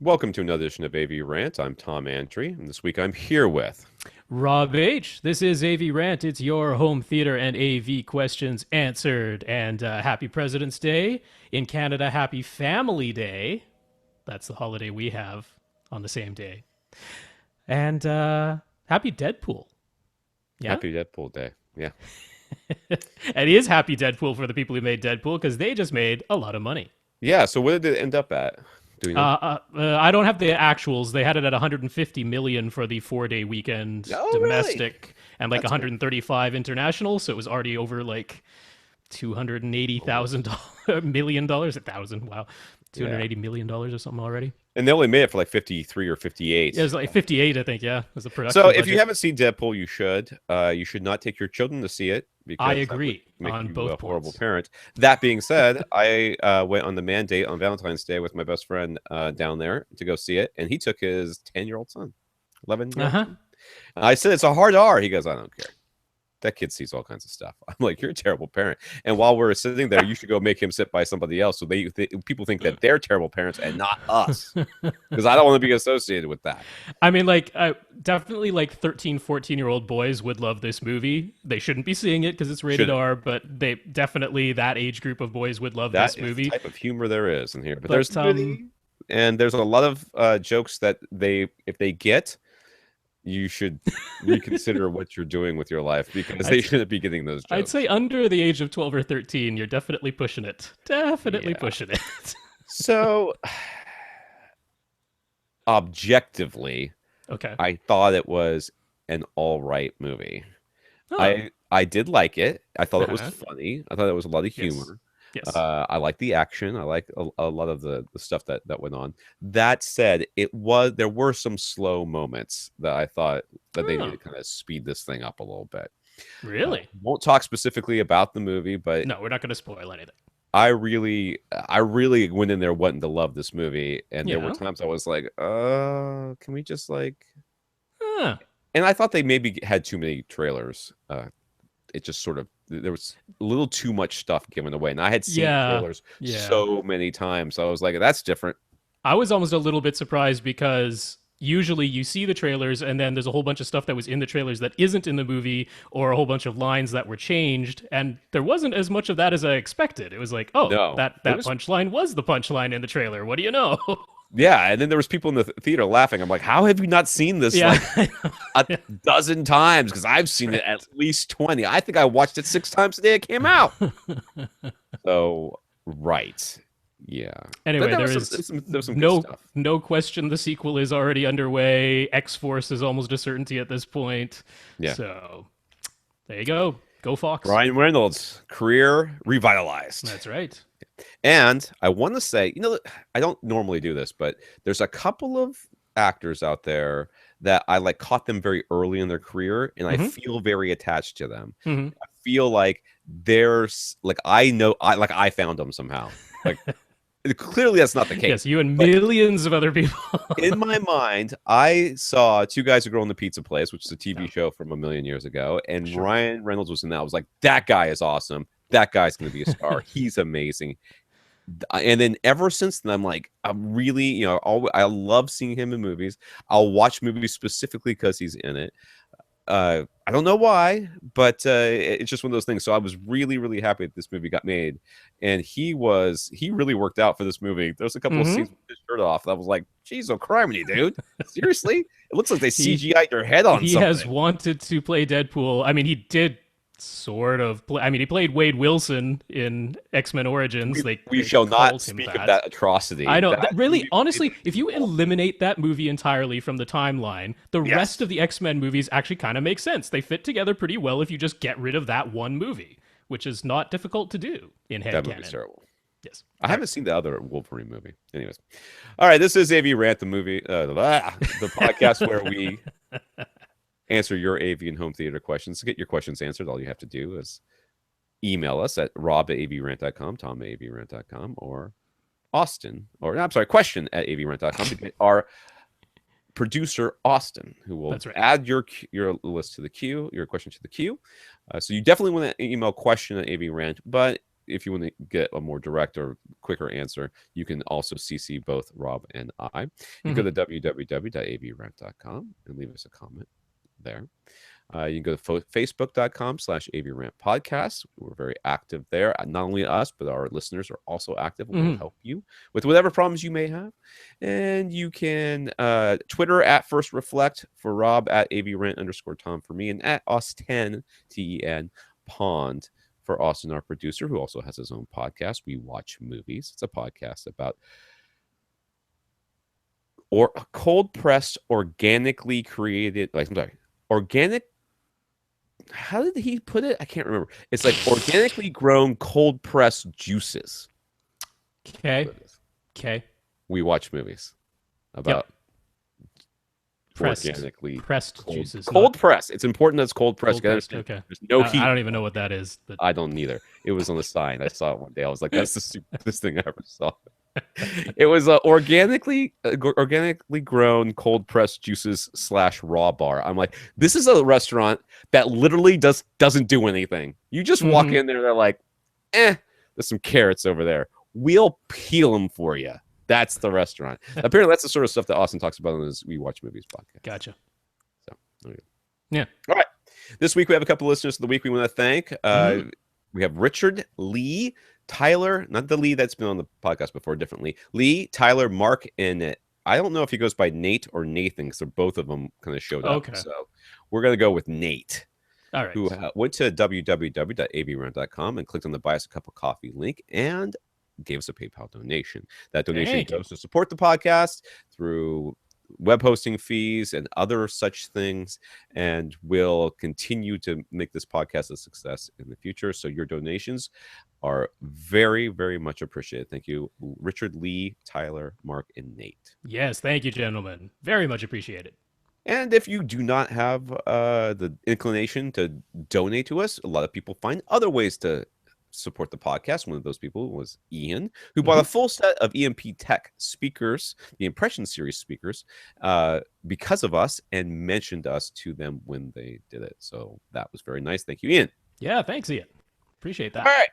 Welcome to another edition of AV Rant. I'm Tom Antry, and this week I'm here with. Rob H. This is AV Rant. It's your home theater and AV questions answered. And happy President's Day. In Canada, happy Family Day. That's the holiday we have on the same day. And happy Deadpool. Yeah? Happy Deadpool Day. Yeah. And it is happy Deadpool for the people who made Deadpool because they just made a lot of money. Yeah, so what did it end up at? Do we know? I don't have the actuals. They had it at 150 million for the 4-day weekend Oh, really? domestic and like That's good. 135 international. So it was already over like $280,000 a thousand. Wow, Yeah. $280 million or something already. And they only made it for like 53 or Yeah, it 58. was like 58, I think. Yeah, was the So production if you budget. haven't seen Deadpool, you should. You should not take your children to see it I because that would agree make on you a both horrible points. parent. That being said, I went on the man date on Valentine's Day with my best friend down there to go see it, and he took his 10-year-old son, Uh 11-year-old huh. son. I said, it's a hard R. He goes, I don't care. That kid sees all kinds of stuff. I'm like, you're a terrible parent. And while we're sitting there, you should go make him sit by somebody else so people think that they're terrible parents and not us. Because I don't want to be associated with that. I mean, like, definitely like 13, 14-year-old boys would love this movie. They shouldn't be seeing it because it's rated Shouldn't. R, but they definitely, that age group of boys would love That this is the movie. type of humor there is in here. But there's But, nudity, and there's a lot of jokes that if they get, you should reconsider what you're doing with your life because they I'd, shouldn't be getting those I'd say jokes. under the age of 12 or 13, you're definitely pushing it. Definitely Yeah. pushing it. So objectively, Okay. I thought it was an all right movie. Oh. I did like it. I thought it was Uh-huh. funny. I thought it was a lot of Yes. humor. Yes. I like the action. I like a lot of the stuff that went on. That said, there were some slow moments that I thought that they needed Oh, to kind of speed this thing up a little bit. really? Won't talk specifically about the movie, but No, we're not going to spoil anything. I really went in there wanting to love this movie, and there were Yeah. times I was like, can we just like? Huh. And I thought they maybe had too many trailers. It just sort of there was a little too much stuff given away, and I had seen Yeah. trailers Yeah. so many times. So I was like, that's different. I was almost a little bit surprised because usually you see the trailers and then there's a whole bunch of stuff that was in the trailers that isn't in the movie or a whole bunch of lines that were changed and there wasn't as much of that as I expected. It was like, "Oh, No, it that was punchline was the punchline in the trailer. What do you know?" yeah. And then there was people in the theater laughing. I'm like, how have you not seen this Yeah. like a dozen times? Because I've seen it at Right. least 20. I think I watched it 6 times the day it came out. So right, yeah. But Anyway, there there was some, is there was some good no stuff. no question the sequel is already underway. X-Force is almost a certainty at this point. Yeah. So, there you go. Go Fox. Ryan Reynolds' career revitalized. That's right. And I want to say, I don't normally do this, but there's a couple of actors out there that I like caught them very early in their career, and I Mhm. feel very attached to them. Mhm. I feel like there's like I know I found them somehow. Like clearly that's not the Yes, case. you and But millions of other people. in my mind, I saw Two Guys Who Grow in the Pizza Place, which is a TV Yeah, show from a million years ago, and sure. Ryan Reynolds was in that. I was like, that guy is awesome. That guy's going to be a star. He's amazing. And then ever since then, I'm like, I'm really, I love seeing him in movies. I'll watch movies specifically because he's in it. I don't know why, but it's just one of those things. So I was really, really happy that this movie got made, and he really worked out for this movie. There's a couple of Hmm. scenes with his shirt off that I was like, "Jeez, oh criminy, dude! Seriously? It looks like they He CGI'd your head on he has something." wanted to play Deadpool. I mean, he did sort of play. I mean, he played Wade Wilson in X-Men Origins. We, They we they shall not called him speak of that. that atrocity. I know. That Really, movie is honestly, if you beautiful. eliminate that movie entirely from the timeline, the rest Yes, of the X-Men movies actually kind of make sense. They fit together pretty well if you just get rid of that one movie, which is not difficult to do in that movie's headcanon. terrible. Yes. I All right. haven't seen the other Wolverine movie. Anyways, all right. This is AV Rant, the movie, the podcast where we answer your AV and home theater questions. To get your questions answered, all you have to do is email us at rob@avrant.com, tom@avrant.com, or Austin, or I'm sorry, question@avrant.com to get our producer Austin, who will That's right. add your list to the queue, your question to the queue. So you definitely want to email question at AV Rant, but if you want to get a more direct or quicker answer, you can also CC both Rob and I. You go to www.avrant.com and leave us a comment there. You can go to facebook.com/avrant podcast. We're very active there. Not only us, but our listeners are also active. We'll help you with whatever problems you may have. And you can Twitter at First Reflect for Rob, at avrant_Tom for me, and at Austin, TEN, Pond for Austin, our producer, who also has his own podcast. We Watch Movies. It's a podcast about cold pressed, organically created, organic. How did he put it? I can't remember. It's like organically grown cold pressed juices. Okay. We Watch Movies about organically pressed juices. Cold press. It's important that it's cold pressed. Okay. There's no heat. I don't even know what that is. But... I don't either. It was on the sign. I saw it one day. I was like, that's the stupidest thing I ever saw. It was organically grown cold pressed juices / raw bar. I'm like, this is a restaurant that literally doesn't do anything. You just walk in there, they're like, there's some carrots over there. We'll peel them for you. That's the restaurant. Apparently, that's the sort of stuff that Austin talks about in his We Watch Movies podcast. Gotcha. So, yeah. All right. This week we have a couple of listeners of the week we want to thank. We have Richard, Lee, Tyler, not the Lee that's been on the podcast before, differently. Lee, Tyler, Mark, and I don't know if he goes by Nate or Nathan, because both of them kind of showed up. Okay. So we're going to go with Nate. All right. Who went to www.avrant.com and clicked on the Buy Us a Cup of Coffee link and gave us a PayPal donation. That donation goes to support the podcast through web hosting fees and other such things, and will continue to make this podcast a success in the future. So your donations are very, very much appreciated. Thank you, Richard, Lee, Tyler, Mark, and Nate. Yes, thank you, gentlemen. Very much appreciated. And if you do not have the inclination to donate to us, a lot of people find other ways to support the podcast. One of those people was Ian, who bought a full set of EMP Tech speakers, the Impression Series speakers, because of us, and mentioned us to them when they did it. So that was very nice. Thank you, Ian. Yeah, thanks, Ian. Appreciate that. All right.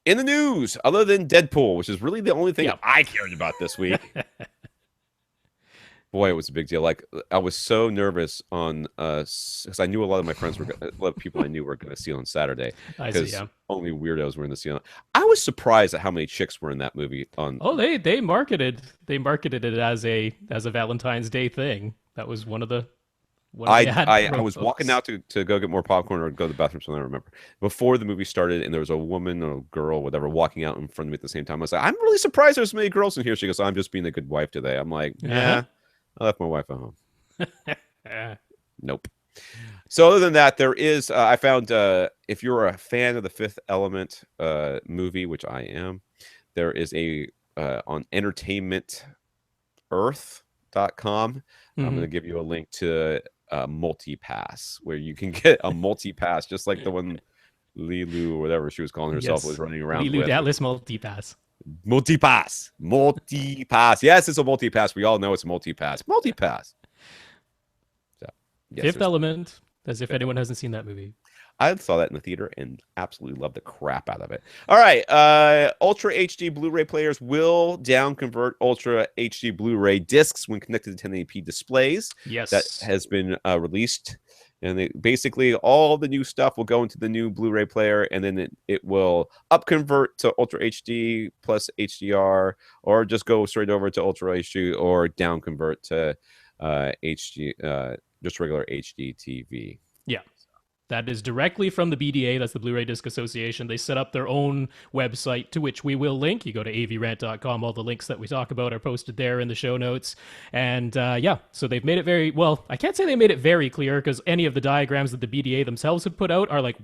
In the news, other than Deadpool, which is really the only thing I cared about this week. Boy, it was a big deal. Like, I was so nervous on because I knew a lot of my friends a lot of people I knew were going to see it on Saturday. Because only weirdos were in the see it. I was surprised at how many chicks were in that movie. They marketed it as a Valentine's Day thing. That was one of the. I was walking out to go get more popcorn or go to the bathroom. Something I remember before the movie started, and there was a woman or girl, whatever, walking out in front of me at the same time. I was like, I'm really surprised there's so many girls in here. She goes, I'm just being a good wife today. I'm like, yeah. I left my wife at home. Nope. So other than that, there is, I found, if you're a fan of the Fifth Element movie, which I am, there is on entertainmentearth.com. I'm going to give you a link to multi-pass, where you can get a multi-pass, just like the one Lilu or whatever she was calling herself was running around Lilu with. Atlas multi-pass. Multi-pass. Yes, it's a multi-pass. We all know it's a multi-pass. So, yes, Fifth Element, as if anyone hasn't seen that movie. I saw that in the theater and absolutely loved the crap out of it. All right. Ultra HD Blu-ray players will down convert Ultra HD Blu-ray discs when connected to 1080p displays. Yes. That has been released. And basically all the new stuff will go into the new Blu-ray player, and then it will up convert to Ultra HD plus HDR, or just go straight over to Ultra HD, or down convert to HD, just regular HD TV. Yeah. That is directly from the BDA. That's the Blu-ray Disc Association. They set up their own website, to which we will link. You go to avrant.com. All the links that we talk about are posted there in the show notes. And so they've made it very, well, I can't say they made it very clear, because any of the diagrams that the BDA themselves have put out are like,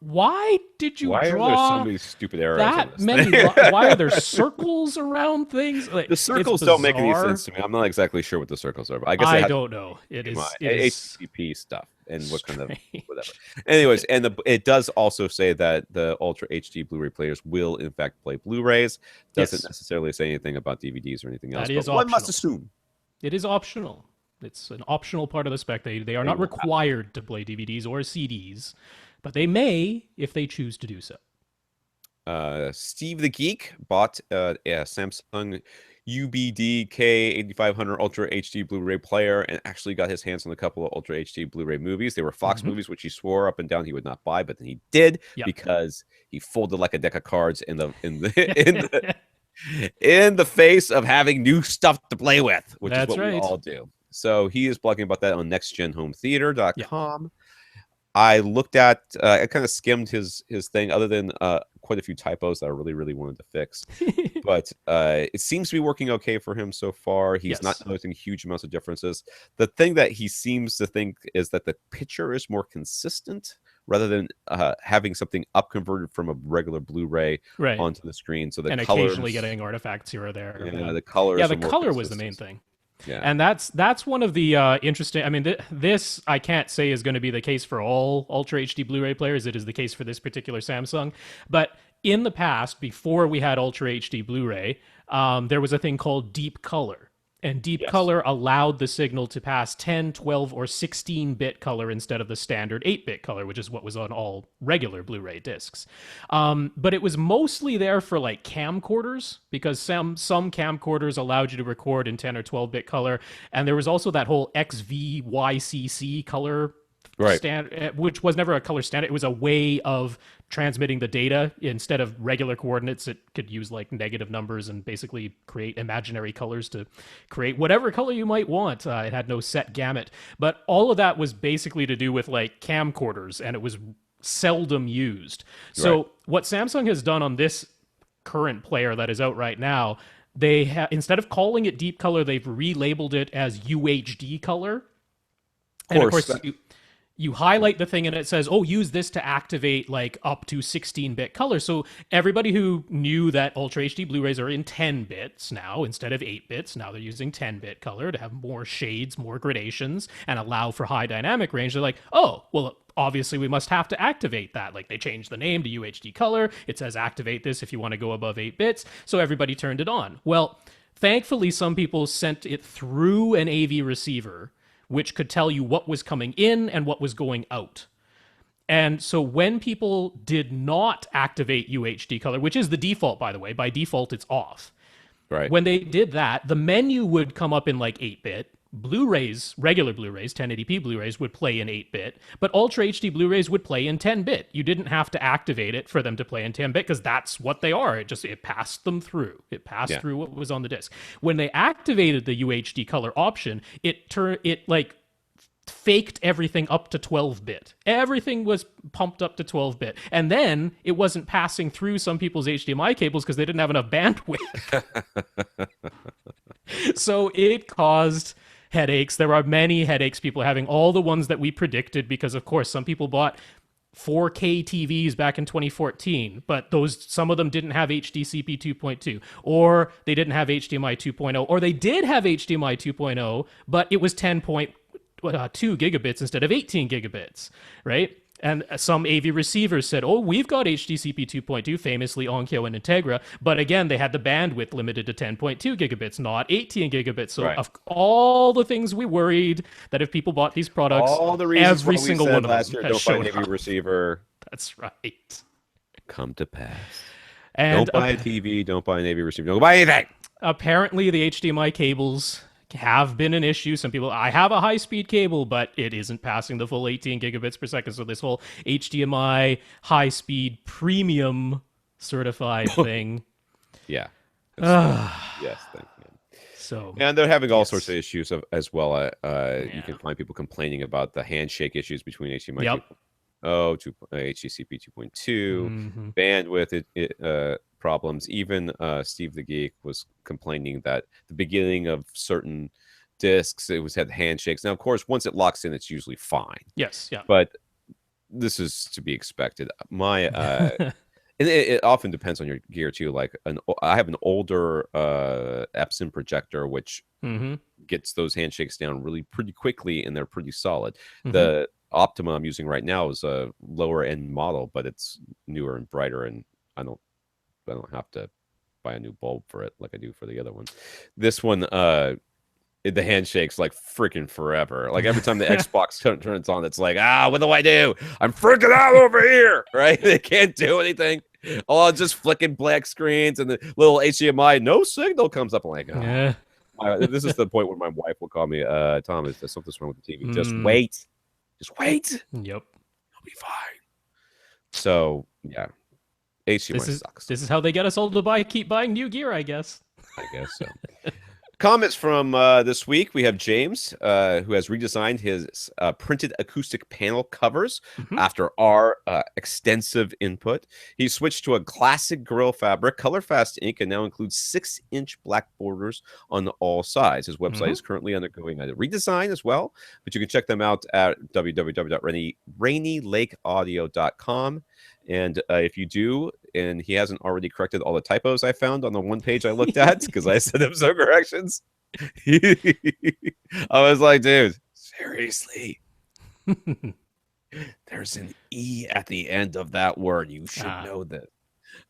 why did you draw are there so many stupid errors that many? Why are there circles around things? Like, the circles don't make any sense to me. I'm not exactly sure what the circles are, but I guess I don't know. It is HTTP stuff. And what kind of whatever. Anyways, and it does also say that the Ultra HD Blu-ray players will in fact play Blu-rays. Doesn't necessarily say anything about DVDs or anything else. That is optional. One must assume it is optional. It's an optional part of the spec. They are not required to play DVDs or CDs, but they may if they choose to do so. Steve the Geek bought a Samsung UBD K8500 Ultra HD Blu-ray player and actually got his hands on a couple of Ultra HD Blu-ray movies. They were Fox movies, which he swore up and down he would not buy, but then he did Yep. because he folded like a deck of cards in the face of having new stuff to play with, which is what we all do. So he is blogging about that on nextgenhometheater.com. Yep. I looked at, I kind of skimmed his thing, other than quite a few typos that I really wanted to fix. But it seems to be working okay for him so far. He's not noticing huge amounts of differences. The thing that he seems to think is that the picture is more consistent rather than having something upconverted from a regular Blu-ray onto the screen. So the colors, occasionally getting artifacts here or there. Yeah, the colors. Yeah, the color was the main thing. Yeah. And that's one of the interesting. I mean, this I can't say is going to be the case for all Ultra HD Blu-ray players. It is the case for this particular Samsung. But in the past, before we had Ultra HD Blu-ray, there was a thing called deep color. And deep color allowed the signal to pass 10, 12, or 16-bit color instead of the standard 8-bit color, which is what was on all regular Blu-ray discs. But it was mostly there for like camcorders, because some camcorders allowed you to record in 10 or 12-bit color. And there was also that whole XVYCC color standard, which was never a color standard. It was a way of transmitting the data. Instead of regular coordinates, it could use like negative numbers and basically create imaginary colors to create whatever color you might want. It had no set gamut, but all of that was basically to do with like camcorders, and it was seldom used. So what Samsung has done on this current player that is out right now, they instead of calling it deep color, they've relabeled it as UHD color. And of course, you highlight the thing and it says, oh, use this to activate like up to 16-bit color. So everybody who knew that Ultra HD Blu-rays are in 10 bits now instead of 8 bits, now they're using 10-bit color to have more shades, more gradations, and allow for high dynamic range. They're like, oh, well, obviously we must have to activate that. Like they changed the name to UHD color. It says activate this if you want to go above 8 bits. So everybody turned it on. Well, thankfully, some people sent it through an AV receiver, which could tell you what was coming in and what was going out. And so when people did not activate UHD color, which is the default, by the way, by default it's off. Right. When they did that, the menu would come up in like 8-bit. Blu-rays, regular Blu-rays, 1080p Blu-rays would play in 8-bit, but Ultra HD Blu-rays would play in 10-bit. You didn't have to activate it for them to play in 10-bit because that's what they are. It passed them through. It passed through what was on the disc. When they activated the UHD color option, it faked everything up to 12-bit. Everything was pumped up to 12-bit. And then it wasn't passing through some people's HDMI cables because they didn't have enough bandwidth. So it caused headaches. There are many headaches people are having, all the ones that we predicted, because of course some people bought 4K TVs back in 2014, but some of them didn't have HDCP 2.2, or they didn't have HDMI 2.0, or they did have HDMI 2.0, but it was 10.2 gigabits instead of 18 gigabits, right? And some AV receivers said, oh, we've got HDCP 2.2, famously Onkyo and Integra, but again, they had the bandwidth limited to 10.2 gigabits, not 18 gigabits. So of all the things we worried that if people bought these products, all the reasons every single one of them last year, don't buy an AV receiver. That's right. Come to pass. And don't buy a TV, don't buy an AV receiver, don't buy anything. Apparently, the HDMI cables have been an issue. Some people, I have a high-speed cable, but it isn't passing the full 18 gigabits per second. So this whole HDMI high-speed premium certified thing. Yes, thank you. So, and they're having all sorts of issues as well. You can find people complaining about the handshake issues between HDMI 2.0, HDCP 2.2, bandwidth problems. Even Steve the Geek was complaining that the beginning of certain discs, it had handshakes. Now, of course, once it locks in, it's usually fine. Yes, yeah. But this is to be expected. And it often depends on your gear too. Like I have an older Epson projector, which gets those handshakes down pretty quickly, and they're pretty solid. The Optima I'm using right now is a lower end model, but it's newer and brighter, and I don't have to buy a new bulb for it like I do for the other one. This one, the handshakes like freaking forever. Like every time the Xbox turns on, it's like, what do I do? I'm freaking out over here, right? They can't do anything. Oh, just flicking black screens and the little HDMI, no signal comes up. I'm like, Yeah. this is the point where my wife will call me, Tom, is there something's wrong with the TV? Just Mm, wait. Just wait. yep. It'll be fine. So, yeah. HDMI sucks. This is how they get us all to keep buying new gear, I guess. I guess so. Comments from this week. We have James, who has redesigned his printed acoustic panel covers after our extensive input. He switched to a classic Gorilla fabric, color fast ink, and now includes 6-inch black borders on all sides. His website is currently undergoing a redesign as well, but you can check them out at www.rainylakeaudio.com. And if you do, and he hasn't already corrected all the typos I found on the one page I looked at, because I sent him some corrections. I was like, dude, seriously. There's an E at the end of that word. You should know that.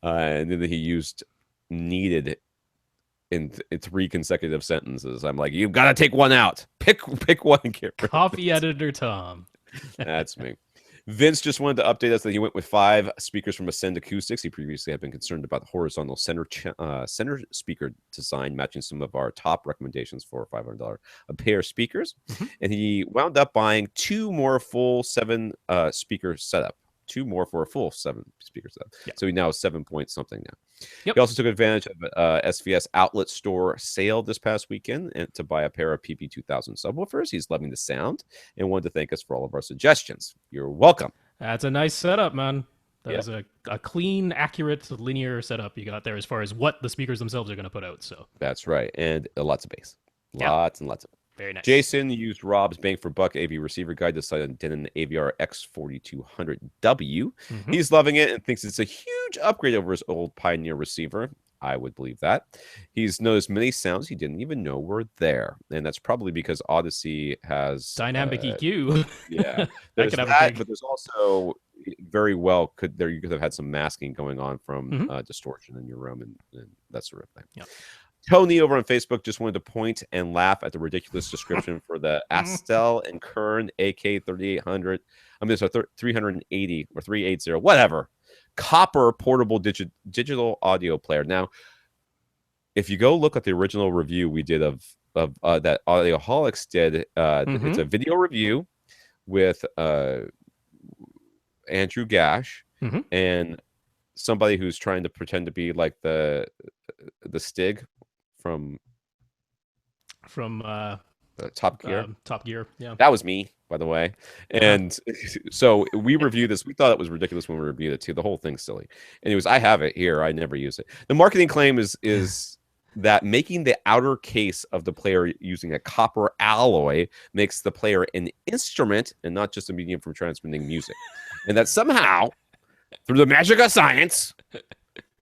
And then he used needed in 3 consecutive sentences. I'm like, you've got to take one out. Pick one and get rid of it. Copy editor Tom. That's me. Vince just wanted to update us that he went with 5 speakers from Ascend Acoustics. He previously had been concerned about the horizontal center speaker design, matching some of our top recommendations for $500 a pair of speakers. And he wound up buying 2 more full 7 speaker setup. 2 more for a full 7 speaker setup. Yeah. So he now has 7 point something now. Yep. He also took advantage of SVS outlet store sale this past weekend and to buy a pair of PP2000 subwoofers. He's loving the sound and wanted to thank us for all of our suggestions. You're welcome. That's a nice setup, man. That is a clean, accurate, linear setup you got there as far as what the speakers themselves are going to put out. So that's right. And lots of bass. Lots and lots of very nice. Jason used Rob's Bang for Buck AV receiver guide to decide on Denon AVR X4200W. He's loving it and thinks it's a huge upgrade over his old Pioneer receiver. I would believe that. He's noticed many sounds he didn't even know were there. And that's probably because Audyssey has dynamic EQ. Yeah. There's that, but there's also very well you could have had some masking going on from distortion in your room and that sort of thing. Yep. Tony over on Facebook just wanted to point and laugh at the ridiculous description for the Astel and Kern AK3800. I mean, it's a 380 or 380, whatever. Copper portable digital audio player. Now, if you go look at the original review we did of that Audioholics did, it's a video review with Andrew Gash and somebody who's trying to pretend to be like the Stig from Top Gear. Top Gear, yeah. That was me, by the way. And so we reviewed this. We thought it was ridiculous when we reviewed it too. The whole thing's silly. Anyways, I have it here. I never use it. The marketing claim is that making the outer case of the player using a copper alloy makes the player an instrument and not just a medium for transmitting music. And that somehow, through the magic of science,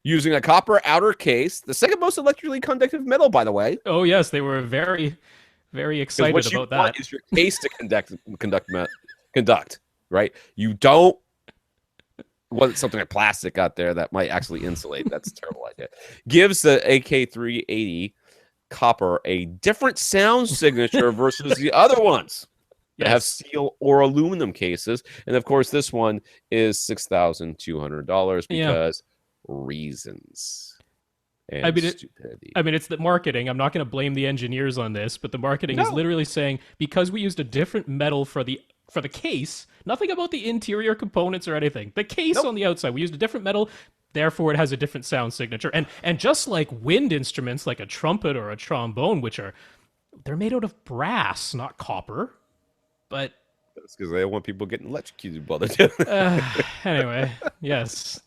using a copper outer case, the second most electrically conductive metal, by the way. Oh yes, they were very, very excited what about you want that. Is your case to conduct, right? You don't want something like plastic out there that might actually insulate. That's a terrible idea. Gives the AK380 copper a different sound signature versus the other ones. That have steel or aluminum cases, and of course, this one is $6,200 because reasons. And stupidity. I mean, it's the marketing. I'm not going to blame the engineers on this, but the marketing is literally saying because we used a different metal for the case, nothing about the interior components or anything. The case on the outside, we used a different metal. Therefore, it has a different sound signature. And just like wind instruments, like a trumpet or a trombone, they're made out of brass, not copper. But that's because they don't want people getting electrocuted while they're doing it. Anyway, yes,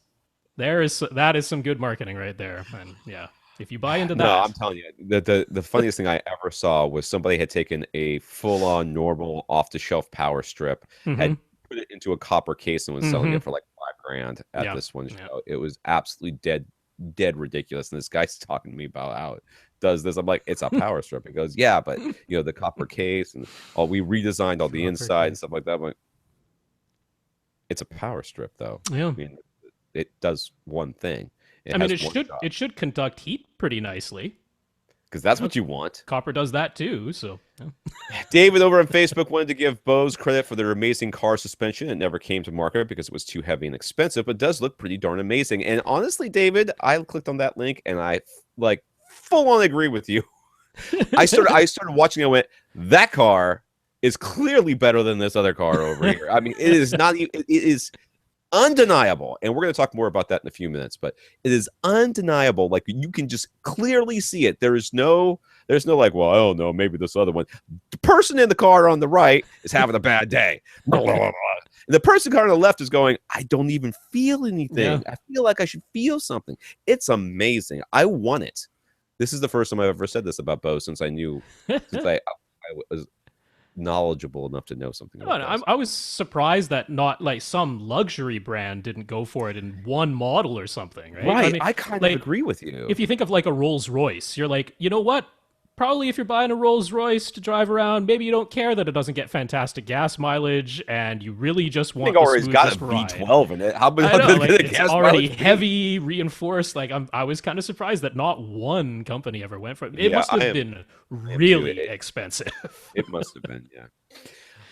that is some good marketing right there. And yeah, if you buy into that, no, I'm telling you, the funniest thing I ever saw was somebody had taken a full-on normal off-the-shelf power strip, had put it into a copper case, and was selling it for like $5,000 at this one show. It was absolutely dead ridiculous. And this guy's talking to me about how it does this. I'm like, it's a power strip. He goes, yeah, but the copper case and we redesigned all the inside and stuff like that. But it's a power strip, though. Yeah, I mean, it does one thing. It should conduct heat pretty nicely. because that's what you want. Copper does that too. So David over on Facebook wanted to give Bose credit for their amazing car suspension. It never came to market because it was too heavy and expensive, but does look pretty darn amazing. And honestly, David, I clicked on that link and I like full on agree with you. I started watching. I went, that car is clearly better than this other car over here. I mean, it is not. It is undeniable, and we're going to talk more about that in a few minutes. But it is undeniable. Like you can just clearly see it. There's no like, well, I don't know, maybe this other one. The person in the car on the right is having a bad day. And the person car on the left is going, I don't even feel anything. Yeah. I feel like I should feel something. It's amazing. I want it. This is the first time I've ever said this about Bose since I was knowledgeable enough to know something about I was surprised that not like some luxury brand didn't go for it in one model or something, right? Right. I mean, I kind of agree with you. If you think of like a Rolls Royce, you're like, you know what? Probably if you're buying a Rolls Royce to drive around, maybe you don't care that it doesn't get fantastic gas mileage, and you really just want the smoothest ride. It's got a V12 in it. How like, it's already heavy, reinforced. Like I was kind of surprised that not one company ever went for it. It must have been really expensive. It must have been, yeah.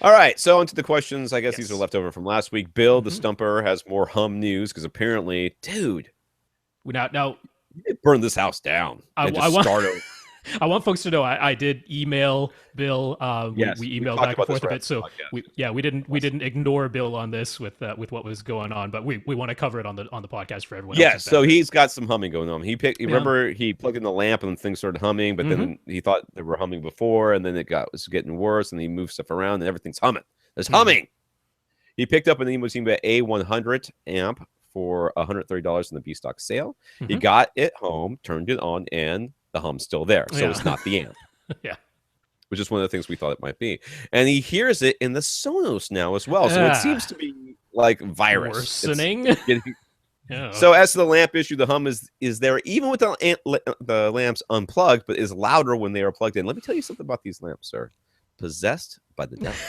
All right, so on to the questions. I guess these are left over from last week. Bill, the Stumper, has more hum news because apparently, dude, now you burn this house down. Start over. I want folks to know I did email Bill. We emailed back and forth a bit, so we didn't ignore Bill on this with what was going on, but we want to cover it on the podcast for everyone. Yeah, so he's got some humming going on. Remember he plugged in the lamp and things started humming, but then he thought they were humming before, and then was getting worse, and he moved stuff around, and everything's humming. There's humming. He picked up an Emotiva A100 amp for $130 in the B stock sale. He got it home, turned it on, and the hum's still there, so it's not the amp. Yeah, which is one of the things we thought it might be. And he hears it in the Sonos now as well, so it seems to be like virus worsening. So as to the lamp issue, the hum is there even with the lamps unplugged, but is louder when they are plugged in. Let me tell you something about these lamps, sir. Possessed by the devil.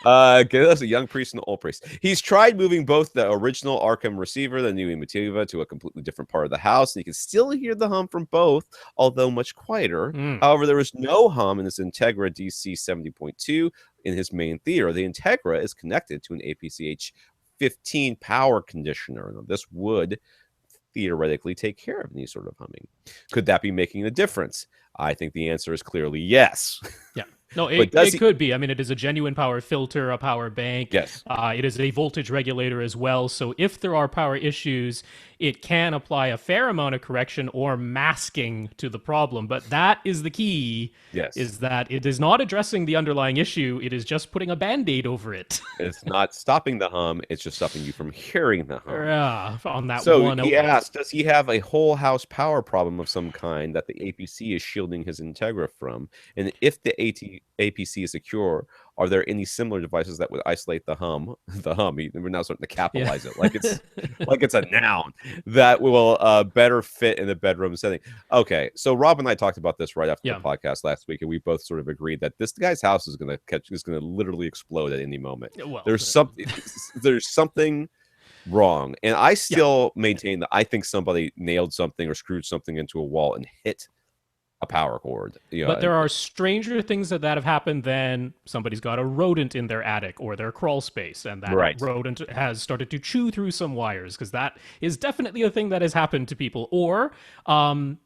That's a young priest and an old priest. He's tried moving both the original Arkham receiver, the new Emotiva, to a completely different part of the house, and you can still hear the hum from both, although much quieter. However, there is no hum in this Integra DC 70.2 in his main theater. The Integra is connected to an APCH 15 power conditioner. Now, this would theoretically take care of any sort of humming. Could that be making a difference? I think the answer is clearly yes. Yeah. No, it could be. I mean, it is a genuine power filter, a power bank. Yes. It is a voltage regulator as well. So if there are power issues, it can apply a fair amount of correction or masking to the problem. But that is the key. Yes. Is that it is not addressing the underlying issue. It is just putting a Band-Aid over it. It's not stopping the hum. It's just stopping you from hearing the hum. Yeah, on that so one. So he asked, does he have a whole house power problem of some kind that the APC is shielding his Integra from? And if the APC is secure, are there any similar devices that would isolate the hum? We're now starting to capitalize it like it's a noun that will better fit in the bedroom setting. Okay, so Rob and I talked about this right after the podcast last week, and we both sort of agreed that this guy's house is going to literally explode at any moment. Well, there's something wrong, and I still maintain that I think somebody nailed something or screwed something into a wall and hit a power cord. But there are stranger things that have happened than somebody's got a rodent in their attic or their crawl space, and that rodent has started to chew through some wires, because that is definitely a thing that has happened to people. Or in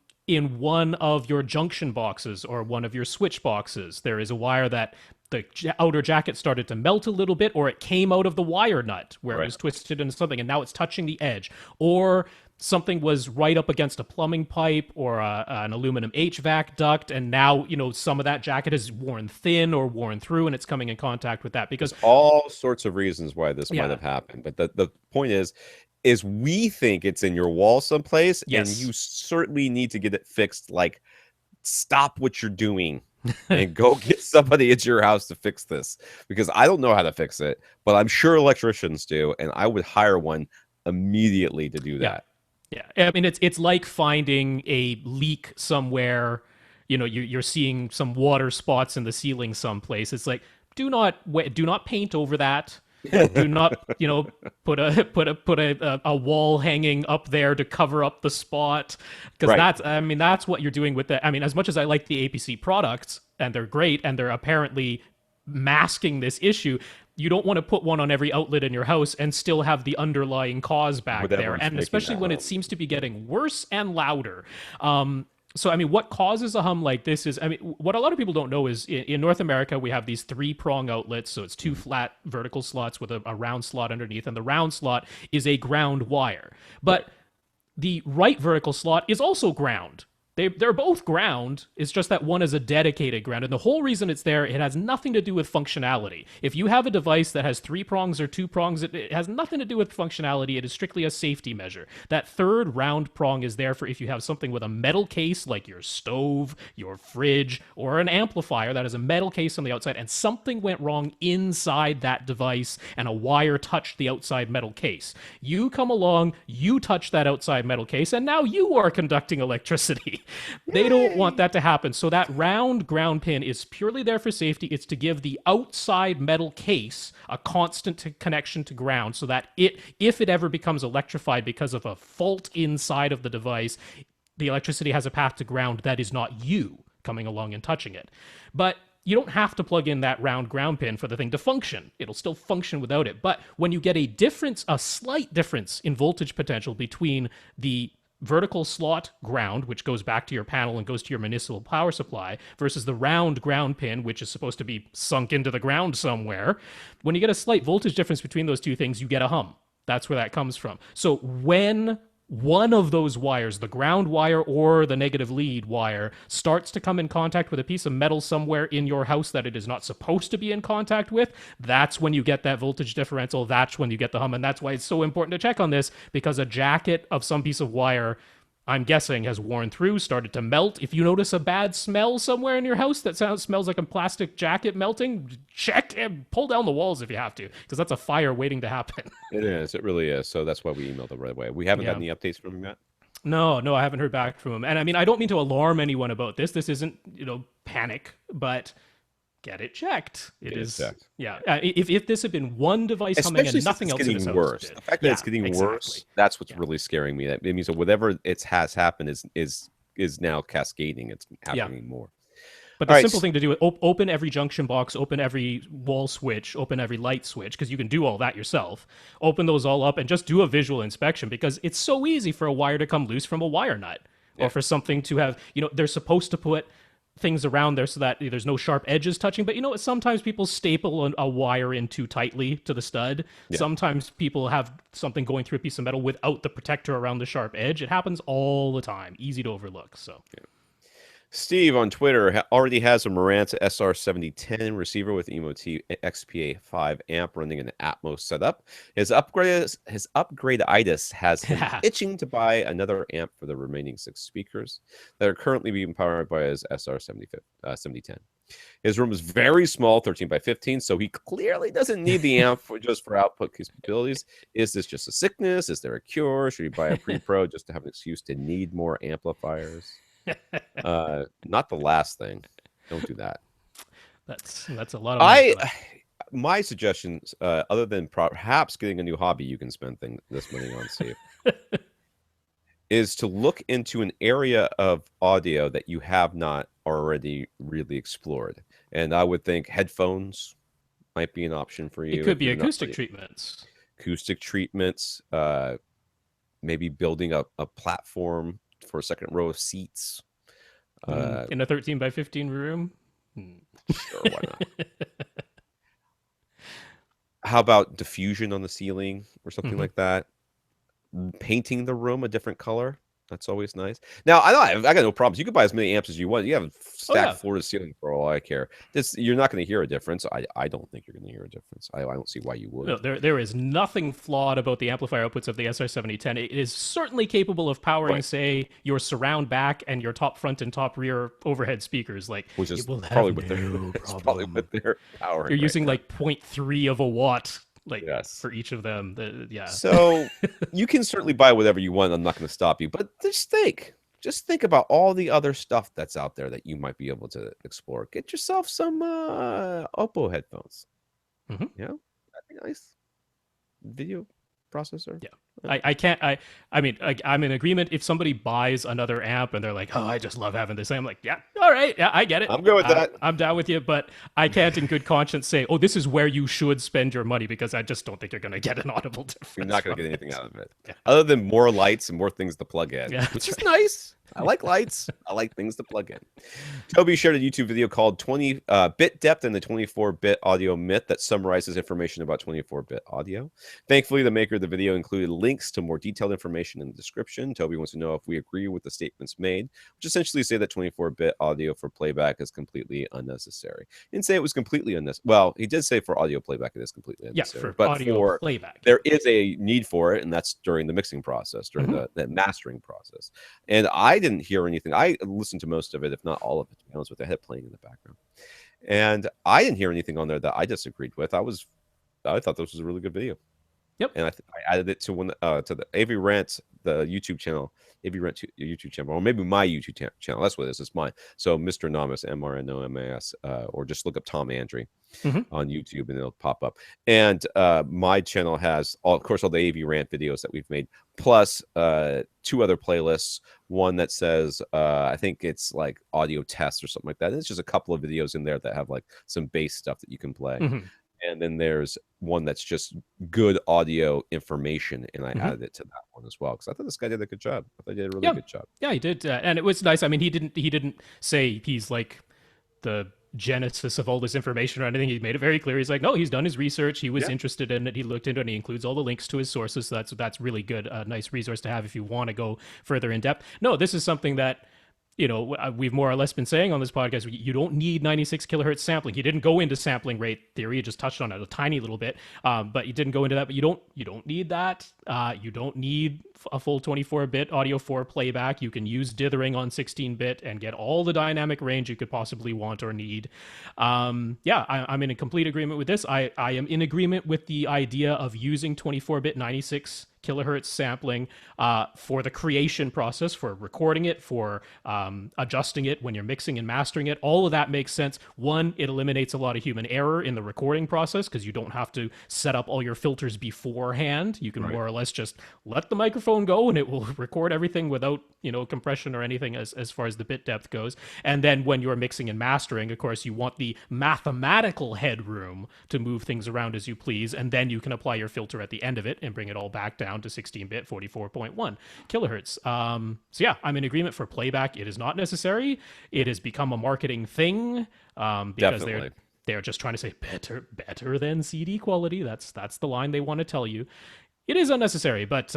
one of your junction boxes or one of your switch boxes, there is a wire that the outer jacket started to melt a little bit, or it came out of the wire nut where it was twisted into something, and now it's touching the edge. Or something was right up against a plumbing pipe or an aluminum HVAC duct, and now, some of that jacket is worn thin or worn through, and it's coming in contact with that. Because there's all sorts of reasons why this might have happened. But the point is we think it's in your wall someplace, and you certainly need to get it fixed. Like, stop what you're doing and go get somebody at your house to fix this, because I don't know how to fix it, but I'm sure electricians do, and I would hire one immediately to do that. Yeah, I mean, it's like finding a leak somewhere. You're seeing some water spots in the ceiling someplace. It's like, do not paint over that. Like, do not, put a wall hanging up there to cover up the spot, because Right. that's what you're doing with the. I mean, as much as I like the APC products and they're great and they're apparently masking this issue, you don't want to put one on every outlet in your house and still have the underlying cause back there. Whatever's And making especially that when it hum. seems to be getting worse and louder. So, I mean, what causes a hum like this is, I mean, what a lot of people don't know is in North America, we have these 3-prong outlets. So it's 2 flat vertical slots with a round slot underneath, and the round slot is a ground wire. Right. But the right vertical slot is also ground. They're both ground. It's just that one is a dedicated ground. And the whole reason it's there, it has nothing to do with functionality. If you have a device that has 3 prongs or 2 prongs, it has nothing to do with functionality. It is strictly a safety measure. That third round prong is there for if you have something with a metal case, like your stove, your fridge, or an amplifier that has a metal case on the outside, and something went wrong inside that device and a wire touched the outside metal case. You come along, you touch that outside metal case, and now you are conducting electricity. They don't want that to happen. So that round ground pin is purely there for safety. It's to give the outside metal case a constant connection to ground so that if it ever becomes electrified because of a fault inside of the device, the electricity has a path to ground that is not you coming along and touching it. But you don't have to plug in that round ground pin for the thing to function. It'll still function without it. But when you get a slight difference in voltage potential between the vertical slot ground, which goes back to your panel and goes to your municipal power supply, versus the round ground pin, which is supposed to be sunk into the ground somewhere, when you get a slight voltage difference between those two things, you get a hum. That's where that comes from. So when one of those wires, the ground wire or the negative lead wire, starts to come in contact with a piece of metal somewhere in your house that it is not supposed to be in contact with, that's when you get that voltage differential. That's when you get the hum. And that's why it's so important to check on this, because a jacket of some piece of wire, I'm guessing, has worn through, started to melt. If you notice a bad smell somewhere in your house that smells like a plastic jacket melting, check and pull down the walls if you have to, because that's a fire waiting to happen. It is. It really is. So that's why we emailed them right away. We haven't got Yeah. any updates from him yet. No, I haven't heard back from him. And I mean, I don't mean to alarm anyone about this. This isn't, panic, but get it checked. It is, checked. yeah. If this had been one device humming Especially and since nothing it's else in getting his house worse. did. The fact that Yeah, it's getting exactly. worse, that's what's Yeah. really scaring me. That it means that whatever has happened is now cascading. It's happening more. But All the right. simple thing to do is open every junction box, open every wall switch, open every light switch, because you can do all that yourself. Open those all up and just do a visual inspection, because it's so easy for a wire to come loose from a wire nut, or for something to have, they're supposed to put things around there so that there's no sharp edges touching. But sometimes people staple a wire in too tightly to the stud. Yeah. Sometimes people have something going through a piece of metal without the protector around the sharp edge. It happens all the time. Easy to overlook. So. Steve on Twitter already has a Marantz SR7010 receiver with EMO-T XPA5 amp running an Atmos setup. His upgrade-itis has him itching to buy another amp for the remaining 6 speakers that are currently being powered by his SR7010. His room is very small, 13 by 15, so he clearly doesn't need the amp just for output capabilities. Is this just a sickness? Is there a cure? Should he buy a pre-pro just to have an excuse to need more amplifiers? Not the last thing. Don't do that. That's a lot of money. My suggestions, other than perhaps getting a new hobby you can spend this money on, Steve, is to look into an area of audio that you have not already really explored. And I would think headphones might be an option for you. It could be acoustic treatments. Acoustic treatments, maybe building a platform for a second row of seats. In a 13 by 15 room? Sure, why not? How about diffusion on the ceiling or something like that? Painting the room a different color. That's always nice. Now, I got no problems. You can buy as many amps as you want. You have stacked floor to ceiling for all I care. You're not going to hear a difference. I don't think you're going to hear a difference. I don't see why you would. No, there is nothing flawed about the amplifier outputs of the SR7010. It is certainly capable of powering, say, your surround back and your top front and top rear overhead speakers. Which is probably what they're powering. You're using like 0.3 of a watt. For each of them, So you can certainly buy whatever you want. I'm not going to stop you, but just think about all the other stuff that's out there that you might be able to explore. Get yourself some Oppo headphones. I think nice video processor. Yeah. I can't I mean I'm in agreement if somebody buys another amp and they're like, oh, I just love having this. I'm like, yeah, all right, yeah, I get it. I'm good with that. I'm down with you, but I can't in good conscience say, oh, this is where you should spend your money, because I just don't think you're going to get an audible difference. You're not going to get from anything this. out of it, Yeah. other than more lights and more things to plug in, Yeah, which that's is right. nice. I like lights. I like things to plug in. Toby shared a YouTube video called 20-bit depth and the 24-bit audio myth that summarizes information about 24-bit audio. Thankfully, the maker of the video included links to more detailed information in the description. Toby wants to know if we agree with the statements made, which essentially say that 24-bit audio for playback is completely unnecessary. He didn't say it was completely unnecessary. Well, he did say for audio playback it is completely Yeah, unnecessary. for But audio for playback. there is a need for it, and that's during the mixing process, during the mastering process. And I didn't hear anything. I listened to most of it, if not all of it, to be honest with you. I had it playing in the background. And I didn't hear anything on there that I disagreed with. I thought this was a really good video. Yep. And I added it to the AV Rant, the YouTube channel, AV Rant YouTube channel, or maybe my YouTube channel. That's what it is. It's mine. So Mr. Nomas, MRNOMAS, or just look up Tom Andry on YouTube and it'll pop up. And my channel has, of course, all the AV Rant videos that we've made, plus 2 other playlists. One that says, I think it's like audio tests or something like that. And it's just a couple of videos in there that have like some bass stuff that you can play. And then there's one that's just good audio information, and I added it to that one as well because I thought this guy did a good job. I thought he did a really good job. Yeah, he did, and it was nice. I mean, he didn't say he's like the genesis of all this information or anything. He made it very clear. He's like, no, he's done his research. He was interested in it. He looked into it. And he includes all the links to his sources. So that's really good. A nice resource to have if you want to go further in depth. No, this is something that, you know, we've more or less been saying on this podcast, you don't need 96 kilohertz sampling. He didn't go into sampling rate theory. He just touched on it a tiny little bit, but he didn't go into that. But you don't need that. You don't need a full 24-bit audio for playback. You can use dithering on 16-bit and get all the dynamic range you could possibly want or need. I'm in a complete agreement with this. I am in agreement with the idea of using 24-bit 96 kilohertz sampling for the creation process, for recording it, for adjusting it when you're mixing and mastering it. All of that makes sense. One, it eliminates a lot of human error in the recording process because you don't have to set up all your filters beforehand. You can more or less just let the microphone go and it will record everything without, you know, compression or anything as far as the bit depth goes. And then when you're mixing and mastering, of course, you want the mathematical headroom to move things around as you please, and then you can apply your filter at the end of it and bring it all back down to 16-bit 44.1 kilohertz. So yeah, I'm in agreement for playback. It is not necessary. It has become a marketing thing because they're just trying to say better than CD quality. That's the line they want to tell you. It is unnecessary, but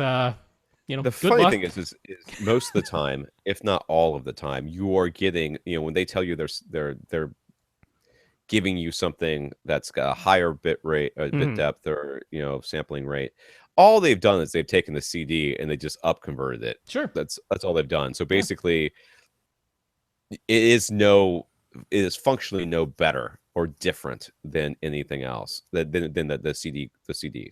you know, the funny thing is most of the time, if not all of the time, you are getting, you know, when they tell you they're giving you something that's got a higher bit rate, bit depth, or, you know, sampling rate. All they've done is they've taken the CD and they just up converted it. Sure, that's all they've done. So basically, it is functionally no better or different than anything else than the CD.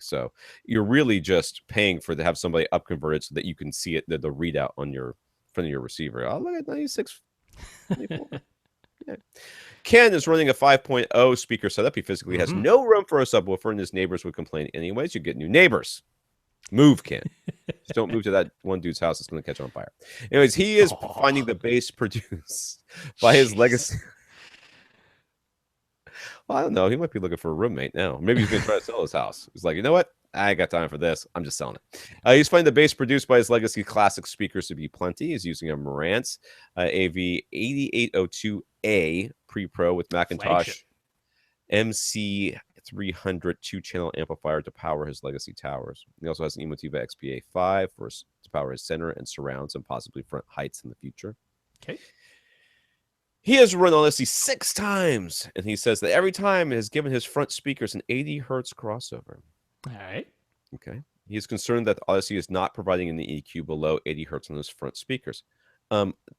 So you're really just paying to have somebody up converted so that you can see it, the readout on your front of your receiver. Oh, look at 96. Yeah. Ken is running a 5.0 speaker setup. He physically has no room for a subwoofer, and his neighbors would complain anyways. You get new neighbors. Move, Ken. Just don't move to that one dude's house. It's going to catch on fire. Anyways, he is finding the bass produced by his legacy. Well, I don't know. He might be looking for a roommate now. Maybe he's going to try to sell his house. He's like, you know what? I got time for this. I'm just selling it. He's finding the bass produced by his legacy classic speakers to be plenty. He's using a Rant AV8802A Pre-Pro with Macintosh MC300 2-channel amplifier to power his legacy towers. He also has an Emotiva XPA5 to power his center and surrounds and possibly front heights in the future. Okay. He has run Audyssey 6 times, and he says that every time it has given his front speakers an 80 hertz crossover. All right. Okay. He is concerned that Audyssey is not providing an EQ below 80 hertz on his front speakers.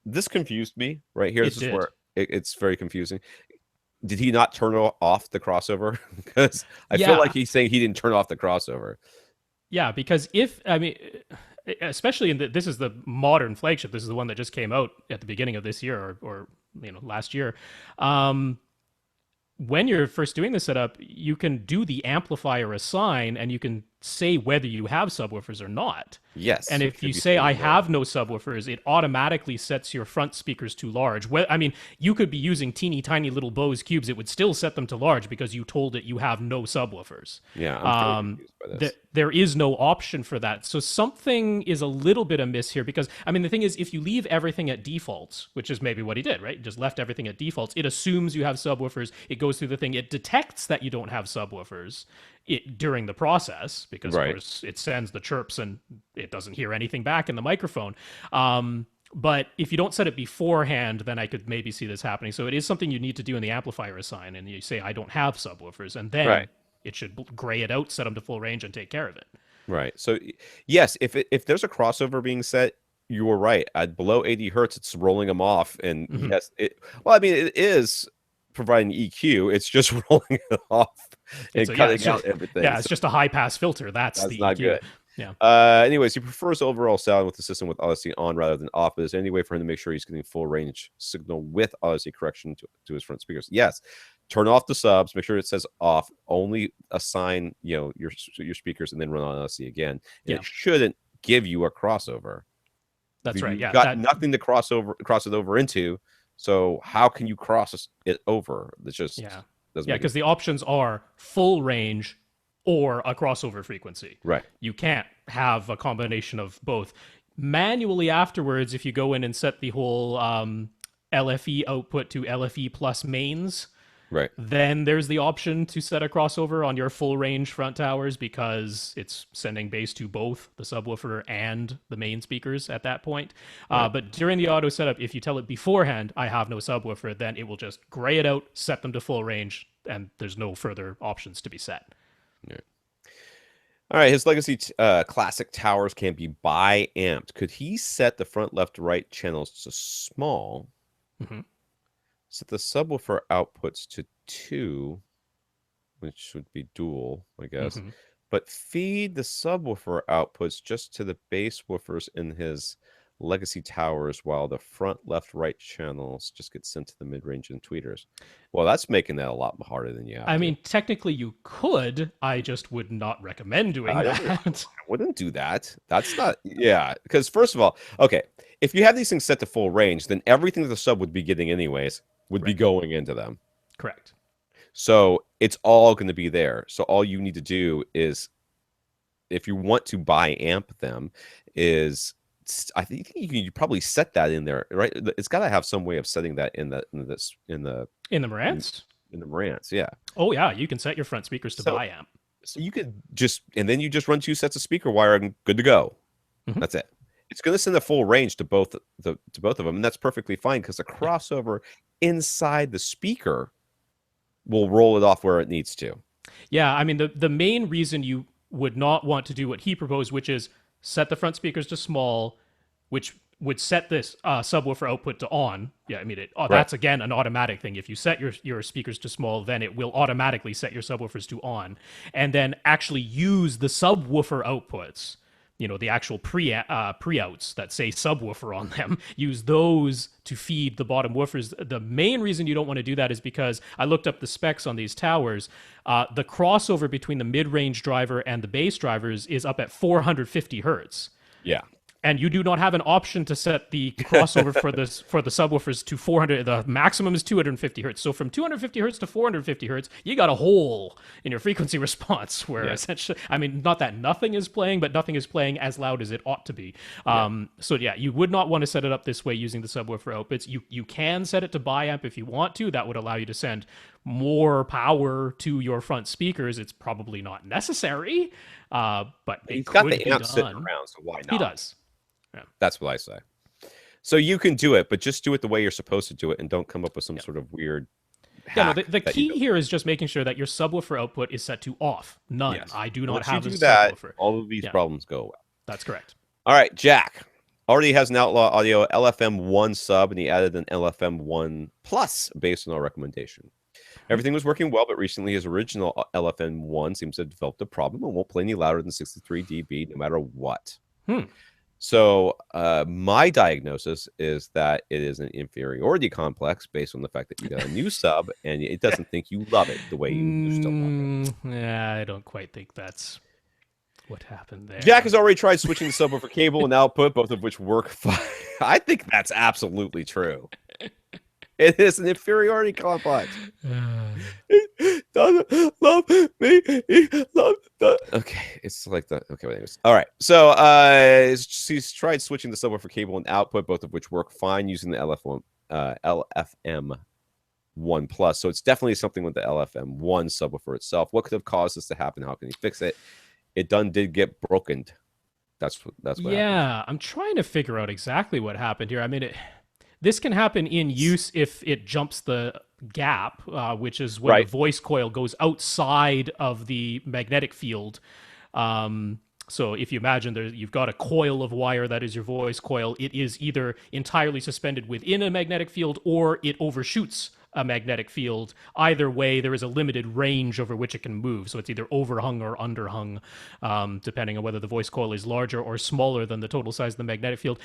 This confused me right here. This is where it's very confusing. Did he not turn off the crossover? Because I feel like he's saying he didn't turn off the crossover. Yeah, because especially this is the modern flagship. This is the one that just came out at the beginning of this year or you know, last year. when you're first doing the setup, you can do the amplifier assign and you can say whether you have subwoofers or not. Yes, And it if you should be say saying I no. have no subwoofers, it automatically sets your front speakers to large. I mean, you could be using teeny tiny little Bose cubes; it would still set them to large because you told it you have no subwoofers. Yeah, I'm very confused by this. There is no option for that. So something is a little bit amiss here because, I mean, the thing is, if you leave everything at defaults, which is maybe what he did, right? Just left everything at defaults, it assumes you have subwoofers. It goes through the thing. It detects that you don't have subwoofers during the process because, of Right. course, it sends the chirps and it doesn't hear anything back in the microphone. But if you don't set it beforehand, then I could maybe see this happening. So it is something you need to do in the amplifier assign, and you say, I don't have subwoofers, and then Right. it should gray it out, set them to full range, and take care of it. Right. So yes, if there's a crossover being set, you were right. At below 80 hertz, it's rolling them off, and yes, well, I mean, it is providing EQ. It's just rolling it off and cutting out everything. Yeah, it's just a high pass filter. That's the not EQ. good. Yeah. Anyways, he prefers overall sound with the system with Audyssey on rather than off. But is there any way for him to make sure he's getting full range signal with Audyssey correction to his front speakers? Yes. Turn off the subs. Make sure it says off. Only assign your speakers and then run on Audyssey again. And it shouldn't give you a crossover. That's right. Yeah. You've got nothing to cross it over into. So how can you cross it over? It's just because the options are full range or a crossover frequency. Right. You can't have a combination of both. Manually afterwards, if you go in and set the whole LFE output to LFE plus mains, right, then there's the option to set a crossover on your full range front towers because it's sending bass to both the subwoofer and the main speakers at that point. Right. But during the auto setup, if you tell it beforehand, I have no subwoofer, then it will just gray it out, set them to full range, and there's no further options to be set. Yeah. All right, his legacy classic towers can be bi-amped. Could he set the front, left, right channels to small? Set the subwoofer outputs to 2, which would be dual, I guess. But feed the subwoofer outputs just to the bass woofers in his legacy towers while the front, left, right channels just get sent to the mid-range and tweeters. Well, that's making that a lot harder than you have. I mean, technically you could. I just would not recommend doing that. I wouldn't do that. That's not, because first of all, okay, if you have these things set to full range, then everything that the sub would be getting anyways would be going into them. Correct. So it's all going to be there. So all you need to do is, if you want to bi-amp them, is I think you can probably set that in there, right? It's got to have some way of setting that in the Marantz. In the Marantz, yeah. Oh yeah, you can set your front speakers to bi-amp. So you could and then you just run 2 sets of speaker wire and good to go. That's it. It's going to send a full range to both of them, and that's perfectly fine because the crossover inside the speaker will roll it off where it needs to. Yeah, I mean the main reason you would not want to do what he proposed, which is set the front speakers to small, which would set this subwoofer output to on. Yeah, I mean, that's again an automatic thing. If you set your speakers to small, then it will automatically set your subwoofers to on, and then actually use the subwoofer outputs. The actual pre-outs that say subwoofer on them, use those to feed the bottom woofers. The main reason you don't want to do that is because I looked up the specs on these towers. The crossover between the mid-range driver and the bass drivers is up at 450 hertz. Yeah. And you do not have an option to set the crossover for the subwoofers to 400. The maximum is 250 hertz. So from 250 hertz to 450 hertz, you got a hole in your frequency response where essentially, I mean, not that nothing is playing, but nothing is playing as loud as it ought to be. So yeah, you would not want to set it up this way using the subwoofer outputs. You can set it to bi-amp if you want to. That would allow you to send more power to your front speakers. It's probably not necessary, but he's got the amp sitting around, so why not? He does. Yeah. That's what I say. So you can do it, but just do it the way you're supposed to do it, and don't come up with some sort of weird hack. Yeah, the key here is just making sure that your subwoofer output is set to off. None. Yes. I do not have a subwoofer. All of these problems go away. That's correct. All right, Jack already has an Outlaw Audio LFM1 sub, and he added an LFM1 Plus based on our recommendation. Everything was working well, but recently his original LFM1 seems to have developed a problem and won't play any louder than 63 dB no matter what. So my diagnosis is that it is an inferiority complex based on the fact that you got a new sub and it doesn't think you love it the way you used to love it. Yeah, I don't quite think that's what happened Jack there. has already tried switching the subwoofer cable and output, both of which work fine. I think that's absolutely true. It is an inferiority complex. He doesn't love me. He loves the. Okay, it's like the. Okay, anyways. All right. So she's tried switching the subwoofer cable and output, both of which work fine using the LFM 1 Plus. So it's definitely something with the LFM 1 subwoofer itself. What could have caused this to happen? How can you fix it? It did get broken. That's what Yeah, happened. I'm trying to figure out exactly what happened here. I mean, this can happen in use if it jumps the gap, which is when the Right. voice coil goes outside of the magnetic field. So if you imagine you've got a coil of wire that is your voice coil, it is either entirely suspended within a magnetic field or it overshoots a magnetic field. Either way, there is a limited range over which it can move. So it's either overhung or underhung, depending on whether the voice coil is larger or smaller than the total size of the magnetic field.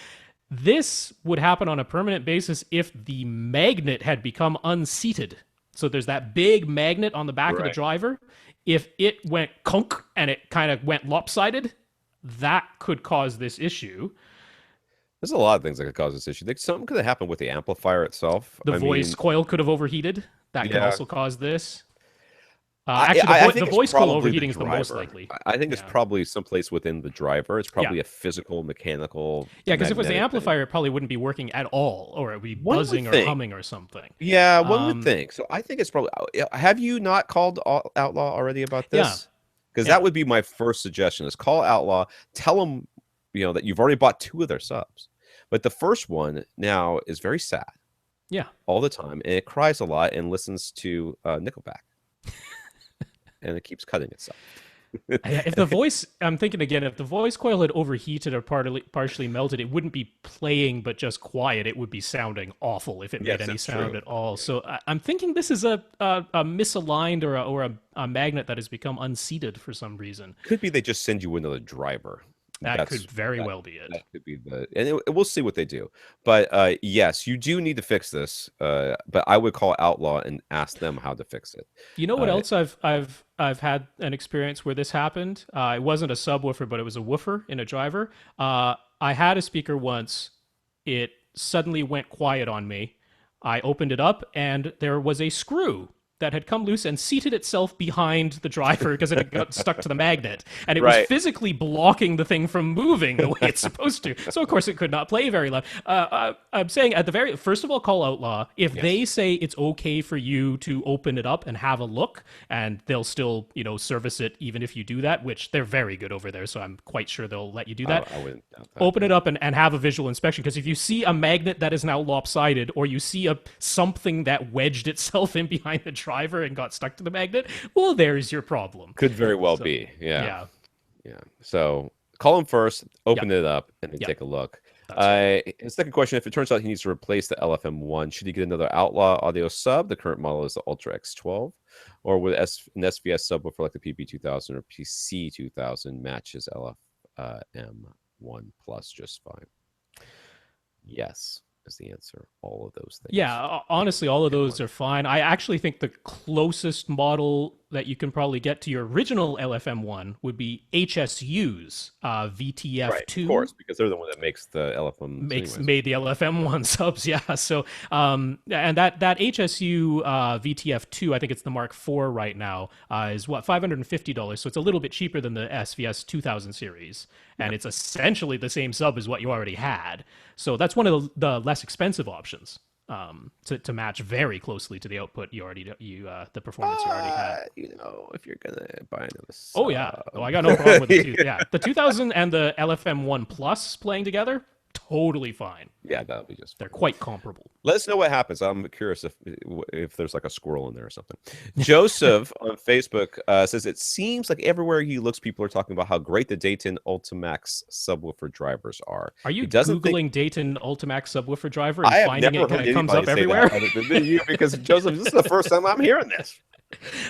This would happen on a permanent basis if the magnet had become unseated. So there's that big magnet on the back of the Right. driver. If it went conk and it kind of went lopsided, that could cause this issue. There's a lot of things that could cause this issue. Something could have happened with the amplifier itself. The I voice mean, coil could have overheated. That could yeah. also cause this. I The think it's voice coil probably the overheating is the most driver. likely. I think it's Yeah. probably someplace within the driver. It's Yeah. probably a physical, mechanical, Yeah, because if it was the magnetic thing. amplifier, it probably wouldn't be working at all, or it would be One would buzzing or think. humming or something. Yeah, one would Um, think. So I think it's probably. Have you not called Outlaw already about yeah, this? Because yeah, that would be my first suggestion: is call Outlaw, tell them, that you've already bought 2 of their subs, but the first one now is very sad yeah. all the time, and it cries a lot and listens to Nickelback, and it keeps cutting itself. If the voice, I'm thinking again, if the voice coil had overheated or partially melted, it wouldn't be playing but just quiet. It would be sounding awful if it made Yes, any that's sound true. at all. So I'm thinking this is a misaligned or a magnet that has become unseated for some reason. Could be they just send you another driver. That That's could very that well be it. that could be and we'll see what they do. But yes, you do need to fix this. But I would call Outlaw and ask them how to fix it. You know what Uh, else I've had an experience where this happened? It wasn't a subwoofer, but it was a woofer in a driver. I had a speaker once. It suddenly went quiet on me. I opened it up, and there was a screw that had come loose and seated itself behind the driver because it had got stuck to the magnet. And it was right. physically blocking the thing from moving the way it's supposed to. So, of course, it could not play very loud. I'm saying at the very first of all, call Outlaw. If Yes. they say it's okay for you to open it up and have a look, and they'll still, service it even if you do that, which they're very good over there. So I'm quite sure they'll let you do that. I wouldn't doubt that. Open it up and have a visual inspection, because if you see a magnet that is now lopsided, or you see something that wedged itself in behind the driver and got stuck to the magnet, well, there's your problem. Could very well So, be. Yeah. yeah, Yeah. So call him first, open Yep. it up, and then Yep. take a look. That's right. The second question: if it turns out he needs to replace the LFM1, should he get another Outlaw audio sub? The current model is the Ultra X12, or would an SVS subwoofer like the PP2000 or PC2000 match his LFM1 Plus just fine? Yes, is the answer. All of those things. Yeah, honestly, all of those are fine. I actually think the closest model that you can probably get to your original LFM1 would be HSU's Right, of VTF2. course, because they're the one that makes the LFMs anyways. Made the LFM1 subs, yeah. So and that HSU VTF2, I think it's the Mark IV right now, is what, $550. So it's a little bit cheaper than the SVS 2000 series, and it's essentially the same sub as what you already had. So that's one of the less expensive options to match very closely to the output the performance you already had. If you're gonna buy another Oh yeah, sub. oh, I got no problem with the two. Yeah, the 2000 and the LFM1 Plus playing together, totally fine. Yeah, that'll be just They're fine. quite comparable. Let us know what happens. I'm curious if there's like a squirrel in there or something. Joseph on Facebook says it seems like everywhere he looks, people are talking about how great the Dayton Ultimax subwoofer drivers are. Are you He doesn't Googling Dayton Ultimax subwoofer driver and I have finding never it heard comes anybody up say everywhere? that other than you, because Joseph, this is the first time I'm hearing this.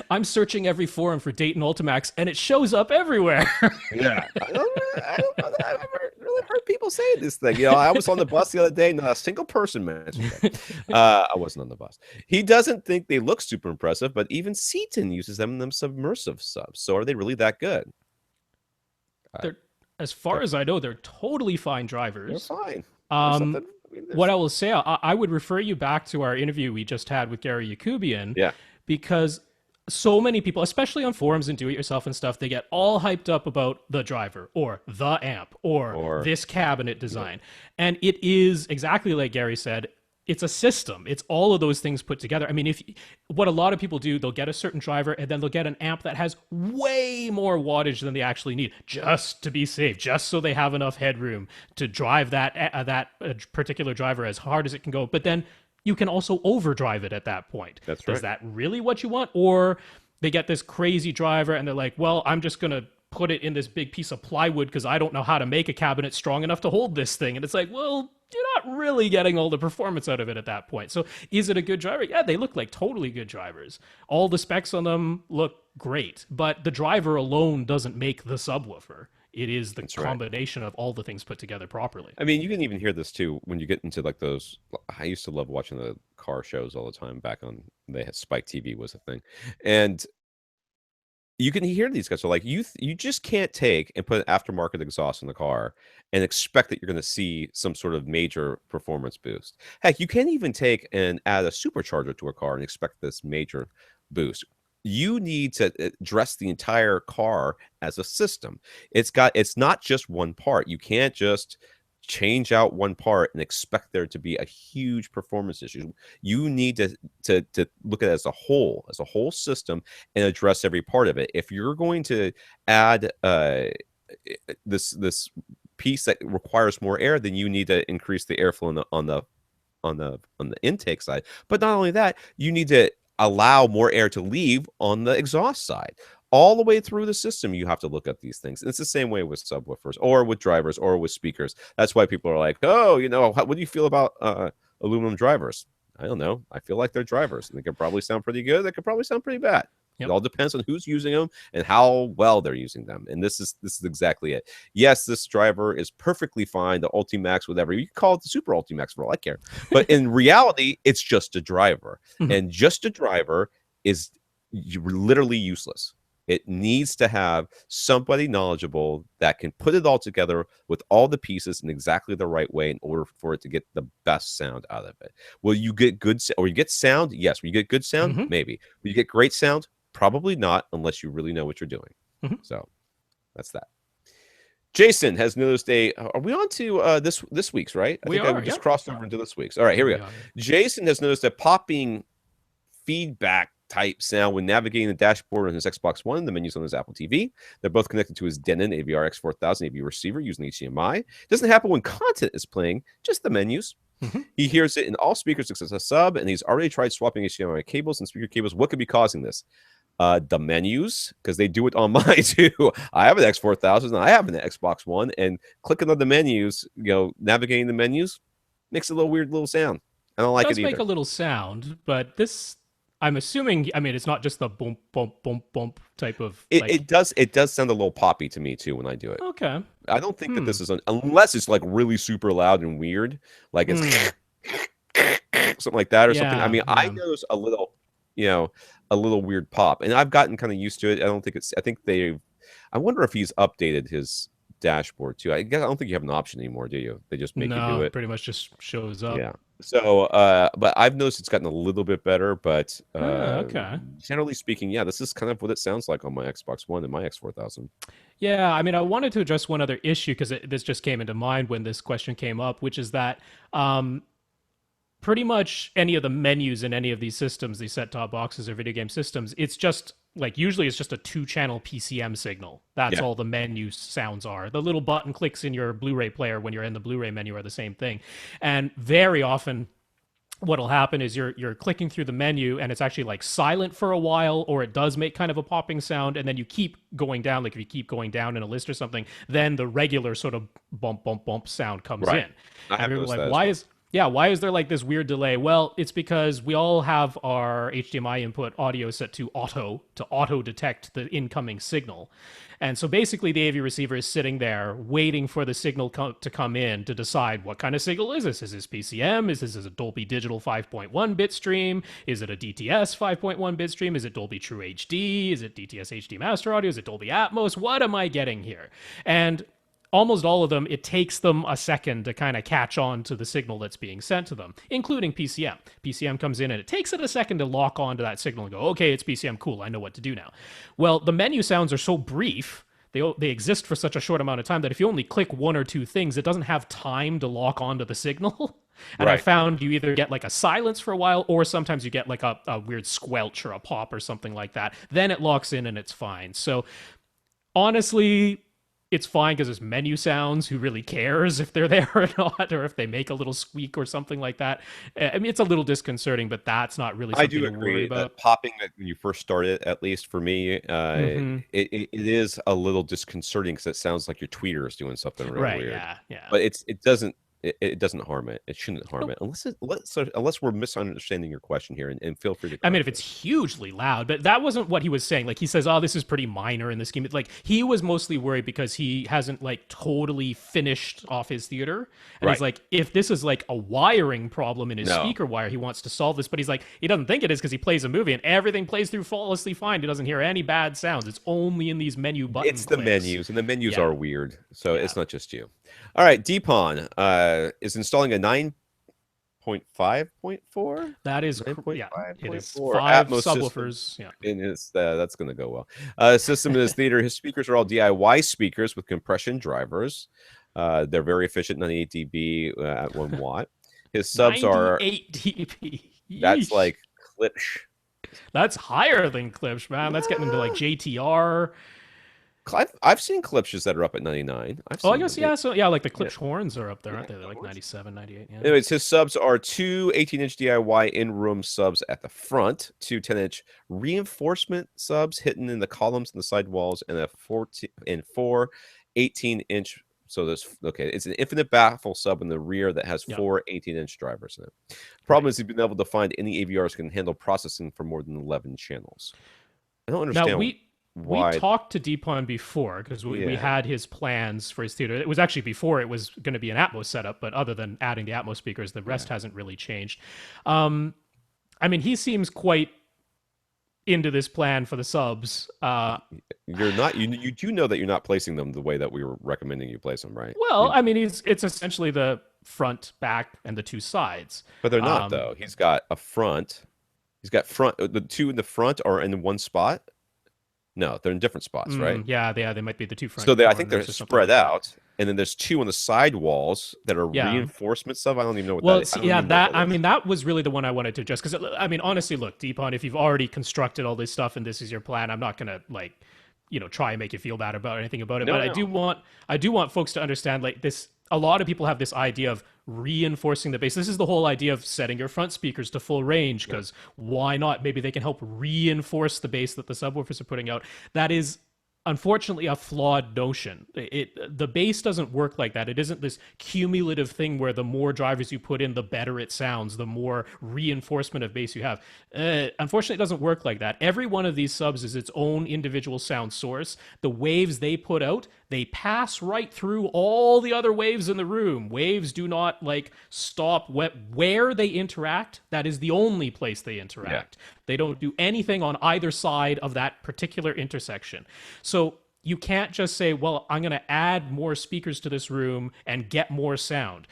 I'm searching every forum for Dayton Ultimax, and it shows up everywhere. Yeah, I don't know that I've ever really heard people say this thing. I was on the bus the other day, not a single person mentioned it. I wasn't on the bus. He doesn't think they look super impressive, but even Seaton uses them in them submersive subs. So are they really that good? Uh, They're, as far as I know, they're totally fine they're drivers. fine. There's Um, something. I mean, what I will say, I would refer you back to our interview we just had with Gary Yakubian, yeah, because so many people, especially on forums and do it yourself and stuff, they get all hyped up about the driver or the amp or or this cabinet yeah, design. And it is exactly like Gary said, it's a system. It's all of those things put together. I mean, if what a lot of people do, they'll get a certain driver and then they'll get an amp that has way more wattage than they actually need, just to be safe, just so they have enough headroom to drive that particular driver as hard as it can go. But then you can also overdrive it at that point. that's Is right. that really what you want? Or they get this crazy driver and they're like, well, I'm just going to put it in this big piece of plywood because I don't know how to make a cabinet strong enough to hold this thing. And it's like, well, you're not really getting all the performance out of it at that point. So is it a good driver? Yeah, they look like totally good drivers. All the specs on them look great, but the driver alone doesn't make the subwoofer. It is the That's right. combination of all the things put together properly. I mean, you can even hear this too when you get into like those. I used to love watching the car shows all the time back on. They had Spike TV was a thing, and you can hear these guys are like you just can't take and put an aftermarket exhaust in the car and expect that you're going to see some sort of major performance boost. Heck, you can't even take and add a supercharger to a car and expect this major boost. You need to address the entire car as a system. It's not just one part. You can't just change out one part and expect there to be a huge performance issue. You need to look at it as a whole system, and address every part of it. If you're going to add this piece that requires more air, then you need to increase the airflow on the intake side. But not only that, you need to allow more air to leave on the exhaust side. All the way through the system, you have to look at these things. And it's the same way with subwoofers or with drivers or with speakers. That's why people are like, oh, what do you feel about aluminum drivers? I don't know. I feel like they're drivers. They could probably sound pretty good. They could probably sound pretty bad. It Yep. all depends on who's using them and how well they're using them. And this is exactly it. Yes, this driver is perfectly fine. The Ultimax, whatever you can call it, the Super Ultimax for all I care. But in reality, it's just a driver, and just a driver is literally useless. It needs to have somebody knowledgeable that can put it all together with all the pieces in exactly the right way in order for it to get the best sound out of it. Will you get or you get sound? Yes. Will you get good sound? Mm-hmm. Maybe. Will you get great sound? Probably not, unless you really know what you're doing. Mm-hmm. So that's that. Jason has noticed are we on to this week's, right? I We think I are. just Yep. crossed over into this week's. All right, here we We go. are. Jason has noticed a popping feedback type sound when navigating the dashboard on his Xbox One and the menus on his Apple TV. They're both connected to his Denon AVR X4000 AV receiver using HDMI. It doesn't happen when content is playing, just the menus. Mm-hmm. He hears it in all speakers except a sub, and he's already tried swapping HDMI cables and speaker cables. What could be causing this? The menus, because they do it on mine too. I have an X4000 and I have an Xbox One, and clicking on the menus, navigating the menus makes a little weird little sound. I don't like It it does either. make a little sound, but this, I'm assuming, I mean, it's not just the bump, bump, bump, bump type of It does sound a little poppy to me too when I do it. Okay. I don't think that this is unless it's like really super loud and weird, like it's something like that or something. I Yeah, mean, I yeah. notice a little weird pop, and I've gotten kind of used to it. I don't think it's. I think they've. I wonder if he's updated his dashboard too. I guess I don't think you have an option anymore, do you? They just make you do No, it. pretty much just shows up. Yeah. So, but I've noticed it's gotten a little bit better. But Okay. generally speaking, yeah, this is kind of what it sounds like on my Xbox One and my X4000. Yeah, I mean, I wanted to address one other issue because this just came into mind when this question came up, which is that pretty much any of the menus in any of these systems, these set-top boxes or video game systems, it's just like usually it's just a 2-channel PCM signal. That's Yeah. all the menu sounds are. The little button clicks in your Blu-ray player when you're in the Blu-ray menu are the same thing. And very often what'll happen is you're clicking through the menu and it's actually like silent for a while, or it does make kind of a popping sound, and then you keep going down. Like if you keep going down in a list or something, then the regular sort of bump bump bump sound comes Right. in. I have And people are noticed like, that as why well. is Yeah, why is there like this weird delay? Well, it's because we all have our HDMI input audio set to auto detect the incoming signal. And so basically the AV receiver is sitting there waiting for the signal to come in to decide what kind of signal is this? Is this PCM? Is this a Dolby Digital 5.1 bit stream? Is it a DTS 5.1 bit stream? Is it Dolby True HD? Is it DTS HD Master Audio? Is it Dolby Atmos? What am I getting here? And almost all of them, it takes them a second to kind of catch on to the signal that's being sent to them, including PCM. PCM comes in and it takes it a second to lock on to that signal and go, okay, it's PCM, cool, I know what to do now. Well, the menu sounds are so brief, they exist for such a short amount of time that if you only click one or two things, it doesn't have time to lock onto the signal. And Right. I found you either get like a silence for a while, or sometimes you get like a weird squelch or a pop or something like that. Then it locks in and it's fine. So honestly, it's fine because it's menu sounds. Who really cares if they're there or not, or if they make a little squeak or something like that? I mean, it's a little disconcerting, but that's not really I something do to worry agree about. that popping that when you first start it, at least for me, Mm-hmm. it is a little disconcerting because it sounds like your tweeter is doing something real Right? weird. Yeah. Yeah. But it doesn't harm it. It shouldn't harm Nope. it unless we're misunderstanding your question here, and feel free to I mean, correct if it's us. hugely loud, but that wasn't what he was saying. Like he says, "Oh, this is pretty minor in the scheme." Like he was mostly worried because he hasn't like totally finished off his theater, and he's Right. like, if this is like a wiring problem in his No. speaker wire, he wants to solve this. But he's like, he doesn't think it is because he plays a movie and everything plays through flawlessly fine. He doesn't hear any bad sounds. It's only in these menu button It's the clicks. menus, and the menus Yeah, are weird, so yeah. it's not just you. All right, Deepon is installing a 9.5.4, That is, yeah, it is 9.5.4 five Atmos system. subwoofers. Yeah. And it's that's going to go well. System in his theater. His speakers are all DIY speakers with compression drivers. They're very efficient, 98 dB at 1 watt. His subs are 98 dB. that's Yeesh. like Klipsch. That's higher than Klipsch, man. That's getting into like JTR. I've seen Klipsch's that are up at 99. I've Oh, I seen guess, them. yeah. So, yeah, like the Yeah, Klipsch horns are up there, yeah, aren't they? They're of like course. 97, 98. Yeah. Anyways, his subs are two 18-inch DIY in-room subs at the front, two 10-inch reinforcement subs hidden in the columns and the side walls, and a 14 and four 18-inch. So there's okay, it's an infinite baffle sub in the rear that has Yep. four 18-inch drivers in it. Problem Right. is he's been able to find any AVRs can handle processing for more than 11 channels. I don't Now, understand we why. talked to Dipan before because we Yeah, had his plans for his theater. It was actually before it was going to be an Atmos setup, but other than adding the Atmos speakers, the yeah. rest hasn't really changed. I mean, he seems quite into this plan for the subs. You're not. You do know that you're not placing them the way that we were recommending you place them, right? Well, I mean, it's essentially the front, back, and the two sides. But they're not Um, though. He's got a front. He's got front. The two in the front are in one spot. No, they're in different spots, right? yeah, they might be the two front So I think they're corners or something spread like that. out, and then there's two on the side walls that are Yeah. reinforcement stuff. I don't even know what Well, that is. I don't yeah, even know what that I is. mean, that was really the one I wanted to address because I mean, honestly, look, Deepon, if you've already constructed all this stuff and this is your plan, I'm not gonna like, try and make you feel bad about anything about it. No, But no. I do want folks to understand like this. A lot of people have this idea of reinforcing the bass. This is the whole idea of setting your front speakers to full range Yeah. because why not? Maybe they can help reinforce the bass that the subwoofers are putting out. That is unfortunately a flawed notion. The bass doesn't work like that. It isn't this cumulative thing where the more drivers you put in, the better it sounds, the more reinforcement of bass you have. Unfortunately, it doesn't work like that. Every one of these subs is its own individual sound source. The waves they put out, they pass right through all the other waves in the room. Waves do not like stop where they interact. That is the only place they interact. They don't do anything on either side of that particular intersection. So you can't just say, well, I'm going to add more speakers to this room and get more sound.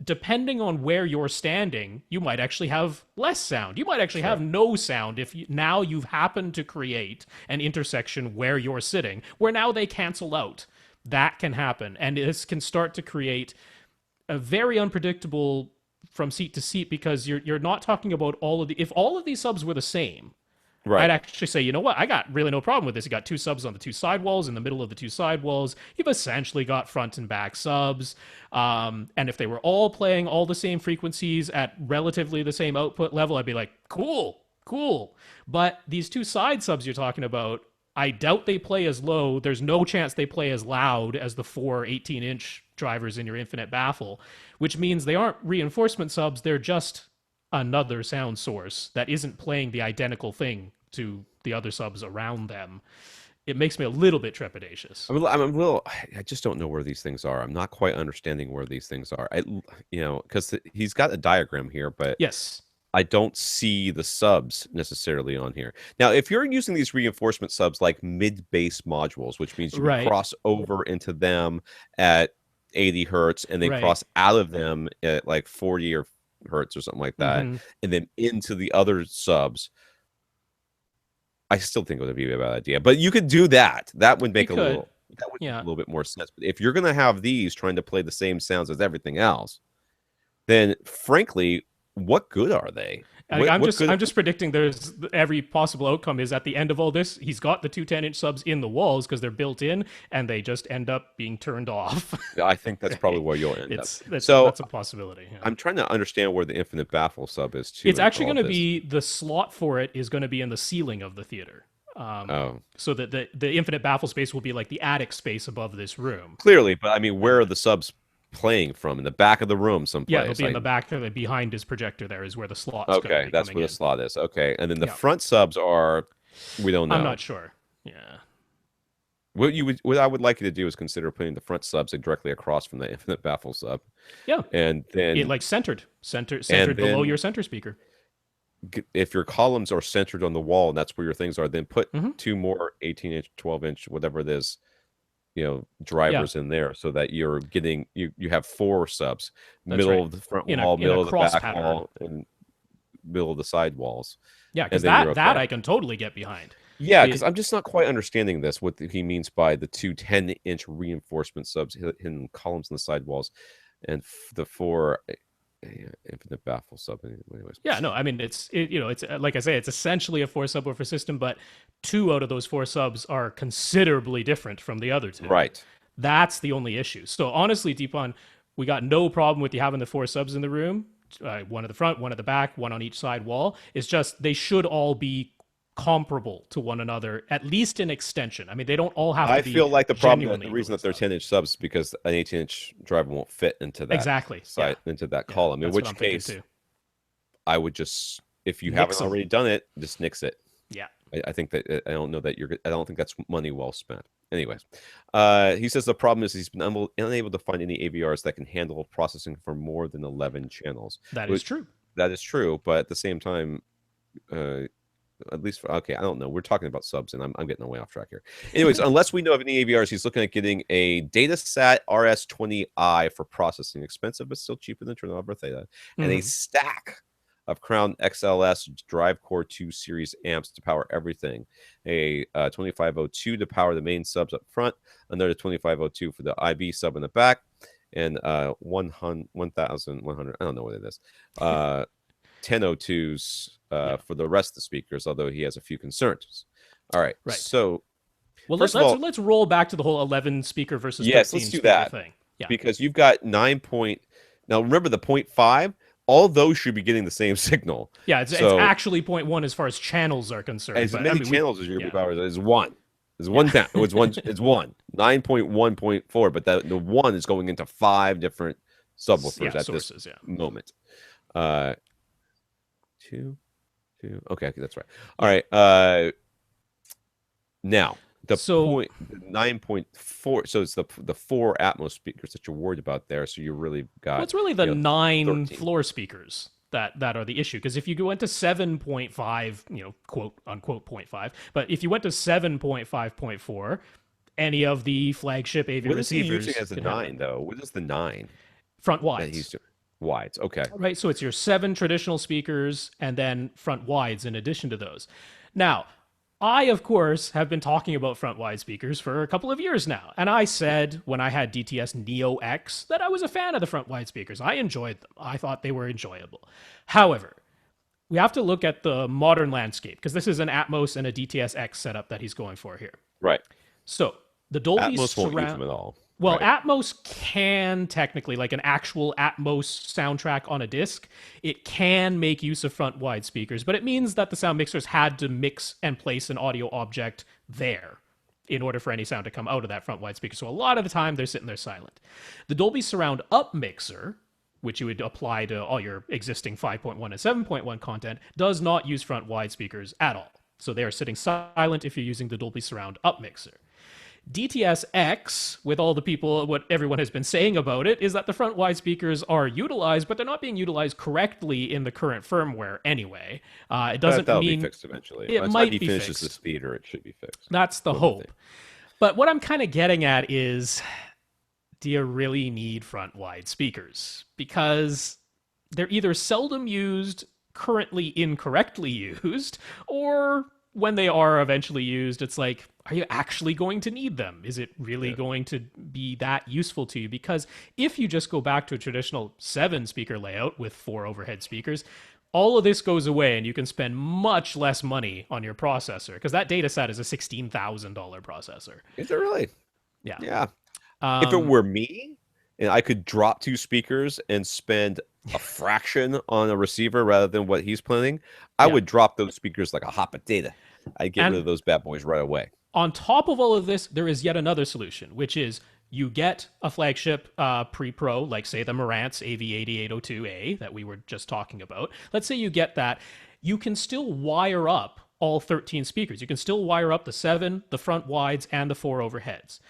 Depending on where you're standing, you might actually have less sound. You might actually have no sound if now you've happened to create an intersection where you're sitting, where now they cancel out. That can happen. And this can start to create a very unpredictable from seat to seat because you're not talking about all of the if all of these subs were the same, I'd Right. actually say, you know what, I got really no problem with this. You got two subs on the two sidewalls, in the middle of the two sidewalls. You've essentially got front and back subs. And if they were all playing all the same frequencies at relatively the same output level, I'd be like, cool, cool. But these two side subs you're talking about, I doubt they play as low. There's no chance they play as loud as the four 18-inch drivers in your infinite baffle, which means they aren't reinforcement subs, they're just another sound source that isn't playing the identical thing to the other subs around them. It makes me a little bit trepidatious. I just don't know where these things are. I'm not quite understanding where these things are. Because he's got a diagram here, but Yes. I don't see the subs necessarily on here. Now, if you're using these reinforcement subs like mid-bass modules, which means you can cross over into them at 80 hertz and then cross out of them at like 40 or hertz or something like that, and then into the other subs, I still think it would be a bad idea. But you could do that. That would make a little bit more sense. But if you're going to have these trying to play the same sounds as everything else, then frankly, what good are they? I'm just predicting there's every possible outcome is at the end of all this, he's got the two 10-inch subs in the walls because they're built in, and they just end up being turned off. I think that's probably where you'll end up. That's a possibility. Yeah. I'm trying to understand where the infinite baffle sub is too. It's actually going to be the slot for it is going to be in the ceiling of the theater. So that the infinite baffle space will be like the attic space above this room. Clearly, but I mean, where are the subs playing from? In the back of the room someplace? Yeah, it'll be in the back there, behind his projector. There is where the slot's okay, that's where the slot is. Okay, and then the front subs are, we don't know. I'm not sure. Yeah. What I would like you to do is consider putting the front subs directly across from the infinite baffle sub. Yeah. And then like centered below your center speaker. If your columns are centered on the wall and that's where your things are, then put two more 18-inch, 12-inch, whatever it is, drivers in there, so that you're getting you have four subs, middle of the front wall, middle of the back wall, and middle of the side walls. Yeah, because that I can totally get behind. Yeah, because I'm just not quite understanding this, what he means by the two 10-inch reinforcement subs in columns on the side walls, and the four infinite baffle sub. Anyways. Yeah, no, I mean it's like I say, it's essentially a 4 subwoofer system, but 2 out of those 4 subs are considerably different from the other 2. Right. That's the only issue. So honestly, Dipan, we got no problem with you having the 4 subs in the room, one at the front, one at the back, one on each side wall. It's just they should all be comparable to one another, at least in extension. I mean, they don't all have to be. I feel like the reason that they're 10-inch subs is because an 18-inch driver won't fit into that into that column. In which case, I would just, if you haven't already done it, just nix it. Yeah. I think that I don't think that's money well spent. Anyways, he says the problem is he's been unable to find any AVRs that can handle processing for more than 11 channels. That is true. That is true, but at the same time, at least I don't know. We're talking about subs, and I'm getting way off track here. Anyways, unless we know of any AVRs, he's looking at getting a DataSat RS20i for processing, expensive but still cheaper than Chernobyl Theta, and a stack of Crown XLS Drivecore 2 series amps to power everything. A 2502 to power the main subs up front, another 2502 for the IB sub in the back, and 1100. I don't know what it is. 1002s for the rest of the speakers, although he has a few concerns. All right. So, well, let's roll back to the whole 11 speaker versus 13 let's do that thing. Yeah. Because you've got 9 point. Now remember the 0.5. All those should be getting the same signal. Yeah, it's actually 0.1 as far as channels are concerned. As many channels as your power is one. It's one. It's one. It's one. 9.1.4, but the one is going into 5 different subwoofers at this moment. 2. Okay, that's right. All right. Now the 9.4. So it's the 4 Atmos speakers that you're worried about there. So you really got. Well, it's really the 9 13 floor speakers that are the issue. Because if you went to 7.5, quote unquote 0.5, but if you went to 7.5.4, any of the flagship AV receivers. What is he using as a 9 though? What is the 9? Front wides. He's doing wides. Okay. Right. So it's your 7 traditional speakers and then front wides in addition to those. Now, I, of course, have been talking about front wide speakers for a couple of years now. And I said when I had DTS Neo X that I was a fan of the front wide speakers. I enjoyed them. I thought they were enjoyable. However, we have to look at the modern landscape because this is an Atmos and a DTS X setup that he's going for here. Right. So the Dolby Atmos won't use them at all. Well, right. Atmos can technically, like an actual Atmos soundtrack on a disc, it can make use of front wide speakers, but it means that the sound mixers had to mix and place an audio object there in order for any sound to come out of that front wide speaker. So a lot of the time they're sitting there silent. The Dolby Surround Up mixer, which you would apply to all your existing 5.1 and 7.1 content, does not use front wide speakers at all. So they are sitting silent if you're using the Dolby Surround Up mixer. DTS-X, with all the people, what everyone has been saying about it, is that the front wide speakers are utilized, but they're not being utilized correctly in the current firmware anyway. It doesn't that'll mean be fixed eventually. it By the might time he be finishes fixed. this theater, it should be fixed. That's the hope. But what I'm kind of getting at is, do you really need front wide speakers? Because they're either seldom used, currently incorrectly used, or when they are eventually used, it's like, are you actually going to need them? Is it really going to be that useful to you? Because if you just go back to a traditional 7-speaker layout with 4 overhead speakers, all of this goes away and you can spend much less money on your processor, because that DataSat is a $16,000 processor. Is it really? Yeah. Yeah. If it were me and I could drop 2 speakers and spend a fraction on a receiver rather than what he's planning, I would drop those speakers like a hot potato. I'd get rid of those bad boys right away. On top of all of this, there is yet another solution, which is you get a flagship pre-pro, like say the Marantz AV8802A that we were just talking about. Let's say you get that. You can still wire up all 13 speakers. You can still wire up the 7, the front wides, and the 4 overheads.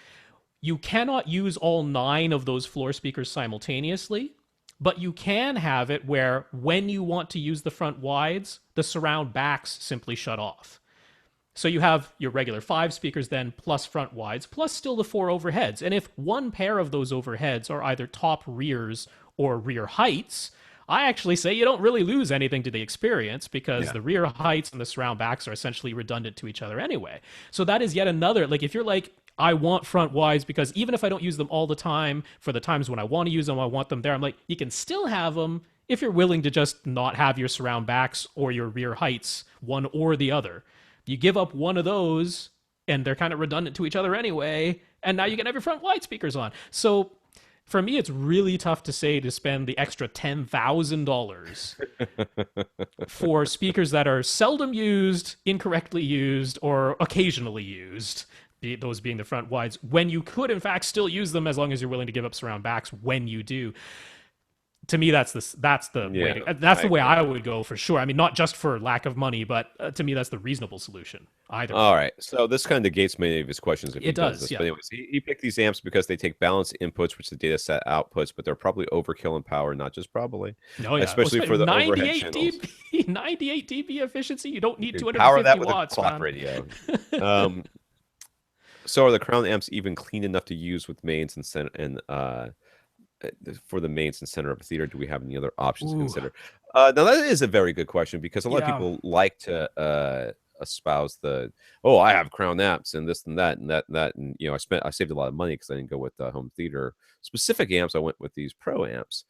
You cannot use all 9 of those floor speakers simultaneously, but you can have it where when you want to use the front wides, the surround backs simply shut off. So you have your regular 5 speakers then, plus front wides, plus still the 4 overheads. And if one pair of those overheads are either top rears or rear heights, I actually say you don't really lose anything to the experience, because the rear heights and the surround backs are essentially redundant to each other anyway. So that is yet another, like if you're like, I want front wides because even if I don't use them all the time, for the times when I want to use them, I want them there. I'm like, you can still have them if you're willing to just not have your surround backs or your rear heights, one or the other. You give up one of those, and they're kind of redundant to each other anyway, and now you can have your front wide speakers on. So for me, it's really tough to say to spend the extra $10,000 for speakers that are seldom used, incorrectly used, or occasionally used, those being the front wides, when you could, in fact, still use them as long as you're willing to give up surround backs when you do. To me, that's the way I would go for sure. I mean, not just for lack of money, but to me, that's the reasonable solution. Either. All right. So this kind of negates many of his questions. If it does. But anyways, he picked these amps because they take balanced inputs, which the DataSat outputs, but they're probably overkill in power, not just probably. No, yeah. Especially for the overhead channels. 98 dB efficiency. You don't need 250 power that with watts, a clock man. radio. So are the Crown amps even clean enough to use with mains and center for the mains and center of a theater? Do we have any other options to consider? Now that is a very good question, because a lot of people like to espouse I have Crown amps and this and that and that and that, and I saved a lot of money because I didn't go with home theater specific amps. I went with these pro amps.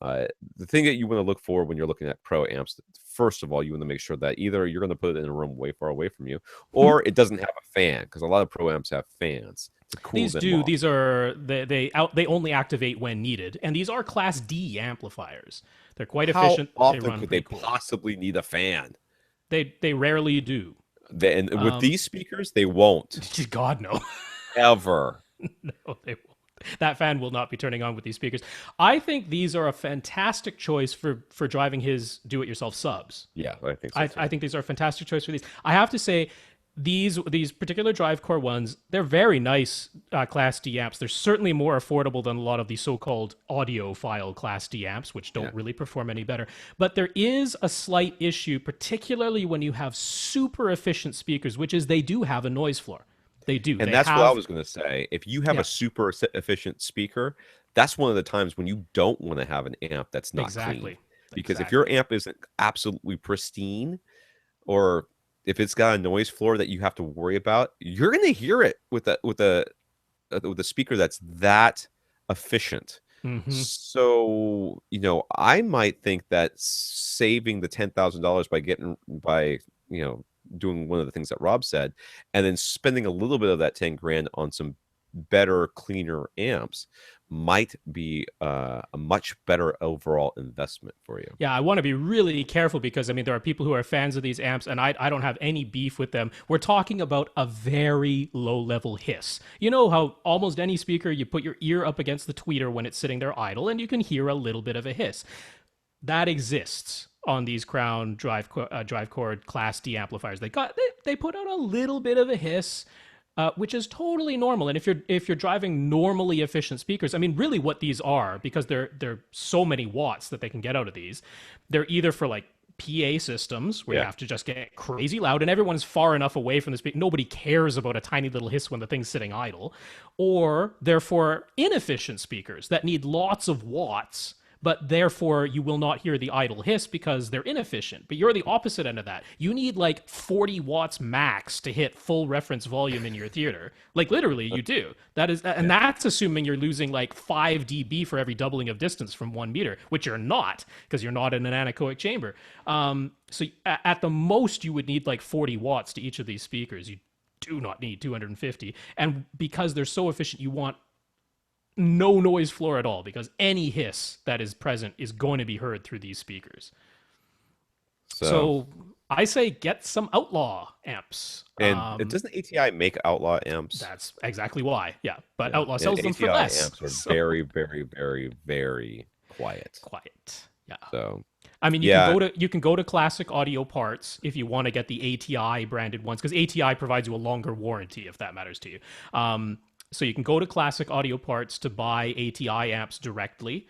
The thing that you want to look for when you're looking at pro amps, first of all, you want to make sure that either you're going to put it in a room way far away from you, or it doesn't have a fan, because a lot of pro amps have fans to cool These them do. off. These are they only activate when needed, and these are Class D amplifiers. They're quite efficient. How often they run could they cool. possibly need a fan? They rarely do. And with these speakers, they won't. God, no. Ever. No, they won't. That fan will not be turning on with these speakers. I think these are a fantastic choice for driving his do-it-yourself subs. Yeah, I think so. I think these are a fantastic choice for these. I have to say, these particular Drivecore ones, they're very nice Class D amps. They're certainly more affordable than a lot of the so-called audiophile Class D amps, which don't really perform any better. But there is a slight issue, particularly when you have super efficient speakers, which is they do have a noise floor. They do. And that's what I was going to say. If you have a super efficient speaker, that's one of the times when you don't want to have an amp that's not clean. Because if your amp isn't absolutely pristine, or if it's got a noise floor that you have to worry about, you're going to hear it with a speaker that's that efficient. Mm-hmm. So, I might think that saving the $10,000 by doing one of the things that Rob said, and then spending a little bit of that 10 grand on some better, cleaner amps might be a much better overall investment for you. Yeah, I want to be really careful because I mean there are people who are fans of these amps and I don't have any beef with them. We're talking about a very low level hiss. You know how almost any speaker you put your ear up against the tweeter when it's sitting there idle and you can hear a little bit of a hiss. That exists on these Crown Drivecore Class D amplifiers. They put out a little bit of a hiss, which is totally normal. And if you're driving normally efficient speakers, I mean, really, what these are, because they're so many watts that they can get out of these, they're either for like PA systems where you have to just get crazy loud and everyone's far enough away from the speaker. Nobody cares about a tiny little hiss when the thing's sitting idle. Or they're for inefficient speakers that need lots of watts, but therefore you will not hear the idle hiss because they're inefficient. But you're the opposite end of that. You need like 40 watts max to hit full reference volume in your theater. Like literally you do. And that's assuming you're losing like 5 dB for every doubling of distance from 1 meter, which you're not because you're not in an anechoic chamber. So at the most you would need like 40 watts to each of these speakers. You do not need 250. And because they're so efficient, you want no noise floor at all because any hiss that is present is going to be heard through these speakers. So I say get some Outlaw amps. And it doesn't ATI make Outlaw amps? That's exactly why. Yeah, but Outlaw sells them for less. Amps are very, very, very, very quiet. Yeah. So I mean, you can go to Classic Audio Parts if you want to get the ATI branded ones because ATI provides you a longer warranty if that matters to you. So you can go to Classic Audio Parts to buy ATI amps directly.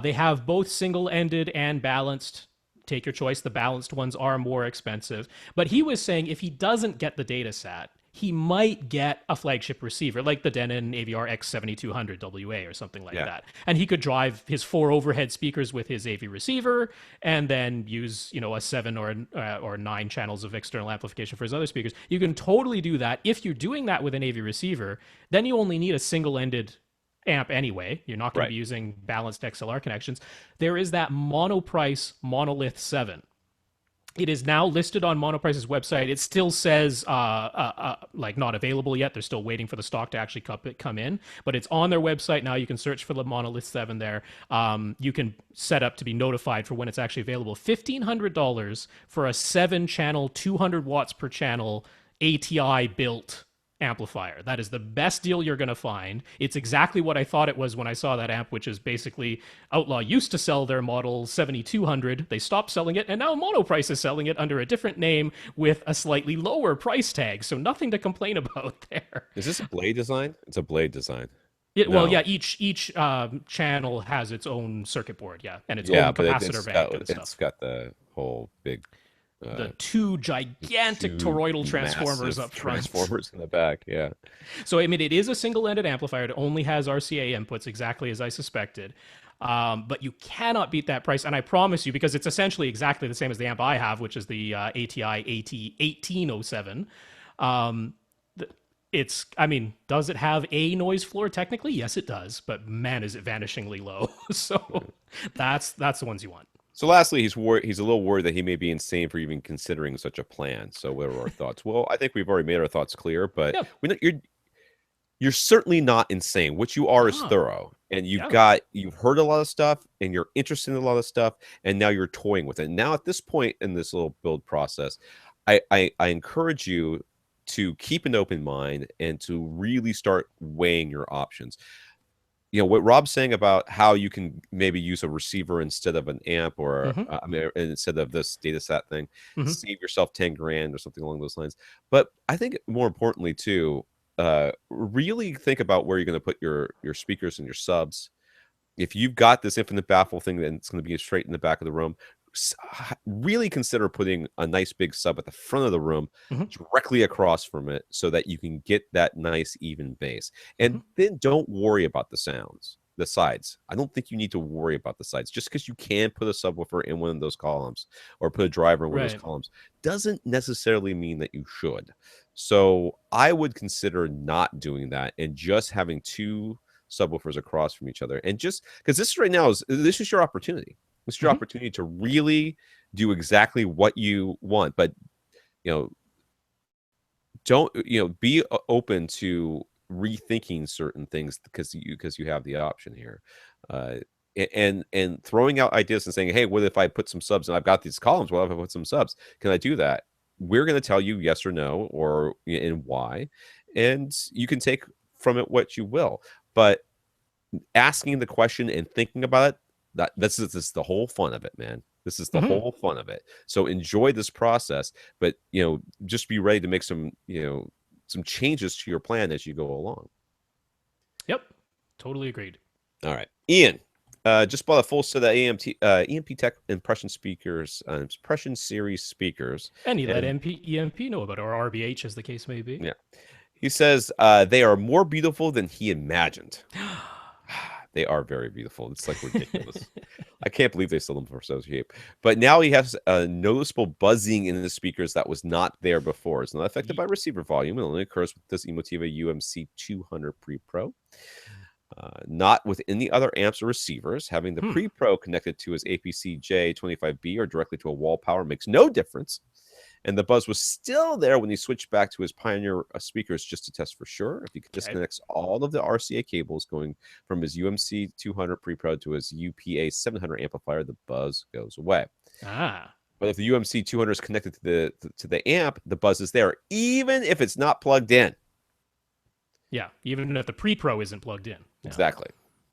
They have both single-ended and balanced. Take your choice. The balanced ones are more expensive. But he was saying if he doesn't get the DataSat, he might get a flagship receiver like the Denon AVR X7200 WA or something like that. And he could drive his 4 overhead speakers with his AV receiver and then use, a 7 or 9 channels of external amplification for his other speakers. You can totally do that. If you're doing that with an AV receiver, then you only need a single-ended amp anyway. You're not going to be using balanced XLR connections. There is that Monoprice Monolith 7. It is now listed on Monoprice's website. It still says like not available yet. They're still waiting for the stock to actually come in, but it's on their website now. You can search for the Monolith 7 there. You can set up to be notified for when it's actually available. $1,500 for a 7-channel, 200 watts per channel ATI built amplifier. That is the best deal you're going to find. It's exactly what I thought it was when I saw that amp, which is basically Outlaw used to sell their model 7200. They stopped selling it, and now Monoprice is selling it under a different name with a slightly lower price tag. So nothing to complain about there. Is this a blade design? It's a blade design. Well, yeah, each channel has its own circuit board, and its own capacitor bank and stuff. It's got the whole big the 2 gigantic toroidal transformers up front. Transformers in the back, yeah. So, I mean, it is a single-ended amplifier. It only has RCA inputs, exactly as I suspected. But you cannot beat that price. And I promise you, because it's essentially exactly the same as the amp I have, which is the ATI AT1807. Does it have a noise floor technically? Yes, it does. But man, is it vanishingly low. So that's the ones you want. So lastly, he's a little worried that he may be insane for even considering such a plan. So what are our thoughts? Well, I think we've already made our thoughts clear, but you're certainly not insane. What you are is thorough. And you've heard a lot of stuff and you're interested in a lot of stuff, and now you're toying with it. Now at this point in this little build process, I encourage you to keep an open mind and to really start weighing your options. What Rob's saying about how you can maybe use a receiver instead of an amp or instead of this DataSat thing, save yourself 10 grand or something along those lines. But I think more importantly too, really think about where you're going to put your speakers and your subs. If you've got this infinite baffle thing, then it's going to be straight in the back of the room. Really consider putting a nice big sub at the front of the room directly across from it so that you can get that nice even bass. And then don't worry about the sides. I don't think you need to worry about the sides. Just because you can put a subwoofer in one of those columns or put a driver in one of those columns doesn't necessarily mean that you should. So I would consider not doing that and just having 2 subwoofers across from each other. And just because this is your opportunity. It's your opportunity to really do exactly what you want, but don't be open to rethinking certain things because you have the option here. And throwing out ideas and saying, hey, what if I put some subs and I've got these columns? What if I put some subs? Can I do that? We're going to tell you yes or no, or and why, and you can take from it what you will. But asking the question and thinking about it, this is the whole fun of it, man. This is the whole fun of it. So enjoy this process, but just be ready to make some some changes to your plan as you go along. Yep, totally agreed. All right, Ian. Just bought a full set of EMP Tech impression speakers, impression series speakers. And he let EMP know about it, or RBH as the case may be. Yeah. He says they are more beautiful than he imagined. They are very beautiful. It's like ridiculous. I can't believe they sell them for so cheap. But now he has a noticeable buzzing in the speakers that was not there before. It's not affected by receiver volume. It only occurs with this Emotiva UMC 200 Pre-Pro. Not with any other amps or receivers. Having the Pre-Pro connected to his APC J25B or directly to a wall power makes no difference. And the buzz was still there when he switched back to his Pioneer speakers just to test for sure. If he disconnects all of the RCA cables going from his UMC 200 Pre-Pro to his UPA 700 amplifier, the buzz goes away. But if the UMC 200 is connected to the amp, the buzz is there, even if it's not plugged in. Yeah, even if the Pre-Pro isn't plugged in. Yeah. Exactly.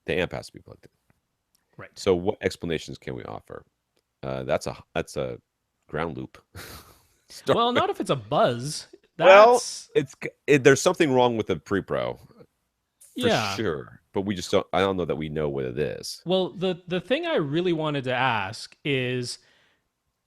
The amp has to be plugged in. Right. So what explanations can we offer? That's a ground loop. Well, not if it's a buzz. Well, there's something wrong with the Pre-Pro, for sure. But we just don't. I don't know that we know what it is. Well, the thing I really wanted to ask is,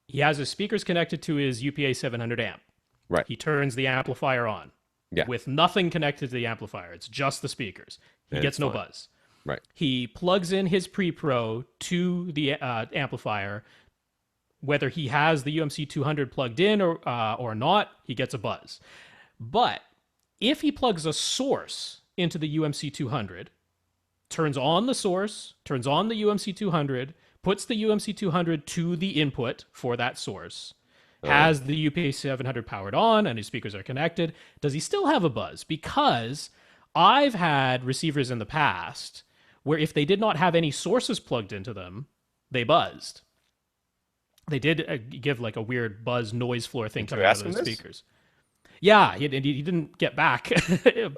he has his speakers connected to his UPA 700 amp. Right. He turns the amplifier on. Yeah. With nothing connected to the amplifier. It's just the speakers. He gets no buzz. Right. He plugs in his Pre-Pro to the amplifier. Whether he has the UMC 200 plugged in or not, he gets a buzz. But if he plugs a source into the UMC 200, turns on the source, turns on the UMC 200, puts the UMC 200 to the input for that source, has the UPA 700 powered on and his speakers are connected, does he still have a buzz? Because I've had receivers in the past where if they did not have any sources plugged into them, they buzzed. They did give like a weird buzz noise floor thing coming out of the speakers. Yeah, he didn't get back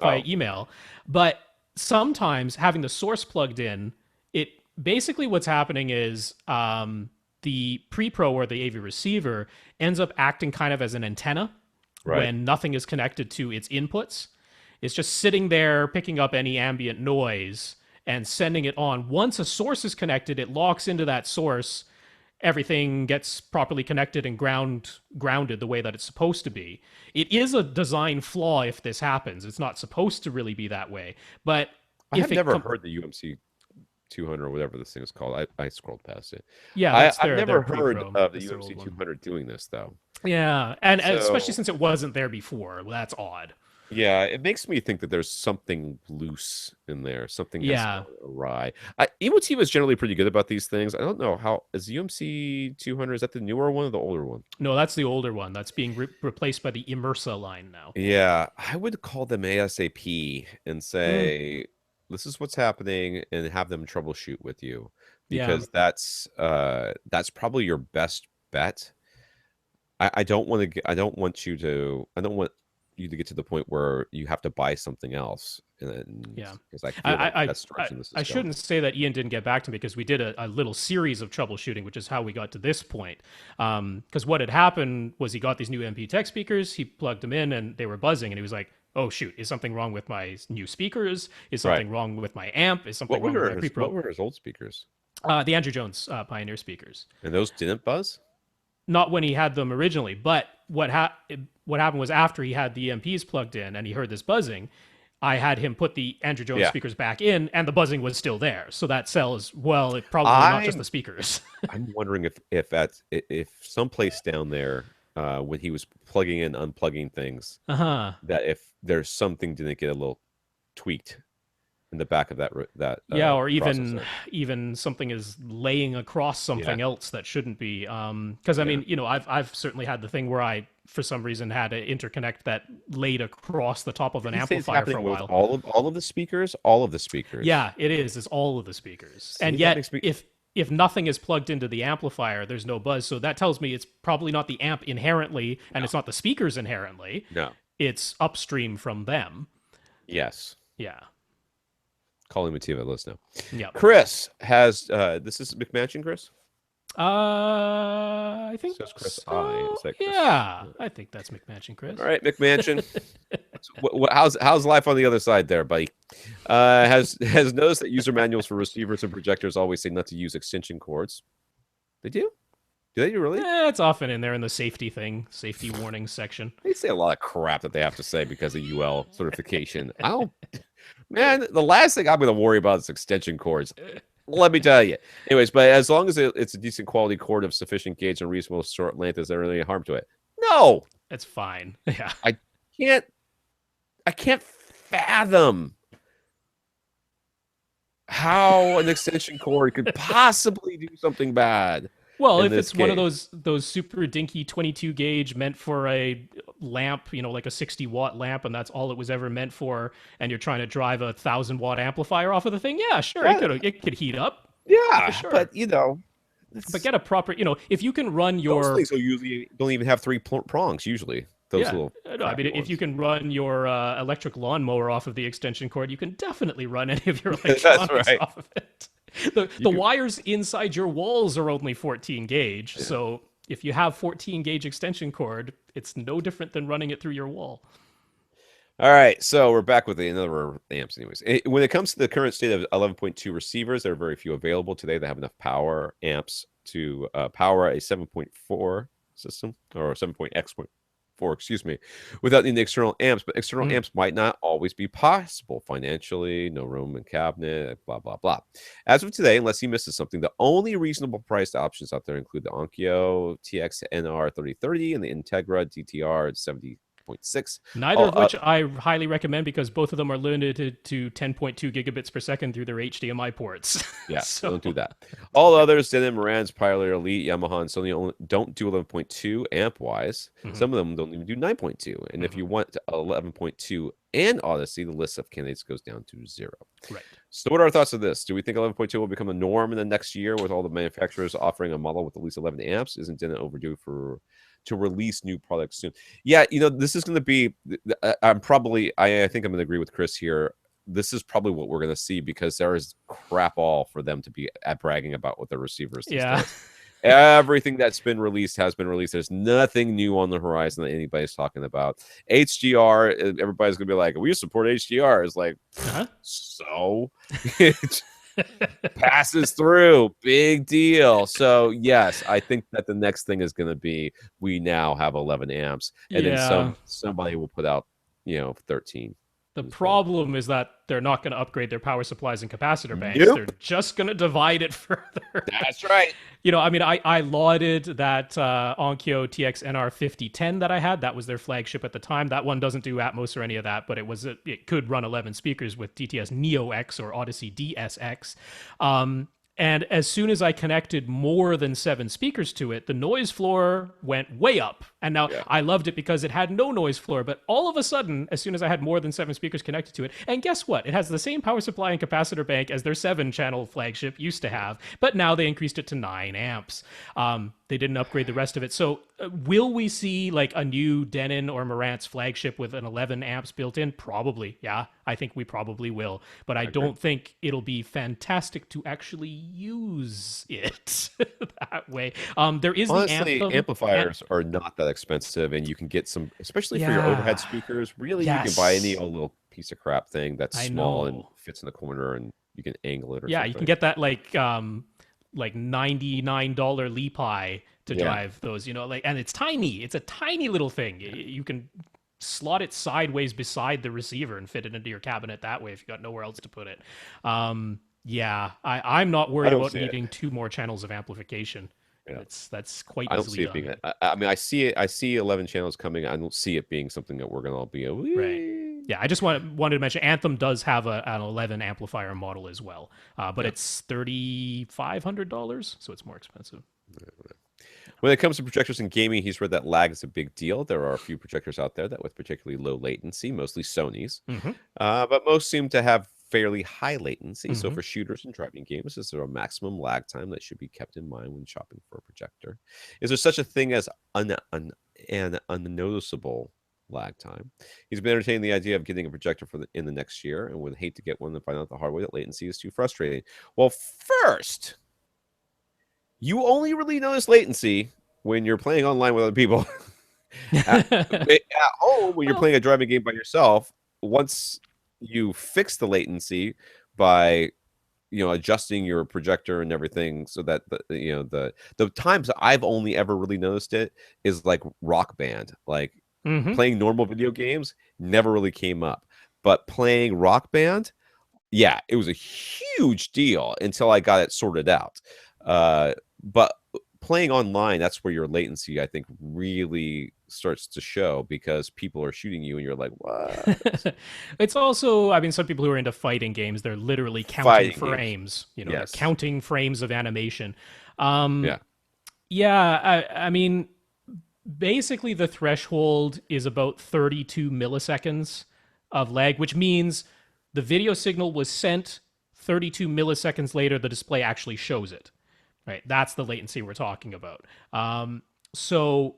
by email. But sometimes having the source plugged in, it basically what's happening is the Pre-Pro or the AV receiver ends up acting kind of as an antenna when nothing is connected to its inputs. It's just sitting there picking up any ambient noise and sending it on. Once a source is connected, it locks into that source. Everything gets properly connected and grounded the way that it's supposed to be. It is a design flaw if this happens. It's not supposed to really be that way. But I have never heard the UMC 200 or whatever this thing is called. I scrolled past it. Yeah, I've never heard of the UMC 200 doing this though. Yeah, and especially since it wasn't there before. Well, that's odd. Yeah, it makes me think that there's something loose in there, something awry. Emotiva is generally pretty good about these things. I don't know how is the UMC 200. Is that the newer one or the older one? No, that's the older one. That's being replaced by the Immersa line now. Yeah, I would call them ASAP and say this is what's happening, and have them troubleshoot with you because that's probably your best bet. I don't want you to get to the point where you have to buy something else. Because I shouldn't say that Ian didn't get back to me because we did a little series of troubleshooting, which is how we got to this point. Because what had happened was he got these new MP Tech speakers, he plugged them in, and they were buzzing, and he was like, "Oh shoot, is something wrong with my new speakers? Is something wrong with my amp? Is something wrong with my Pre-Pro?" What were his old speakers? The Andrew Jones Pioneer speakers. And those didn't buzz? Not when he had them originally, but what happened was after he had the EMPs plugged in and he heard this buzzing, I had him put the Andrew Jones speakers back in, and the buzzing was still there. So that sells well. It probably not just the speakers. I'm wondering if someplace down there when he was plugging in, unplugging things, that if there's something didn't get a little tweaked in the back of that or processor. even something is laying across something else that shouldn't be. Because I mean, I've certainly had the thing where I for some reason had an interconnect that laid across the top of Did an you say it's amplifier for a happening with while. all of the speakers? All of the speakers. Yeah, it is. It's all of the speakers. And See, that yet, makes me. if nothing is plugged into the amplifier, there's no buzz. So that tells me it's probably not the amp inherently, and No. it's not the speakers inherently. No. It's upstream from them. Yes. Yeah. Calling Mativa, let us know. Yep. Chris has this is McMansion, Chris? I think Says Chris so. I. Is that Chris? Yeah, I think that's McMansion, Chris. All right, McMansion. How's life on the other side there, buddy? Has noticed that user manuals for receivers and projectors always say not to use extension cords. They do? Do they really? It's often in there in the safety warning section. They say a lot of crap that they have to say because of UL certification. I don't. Man, the last thing I'm going to worry about is extension cords. Let me tell you. Anyways, but as long as it's a decent quality cord of sufficient gauge and reasonable short length, is there any harm to it? No, It's fine. Yeah. I can't fathom how an extension cord could possibly do something bad. Well, in if this it's one of case. those super dinky 22 gauge meant for a lamp, like a 60-watt lamp, and that's all it was ever meant for, and you're trying to drive a 1,000-watt amplifier off of the thing, yeah, sure, it could heat up. Yeah, sure. but But get a proper, if you can run those your things will usually don't even have three prongs. Usually, those little. no, I mean, if you can run your electric lawnmower off of the extension cord, you can definitely run any of your electronics right. off of it. The wires inside your walls are only 14 gauge, so if you have 14 gauge extension cord, it's no different than running it through your wall. All right, so we're back with another amps. Anyways, when it comes to the current state of 11.2 receivers, there are very few available today that have enough power amps to power a 7.4 system or 7.x.4, excuse me, without needing external amps. But external amps might not always be possible financially, no room in cabinet, blah, blah, blah. As of today, unless he misses something, the only reasonable priced options out there include the Onkyo TXNR 3030 and the Integra DTR 70.6. Neither of which I highly recommend because both of them are limited to 10.2 gigabits per second through their HDMI ports. Yeah, so don't do that. All others, Denon, Marantz, Pioneer, Elite, Yamaha, and Sony don't do 11.2 amp-wise. Some of them don't even do 9.2. And if you want 11.2 and Audyssey, the list of candidates goes down to 0. Right. So what are our thoughts of this? Do we think 11.2 will become a norm in the next year with all the manufacturers offering a model with at least 11 amps? Isn't Denon overdue to release new products soon? Yeah, this is going to be. I think I'm going to agree with Chris here. This is probably what we're going to see because there is crap all for them to be bragging about with their receivers. Yeah. Everything that's been released has been released. There's nothing new on the horizon that anybody's talking about. HDR, everybody's going to be like, we support HDR. It's like, so it passes through. Big deal. So, yes, I think that the next thing is going to be we now have 11 amps. And then somebody will put out, 13. The problem is that they're not going to upgrade their power supplies and capacitor banks. Nope. They're just going to divide it further. That's right. I lauded that Onkyo TXNR 5010 that I had. That was their flagship at the time. That one doesn't do Atmos or any of that, but it could run 11 speakers with DTS Neo X or Audyssey DSX. And as soon as I connected more than 7 speakers to it, the noise floor went way up. And now I loved it because it had no noise floor. But all of a sudden, as soon as I had more than 7 speakers connected to it, and guess what? It has the same power supply and capacitor bank as their 7-channel flagship used to have. But now they increased it to 9 amps. They didn't upgrade the rest of it. So will we see like a new Denon or Marantz flagship with an 11 amps built in? Probably. Yeah, I think we probably will. But I don't think it'll be fantastic to actually use it that way. There is Honestly, the Anthem amplifiers are not that expensive, and you can get some, especially for your overhead speakers. Really, you can buy any old little piece of crap thing that's small and fits in the corner, and you can angle it. You can get that like $99 Lepi to drive those. And it's tiny. It's a tiny little thing. You can slot it sideways beside the receiver and fit it into your cabinet that way if you got nowhere else to put it. I'm not worried about needing 2 more channels of amplification. Yeah. That's quite easily done. I see 11 channels coming. I don't see it being something that we're going to all be right. Yeah, I just wanted to mention Anthem does have an 11 amplifier model as well, but it's $3,500, so it's more expensive. When it comes to projectors in gaming, he's read that lag is a big deal. There are a few projectors out there that with particularly low latency, mostly Sony's, Mm-hmm. but most seem to have fairly high latency. So Mm-hmm. for shooters and driving games, is there a maximum lag time that should be kept in mind when shopping for a projector? Is there such a thing as an unnoticeable lag time? He's been entertaining the idea of getting a projector in the next year and would hate to get one and find out the hard way that latency is too frustrating. Well, first, you only really notice latency when you're playing online with other people. At home, when you're playing a driving game by yourself, once you fix the latency by adjusting your projector and everything so that the times I've only ever really noticed it is like Rock Band. Like playing normal video games never really came up, but playing Rock Band, yeah, it was a huge deal until I got it sorted out. But playing online, that's where your latency, I think, really starts to show because people are shooting you and you're like, what? It's also, I mean, some people who are into fighting games, they're literally counting Fighting frames. games. They're Yes. counting frames of animation. Yeah. Yeah, I mean, basically the threshold is about 32 milliseconds of lag, which means the video signal was sent 32 milliseconds later, the display actually shows it. Right, that's the latency we're talking about. So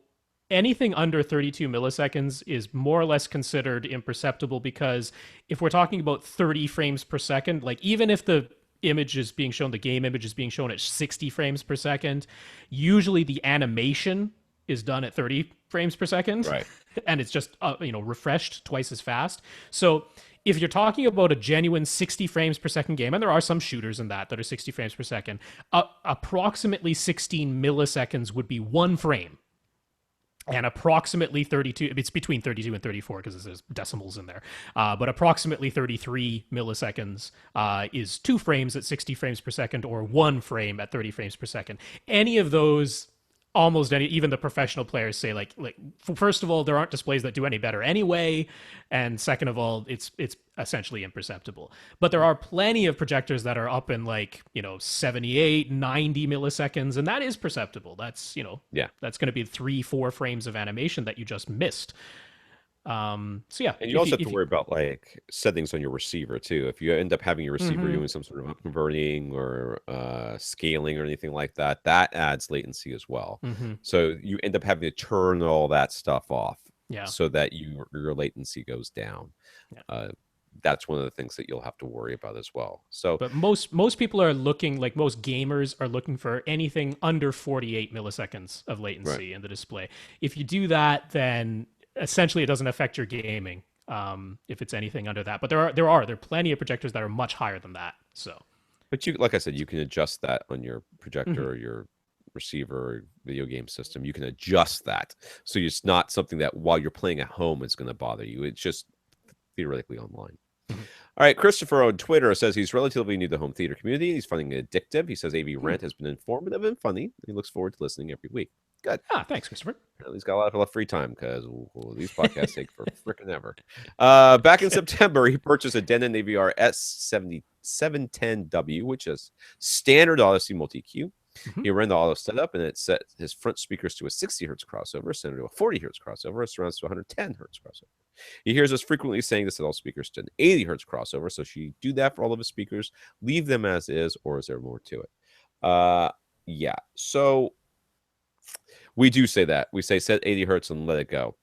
anything under 32 milliseconds is more or less considered imperceptible because if we're talking about 30 frames per second, like even if the image is being shown, the game image is being shown at 60 frames per second, usually the animation is done at 30 frames per second. Right. And it's just refreshed twice as fast. So if you're talking about a genuine 60 frames per second game, and there are some shooters in that are 60 frames per second, approximately 16 milliseconds would be one frame. And approximately 32, it's between 32 and 34 because there's decimals in there. But approximately 33 milliseconds is 2 frames at 60 frames per second or 1 frame at 30 frames per second. Any of those, almost any, even the professional players say like first of all, there aren't displays that do any better anyway, and second of all, it's essentially imperceptible. But there are plenty of projectors that are up in 78, 90 milliseconds, and that is perceptible. That's that's going to be 3-4 frames of animation that you just missed. So yeah, and you also have to worry about like settings on your receiver too. If you end up having your receiver doing some sort of upconverting or scaling or anything like that, that adds latency as well. So you end up having to turn all that stuff off, so that your latency goes down. That's one of the things that you'll have to worry about as well. So, but most people are looking, like most gamers are looking for anything under 48 milliseconds of latency in the display. If you do that, then essentially it doesn't affect your gaming if it's anything under that. But there are plenty of projectors that are much higher than that. So, but you, like I said, you can adjust that on your projector or your receiver or video game system. You can adjust that, so it's not something that while you're playing at home is going to bother you. It's just theoretically online. All right, Christopher on Twitter says he's relatively new to the home theater community. He's finding it addictive. He says AV Rant has been informative and funny. He looks forward to listening every week. Good. Thanks, Christopher. He's got a lot of free time because these podcasts take for frickin' ever. Back in September, he purchased a Denon AVR S710W, which is standard Audyssey multi-Q. He ran the auto setup, and it set his front speakers to a 60 hertz crossover, center to a 40 hertz crossover, surrounds to 110 hertz crossover. He hears us frequently saying to set all speakers to an 80 hertz crossover, so should he do that for all of his speakers, leave them as is, or is there more to it? Yeah, so we do say that. We say set 80 hertz and let it go.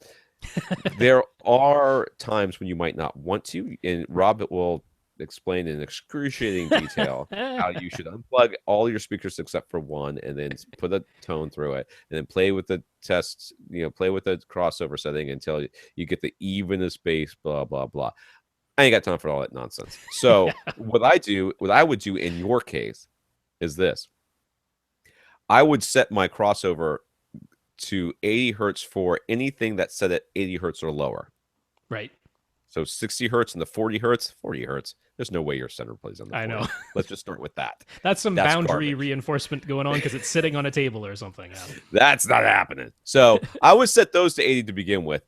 There are times when you might not want to, and Rob will explain in excruciating detail how you should unplug all your speakers except for one, and then put a tone through it, and then play with the test, play with the crossover setting until you get the evenest bass, blah, blah, blah. I ain't got time for all that nonsense. So what I would do in your case is this. I would set my crossover to 80 hertz for anything that's set at 80 hertz or lower. Right. So 60 hertz and the 40 hertz. There's no way your center plays on the 40. I know. Let's just start with that. That's boundary garbage. Reinforcement going on because it's sitting on a table or something. That's not happening. So I would set those to 80 to begin with.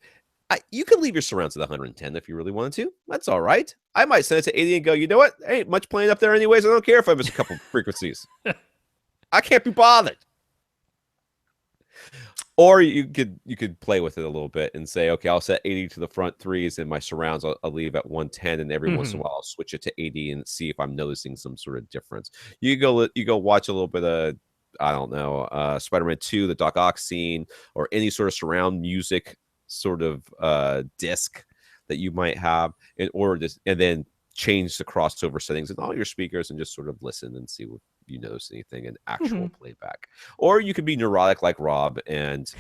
You can leave your surrounds at 110 if you really wanted to. That's all right. I might set it to 80 and go, you know what? There ain't much playing up there anyways. I don't care if I miss a couple frequencies. I can't be bothered. Or you could play with it a little bit and say, okay, I'll set 80 to the front threes, and my surrounds I'll leave at 110, and every once in a while I'll switch it to 80 and see if I'm noticing some sort of difference. You go watch a little bit of, I don't know, Spider-Man 2, the Doc Ock scene, or any sort of surround music sort of disc that you might have, and then change the crossover settings in all your speakers and just sort of listen and see if you notice anything in actual playback. Or you could be neurotic like Rob and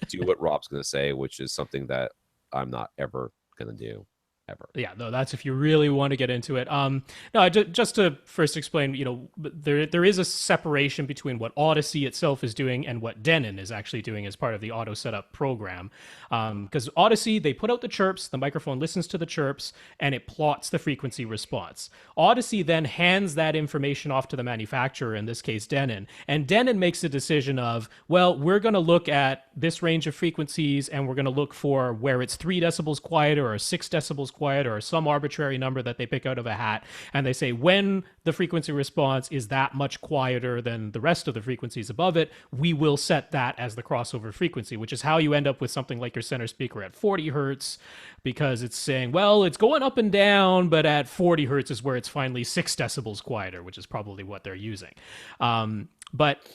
do what Rob's going to say, which is something that I'm not ever going to do. Ever. Yeah, no, that's if you really want to get into it. No, just to first explain, there is a separation between what Audyssey itself is doing and what Denon is actually doing as part of the auto setup program. Because Audyssey, they put out the chirps, the microphone listens to the chirps, and it plots the frequency response. Audyssey then hands that information off to the manufacturer, in this case Denon, and Denon makes a decision of, well, we're going to look at this range of frequencies, and we're going to look for where it's 3 decibels quieter or 6 decibels quiet or some arbitrary number that they pick out of a hat, and they say when the frequency response is that much quieter than the rest of the frequencies above it, we will set that as the crossover frequency, which is how you end up with something like your center speaker at 40 hertz, because it's saying, well, it's going up and down, but at 40 hertz is where it's finally 6 decibels quieter, which is probably what they're using. But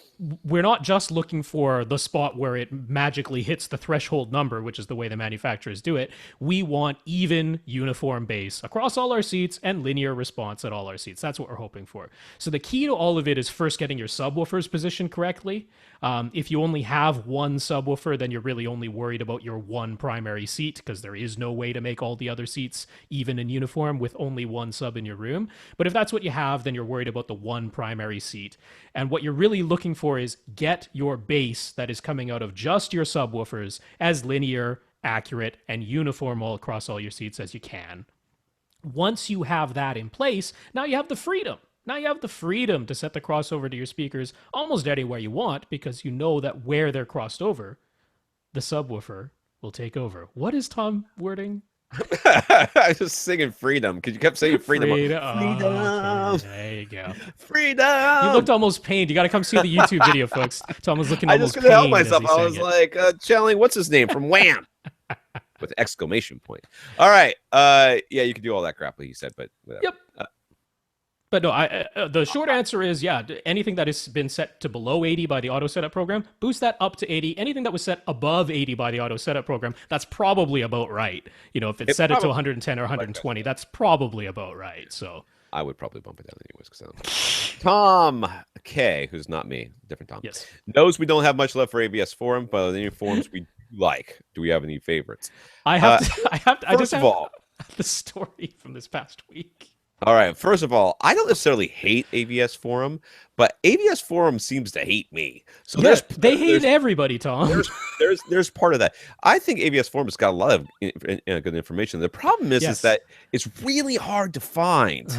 we're not just looking for the spot where it magically hits the threshold number, which is the way the manufacturers do it. We want even, uniform bass across all our seats and linear response at all our seats. That's what we're hoping for. So the key to all of it is first getting your subwoofers positioned correctly. If you only have one subwoofer, then you're really only worried about your one primary seat, because there is no way to make all the other seats even and uniform with only one sub in your room. But if that's what you have, then you're worried about the one primary seat. And what you're really looking for is get your bass that is coming out of just your subwoofers as linear, accurate, and uniform all across all your seats as you can. Once you have that in place, now you have the freedom. Now you have the freedom to set the crossover to your speakers almost anywhere you want, because you know that where they're crossed over, the subwoofer will take over. What is Tom wording? I was just singing freedom because you kept saying freedom. Freedom. Freedom. Oh, there you go. Freedom. You looked almost pained. You got to come see the YouTube video, folks. Tom was looking almost pained. I just couldn't help myself. I was like, channeling, what's his name from Wham? With exclamation point. All right. Yeah, you can do all that crap, like you said, but whatever. Yep. But no, the short answer is, yeah, anything that has been set to below 80 by the auto setup program, boost that up to 80. Anything that was set above 80 by the auto setup program, that's probably about right. If it's set it to 110 or 120, that's probably about right. So I would probably bump it down anyways. Because Tom K, who's not me, different Tom, yes, knows we don't have much love for AVS Forum, but any forums we like. Do we have any favorites? I just have the story from this past week. All right. First of all, I don't necessarily hate AVS Forum, but AVS Forum seems to hate me. So yeah, they hate everybody, Tom. There's part of that. I think AVS Forum has got a lot of good information. The problem is that it's really hard to find,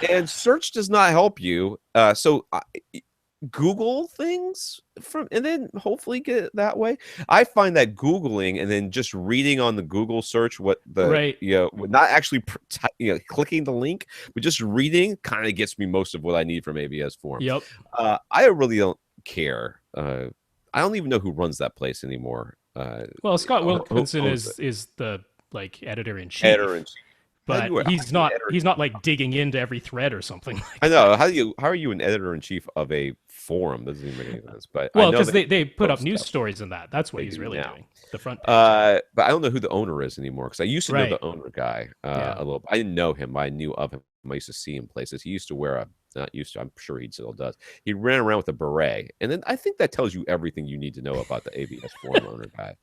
and search does not help you. So Google things and then hopefully get it that way. I find that Googling and then just reading on the Google search what the not actually clicking the link, but just reading kind of gets me most of what I need from AVS Forum. Yep. I really don't care. I don't even know who runs that place anymore. Well, Scott Wilkinson is the editor in chief. But he's not like digging into every thread or something like I know. How are you an editor in chief of a forum? Doesn't even make any sense. But well, because they put up news stories in that. That's what he's really doing. The front page. But I don't know who the owner is anymore, because I used to know the owner guy a little bit. I didn't know him, but I knew of him. I used to see him places. He used to wear I'm sure he still does. He ran around with a beret. And then I think that tells you everything you need to know about the AVS forum owner guy.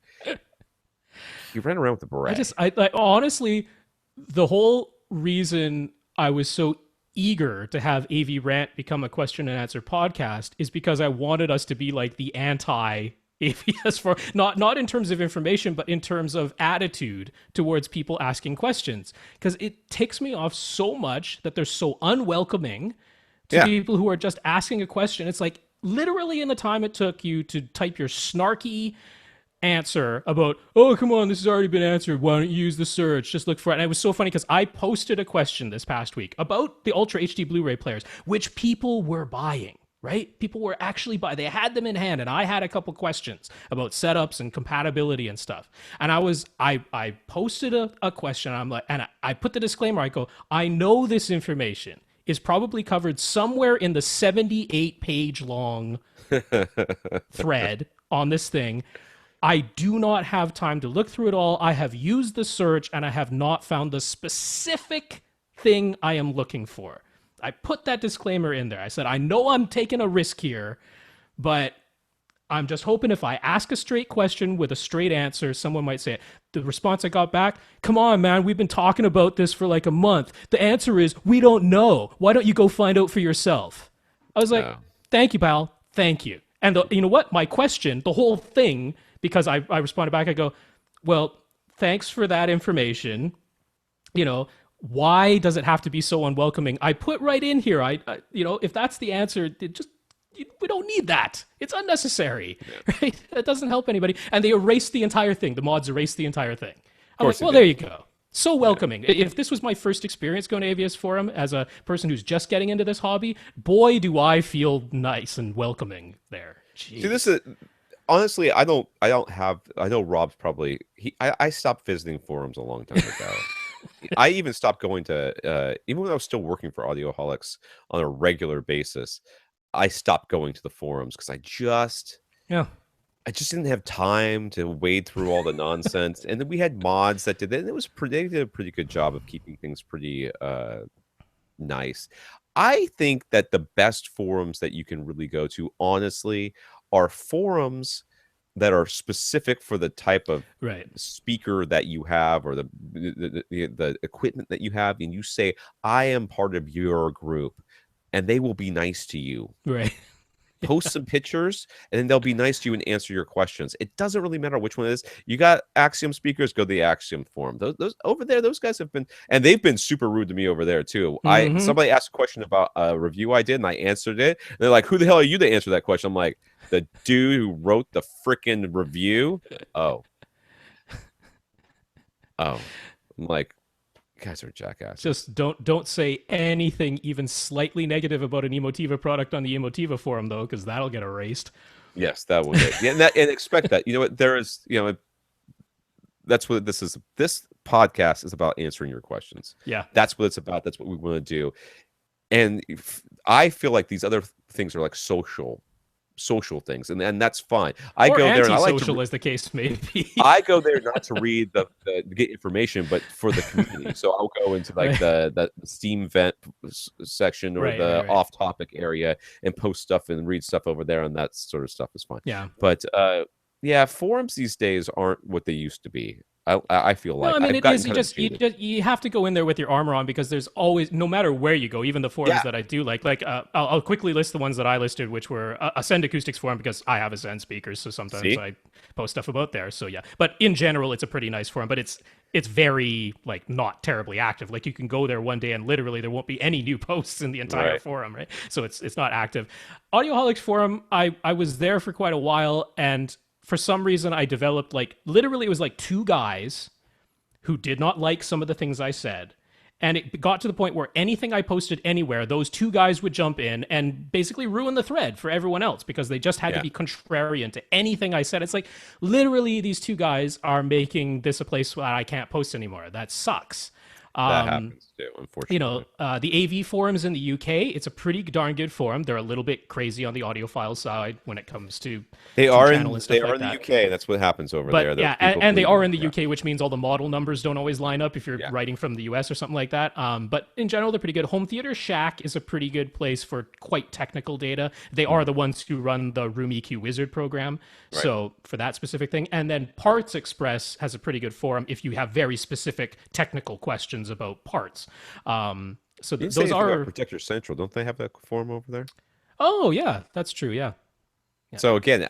He ran around with a beret. I honestly, the whole reason I was so eager to have AV Rant become a question and answer podcast is because I wanted us to be like the anti AVS for not in terms of information, but in terms of attitude towards people asking questions. Because it ticks me off so much that they're so unwelcoming to people who are just asking a question. It's like literally in the time it took you to type your snarky answer about, oh, come on, this has already been answered, why don't you use the search, just look for it. And it was so funny because I posted a question this past week about the Ultra HD Blu-ray players, which people were buying. right? People were actually they had them in hand, and I had a couple questions about setups and compatibility and stuff. And I posted a question. I'm like, and I put the disclaimer. I go, I know this information is probably covered somewhere in the 78-page long thread on this thing. I do not have time to look through it all. I have used the search and I have not found the specific thing I am looking for. I put that disclaimer in there. I said, I know I'm taking a risk here, but I'm just hoping if I ask a straight question with a straight answer, someone might say it. The response I got back, come on, man, we've been talking about this for like a month. The answer is, we don't know. Why don't you go find out for yourself? I was like, thank you, pal. Thank you. And you know what? My question, the whole thing, because I responded back, I go, well, thanks for that information. You know, why does it have to be so unwelcoming? I put right in here, you know, if that's the answer, we don't need that. It's unnecessary, right? It doesn't help anybody. And they erased the entire thing. The mods erased the entire thing. I'm like, well, there you go. So welcoming. Yeah. If this was my first experience going to AVS Forum as a person who's just getting into this hobby, boy, do I feel nice and welcoming there. Jeez. See, this is honestly, I know Rob's probably I stopped visiting forums a long time ago. I even stopped going to even when I was still working for Audioholics on a regular basis. I stopped going to the forums because I just didn't have time to wade through all the nonsense. And then we had mods that did that, and they did a pretty good job of keeping things pretty nice. I think that the best forums that you can really go to, honestly, are forums that are specific for the type of speaker that you have, or the equipment that you have, and you say, I am part of your group, and they will be nice to you. Right. Post some pictures, and then they'll be nice to you and answer your questions. It doesn't really matter which one it is. You got Axiom speakers, go to the Axiom forum. Those over there, those guys have been, and they've been super rude to me over there too. Somebody asked a question about a review I did, and I answered it. And they're like, "Who the hell are you to answer that question?" I'm like, "The dude who wrote the freaking review." Oh, I'm like, you guys are jackasses. Just don't say anything even slightly negative about an Emotiva product on the Emotiva forum, though, because that'll get erased. Yes, that will get. Yeah, and expect that. You know what? There is. You know, that's what this is. This podcast is about answering your questions. Yeah, that's what it's about. That's what we want to do. And I feel like these other things are like social things, and that's fine. I go there and I like to, as the case may be. I go there not to read to get information, but for the community. So I'll go into like the Steam vent section or the off-topic area and post stuff and read stuff over there, and that sort of stuff is fine. Yeah, but forums these days aren't what they used to be. I feel like. No, I mean, it is. You have to go in there with your armor on, because there's always, no matter where you go, even the forums that I do like I'll quickly list the ones that I listed, which were Ascend Acoustics forum, because I have Ascend speakers, so sometimes I post stuff about there. So yeah, but in general, it's a pretty nice forum, but it's very like not terribly active. Like you can go there one day and literally there won't be any new posts in the entire forum, right? So it's not active. Audioholics forum, I was there for quite a while, and for some reason, I developed literally it was like two guys who did not like some of the things I said. And it got to the point where anything I posted anywhere, those two guys would jump in and basically ruin the thread for everyone else, because they just had to be contrarian to anything I said. It's like, literally, these two guys are making this a place where I can't post anymore. That sucks. That happens too, unfortunately. You know, the AV forums in the UK, it's a pretty darn good forum. They're a little bit crazy on the audiophile side when it comes to they are in the UK. That's what happens over there. Yeah, and they are in the UK, which means all the model numbers don't always line up if you're writing from the US or something like that. But in general, they're pretty good. Home Theater Shack is a pretty good place for quite technical data. They are the ones who run the Room EQ Wizard program, so for that specific thing. And then Parts Express has a pretty good forum if you have very specific technical questions about parts. So those are Projector Central. Don't they have that forum over there? Oh yeah, that's true. Yeah. So again,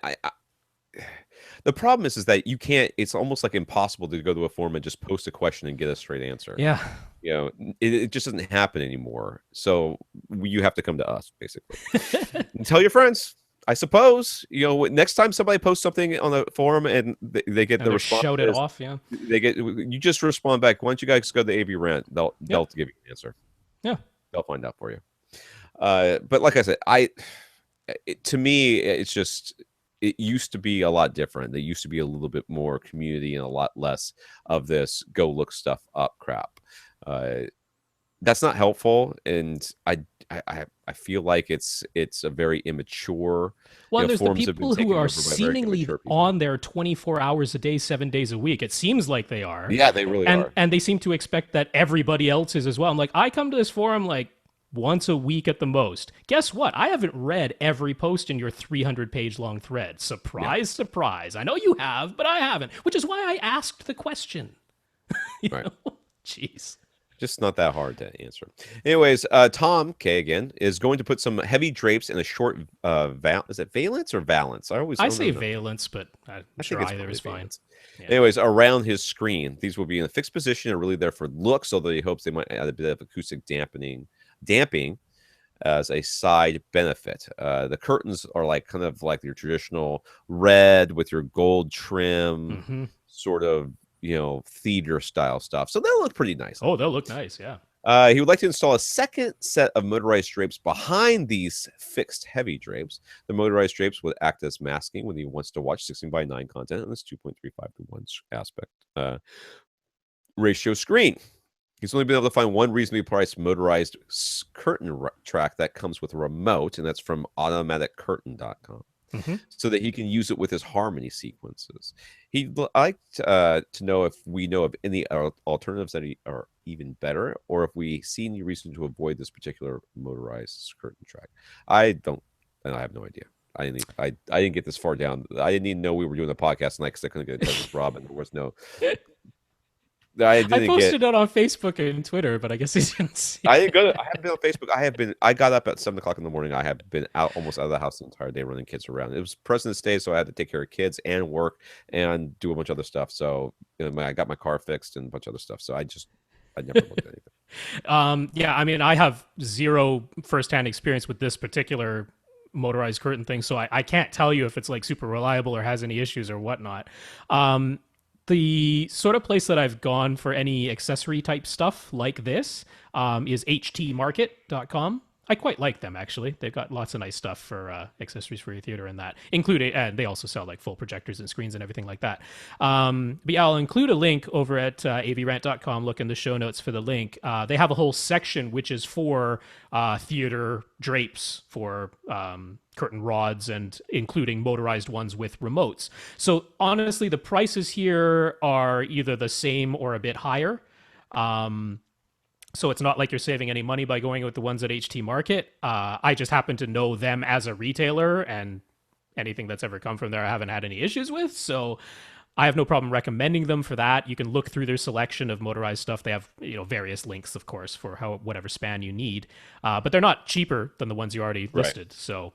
the problem is that you can't. It's almost like impossible to go to a forum and just post a question and get a straight answer. Yeah. You know, it just doesn't happen anymore. So you have to come to us, basically, and tell your friends. I suppose, you know, next time somebody posts something on the forum and they get the response, shout it off. Yeah, you just respond back. Why don't you guys go to the AV Rant? They'll give you an answer. Yeah, they'll find out for you. But like I said, to me, it's just it used to be a lot different. There used to be a little bit more community and a lot less of this go look stuff up crap. Uh, that's not helpful, and I feel like it's a very immature. Well, and there's the Forums have been people who taken are over by very seemingly immature people. on there 24 hours a day, 7 days a week. It seems like they are. Yeah, they really And are. and they seem to expect that everybody else is as well. I'm like, I come to this forum like once a week at the most. Guess what? I haven't read every post in your 300-page long thread. Yeah, Surprise, surprise. I know you have, but I haven't, which is why I asked the question. You right. know? Jeez. Just not that hard to answer. Anyways, Tom K again is going to put some heavy drapes in a short is it valence or valence? I don't say know. valence, but I'm I sure think it's either probably is fine. valence. Yeah. Anyways, around his screen, these will be in a fixed position and really there for looks, although he hopes they might add a bit of acoustic damping as a side benefit. The curtains are like kind of like your traditional red with your gold trim, Mm-hmm. sort of theater style stuff. So they'll look pretty nice. Oh, they'll look nice. Yeah. He would like to install a second set of motorized drapes behind these fixed heavy drapes. The motorized drapes would act as masking when he wants to watch 16:9 content on this 2.35 to 1 aspect ratio screen. He's only been able to find one reasonably priced motorized curtain track that comes with a remote, and that's from automaticurtain.com. Mm-hmm. So that he can use it with his harmony sequences. He'd like to know if we know of any alternatives that are even better, or if we see any reason to avoid this particular motorized curtain track. I have no idea. I didn't get this far down. I didn't even know we were doing a podcast tonight because I couldn't get in touch with Rob, and there was no. I posted it on Facebook and Twitter, but I guess he didn't see I it. didn't go. I haven't been on Facebook. I got up at 7 o'clock in the morning. I have been almost out of the house the entire day running kids around. It was President's Day, so I had to take care of kids and work and do a bunch of other stuff. So I got my car fixed and a bunch of other stuff. So I never looked at anything. Yeah, I mean, I have zero firsthand experience with this particular motorized curtain thing, so I can't tell you if it's like super reliable or has any issues or whatnot. The sort of place that I've gone for any accessory type stuff like this is htmarket.com. I quite like them, actually. They've got lots of nice stuff for accessories for your theater and that, including, and they also sell like full projectors and screens and everything like that. But yeah, I'll include a link over at avrant.com. Look in the show notes for the link. They have a whole section which is for theater drapes for curtain rods and including motorized ones with remotes. So honestly, the prices here are either the same or a bit higher. So it's not like you're saving any money by going with the ones at HT Market. I just happen to know them as a retailer, and anything that's ever come from there I haven't had any issues with. So I have no problem recommending them for that. You can look through their selection of motorized stuff. They have various links, of course, for whatever span you need. But they're not cheaper than the ones you already listed. So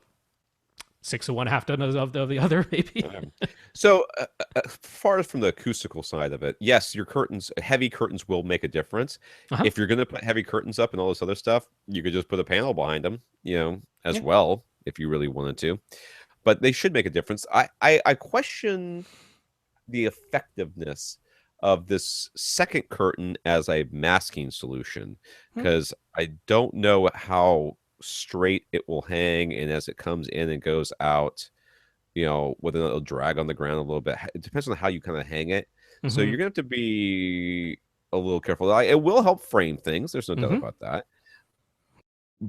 6 of one, half done of the other, maybe. So, far from the acoustical side of it, yes, your heavy curtains will make a difference. If you're going to put heavy curtains up and all this other stuff, you could just put a panel behind them, as well, if you really wanted to. But they should make a difference. I question the effectiveness of this second curtain as a masking solution, because I don't know how straight it will hang, and as it comes in and goes out, whether it'll drag on the ground a little bit. It depends on how you kind of hang it. So you're gonna have to be a little careful. It will help frame things, there's no doubt about that,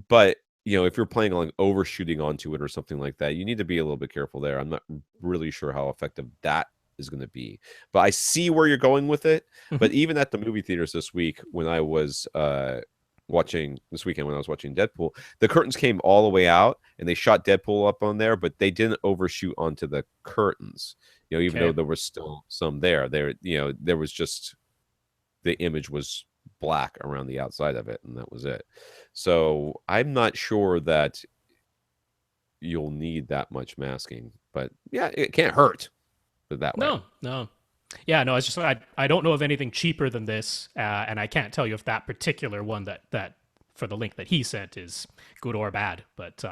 but if you're planning on overshooting onto it or something like that, you need to be a little bit careful there. I'm not really sure how effective that is going to be, but I see where you're going with it. But even at the movie theaters this week, when I was watching Deadpool, the curtains came all the way out and they shot Deadpool up on there, but they didn't overshoot onto the curtains, even though there was still some there was just the image was black around the outside of it, and that was it. So I'm not sure that you'll need that much masking, but yeah, it can't hurt that way. No. Yeah, no, it's just I don't know of anything cheaper than this, and I can't tell you if that particular one that for the link that he sent is good or bad. But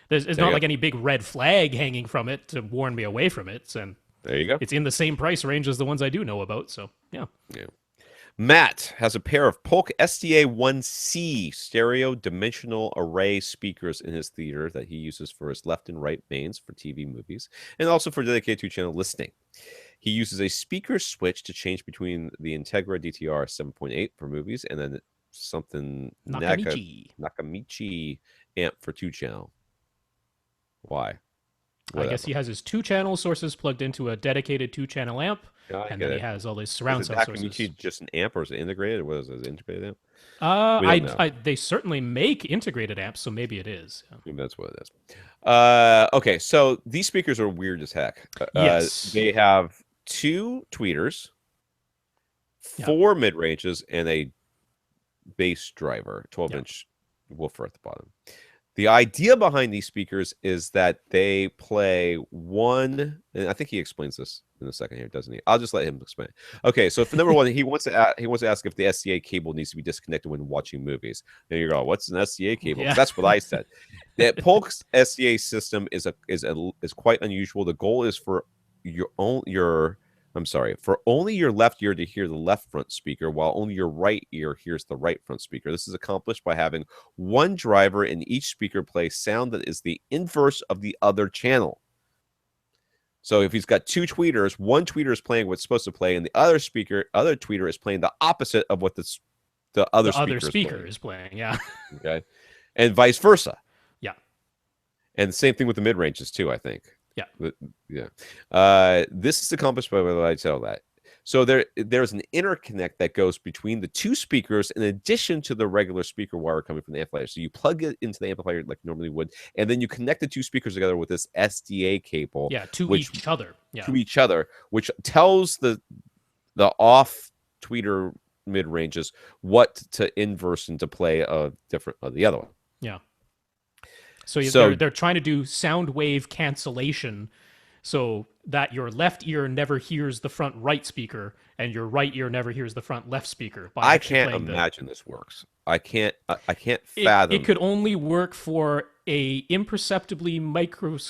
there's not like any big red flag hanging from it to warn me away from it. And there you go. It's in the same price range as the ones I do know about. So yeah. Matt has a pair of Polk SDA-1C stereo dimensional array speakers in his theater that he uses for his left and right mains for TV movies and also for dedicated two-channel listening. He uses a speaker switch to change between the Integra DTR 7.8 for movies and then something Nakamichi amp for two-channel. Why? I guess he has his two-channel sources plugged into a dedicated two-channel amp, and then he has all his surround sound sources. Is Nakamichi just an amp, or is it integrated? What is it? Is it integrated amp? They certainly make integrated amps, so maybe it is. Yeah. Maybe that's what it is. Okay, so these speakers are weird as heck. Yes. They have 2 tweeters, 4 mid-ranges, and a bass driver, 12-inch woofer at the bottom. The idea behind these speakers is that they play one, and I think he explains this in a second here, doesn't he? I'll just let him explain. Okay, so for number one, he wants to ask if the SDA cable needs to be disconnected when watching movies. And you go, what's an SDA cable? Yeah. That's what I said. That Polk's SDA system is quite unusual. The goal is for for only your left ear to hear the left front speaker, while only your right ear hears the right front speaker. This is accomplished by having one driver in each speaker play sound that is the inverse of the other channel. So if he's got 2 tweeters, one tweeter is playing what's supposed to play, and the other tweeter is playing the opposite of what the other speaker is playing. Yeah. Okay. And vice versa. Yeah. And the same thing with the mid ranges too, I think. Yeah. Yeah. This is accomplished by what I tell that. So there's an interconnect that goes between the 2 speakers in addition to the regular speaker wire coming from the amplifier. So you plug it into the amplifier like you normally would, and then you connect the 2 speakers together with this SDA cable. Yeah, to each other. Yeah. To each other, which tells the off tweeter mid ranges what to inverse and to play a different the other one. Yeah. So they're trying to do sound wave cancellation so that your left ear never hears the front right speaker and your right ear never hears the front left speaker. I can't imagine this works. I can't fathom. It could only work for a imperceptibly mathematical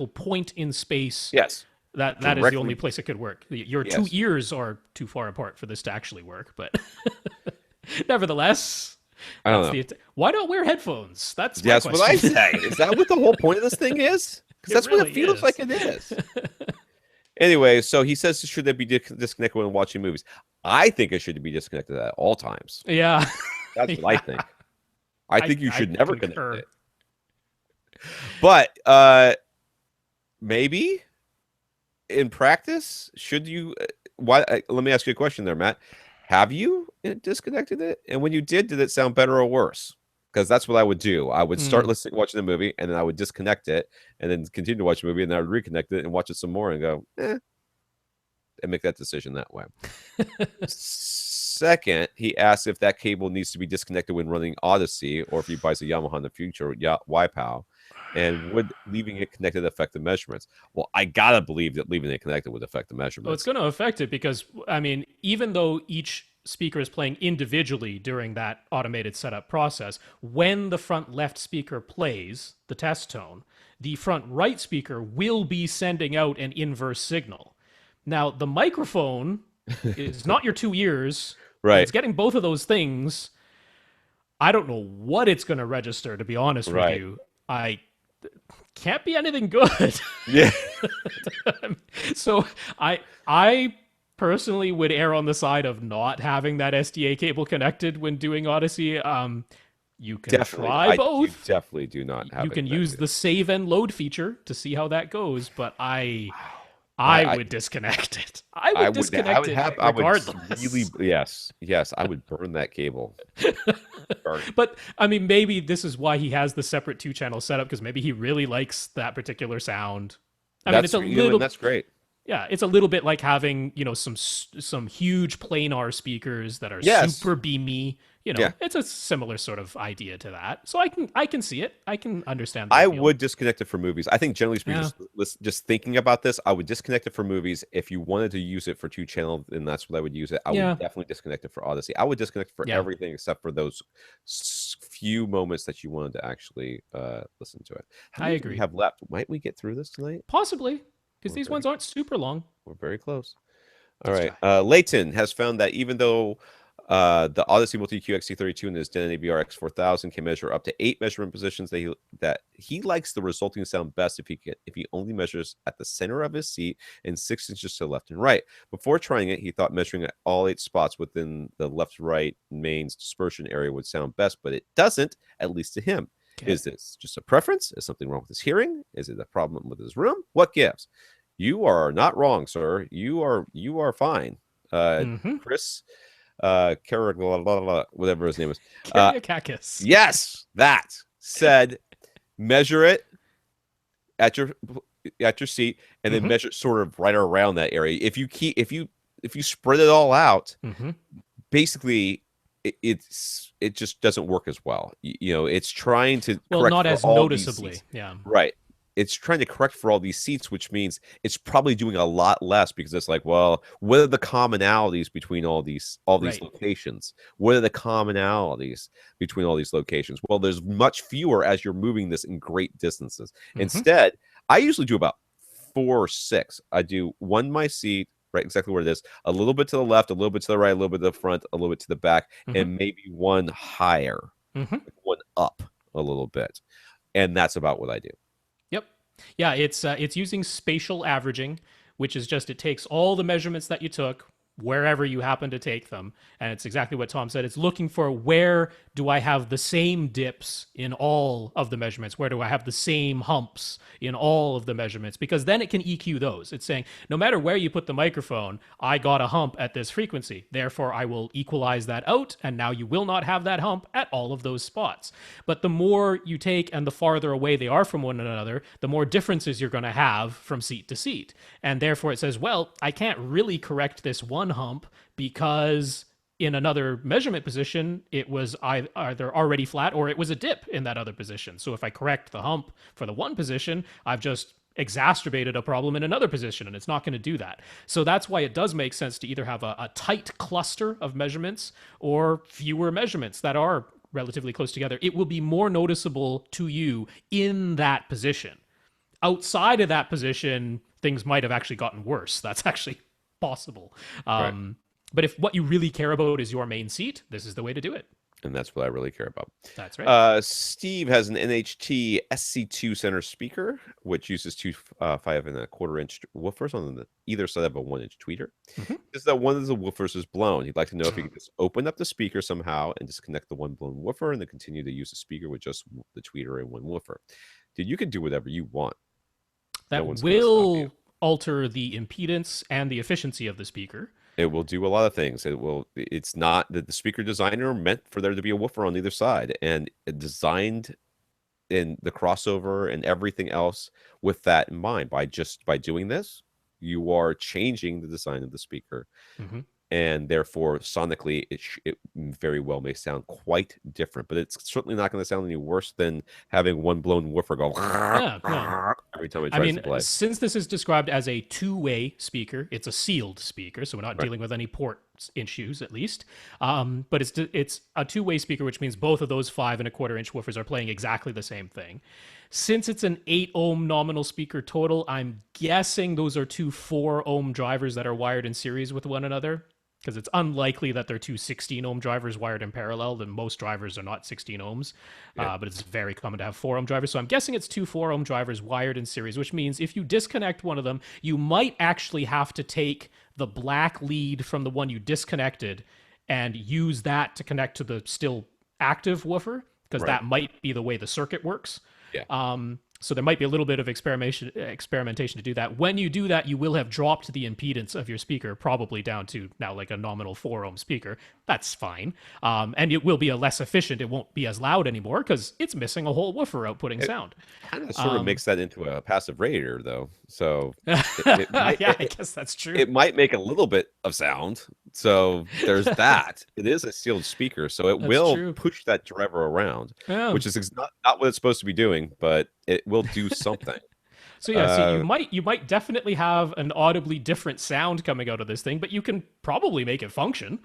point in space. Yes. That is the only place it could work. Your 2 ears are too far apart for this to actually work, but nevertheless, I don't know. Why not wear headphones? That's what I say. Is that what the whole point of this thing is? Because that's really what it feels like it is. Anyway, so he says, should they be disconnected when watching movies? I think it should be disconnected at all times. Yeah. That's what I think. I think you should never connect it. But maybe in practice, should you? Let me ask you a question there, Matt. Have you disconnected it? And when you did it sound better or worse? Because that's what I would do. I would start watching the movie, and then I would disconnect it, and then continue to watch the movie, and then I would reconnect it and watch it some more and go, and make that decision that way. Second, he asks if that cable needs to be disconnected when running Audyssey, or if he buys a Yamaha in the future, YPOW, and would leaving it connected affect the measurements? Well, I gotta believe that leaving it connected would affect the measurements. Well, it's going to affect it because, I mean, even though each speaker is playing individually during that automated setup process, when the front left speaker plays the test tone, the front right speaker will be sending out an inverse signal. Now, the microphone is not your 2 ears. Right. It's getting both of those things. I don't know what it's going to register, to be honest with you. I can't be anything good. Yeah. So I personally would err on the side of not having that SDA cable connected when doing Audyssey. You can try both. You definitely do not have. You can use the save and load feature to see how that goes, but I would disconnect it. I would disconnect it regardless. Yes, I would burn that cable. But I mean, maybe this is why he has the separate 2-channel setup, because maybe he really likes that particular sound. I mean, it's a little. That's great. Yeah, it's a little bit like having, some huge planar speakers that are super beamy. It's a similar sort of idea to that. So I can see it. I can understand that. I would disconnect it for movies. I think generally speaking, just thinking about this, I would disconnect it for movies. If you wanted to use it for 2-channel, then that's what I would use it. I would definitely disconnect it for Audyssey. I would disconnect it for everything except for those few moments that you wanted to actually listen to it. How many do we have left? Might we get through this tonight? Possibly. Because these ones aren't super long. We're very close. All Let's right. try. Leighton has found that even though the Audyssey Multi-EQ XT32 and his Den AVR X4000 can measure up to 8 measurement positions, that he likes the resulting sound best if he only measures at the center of his seat and 6 inches to the left and right. Before trying it, he thought measuring at all 8 spots within the left-right mains dispersion area would sound best, but it doesn't, at least to him. Okay. Is this just a preference? Is something wrong with his hearing? Is it a problem with his room? What gives? You are not wrong, sir. You are fine. Mm-hmm. Kris, whatever his name is. Kyriakakis. Yes, that said, measure it at your seat, and then measure sort of right around that area. If you spread it all out, basically it just doesn't work as well. It's trying to correct not for as all these noticeably. seats. Yeah. Right. It's trying to correct for all these seats, which means it's probably doing a lot less because it's like, well, what are the commonalities between all these Right. locations? What are the commonalities between all these locations? Well, there's much fewer as you're moving this in great distances. Instead, I usually do about 4 or 6. I do one my seat, right, exactly where it is, a little bit to the left, a little bit to the right, a little bit to the front, a little bit to the back, and maybe one higher, one up a little bit. And that's about what I do. Yep. Yeah, it's using spatial averaging, which is just it takes all the measurements that you took wherever you happen to take them, and it's exactly what Tom said. It's looking for where do I have the same dips in all of the measurements? Where do I have the same humps in all of the measurements? Because then it can EQ those. It's saying no matter where you put the microphone, I got a hump at this frequency. Therefore, I will equalize that out, and now you will not have that hump at all of those spots. But the more you take and the farther away they are from one another, the more differences you're going to have from seat to seat. And therefore, it says, well, I can't really correct this one hump because in another measurement position, it was either already flat or it was a dip in that other position. So if I correct the hump for the one position, I've just exacerbated a problem in another position, and it's not going to do that. So that's why it does make sense to either have a tight cluster of measurements or fewer measurements that are relatively close together. It will be more noticeable to you in that position. Outside of that position, things might have actually gotten worse. That's actually possible. Right. But if what you really care about is your main seat, this is the way to do it. And that's what I really care about. That's right. Steve has an NHT SC2 center speaker, which uses two 5.25-inch woofers on either side of a 1-inch tweeter. Is that one of the woofers is blown? He'd like to know if he can just open up the speaker somehow and disconnect the one blown woofer and then continue to use the speaker with just the tweeter and one woofer. Dude, you can do whatever you want. That one's gonna stop will you. alter the impedance and the efficiency of the speaker. It will do a lot of things. It's not that the speaker designer meant for there to be a woofer on either side, and it designed in the crossover and everything else with that in mind. By doing this, you are changing the design of the speaker, and therefore sonically it very well may sound quite different, but it's certainly not going to sound any worse than having one blown woofer go every time it tries to play. Since this is described as a two-way speaker, it's a sealed speaker, so we're not dealing with any port issues, at least. But it's a two-way speaker, which means both of those 5.25-inch woofers are playing exactly the same thing. Since it's an 8-ohm nominal speaker total, I'm guessing those are two 4-ohm drivers that are wired in series with one another, because it's unlikely that they're two 16-ohm drivers wired in parallel, and most drivers are not 16 ohms, but it's very common to have 4-ohm drivers. So I'm guessing it's two 4-ohm drivers wired in series, which means if you disconnect one of them, you might actually have to take the black lead from the one you disconnected and use that to connect to the still active woofer, because that might be the way the circuit works. Yeah. So there might be a little bit of experimentation to do that. When you do that, you will have dropped the impedance of your speaker probably down to now like a nominal 4-ohm speaker. That's fine. And it will be less efficient. It won't be as loud anymore because it's missing a whole woofer outputting sound. Kind of sort of makes that into a passive radiator, though. So I guess that's true. It might make a little bit of sound. So there's that. It is a sealed speaker, so it will push that driver around, which is not what it's supposed to be doing, but it will do something. So yeah, so you might definitely have an audibly different sound coming out of this thing, but you can probably make it function.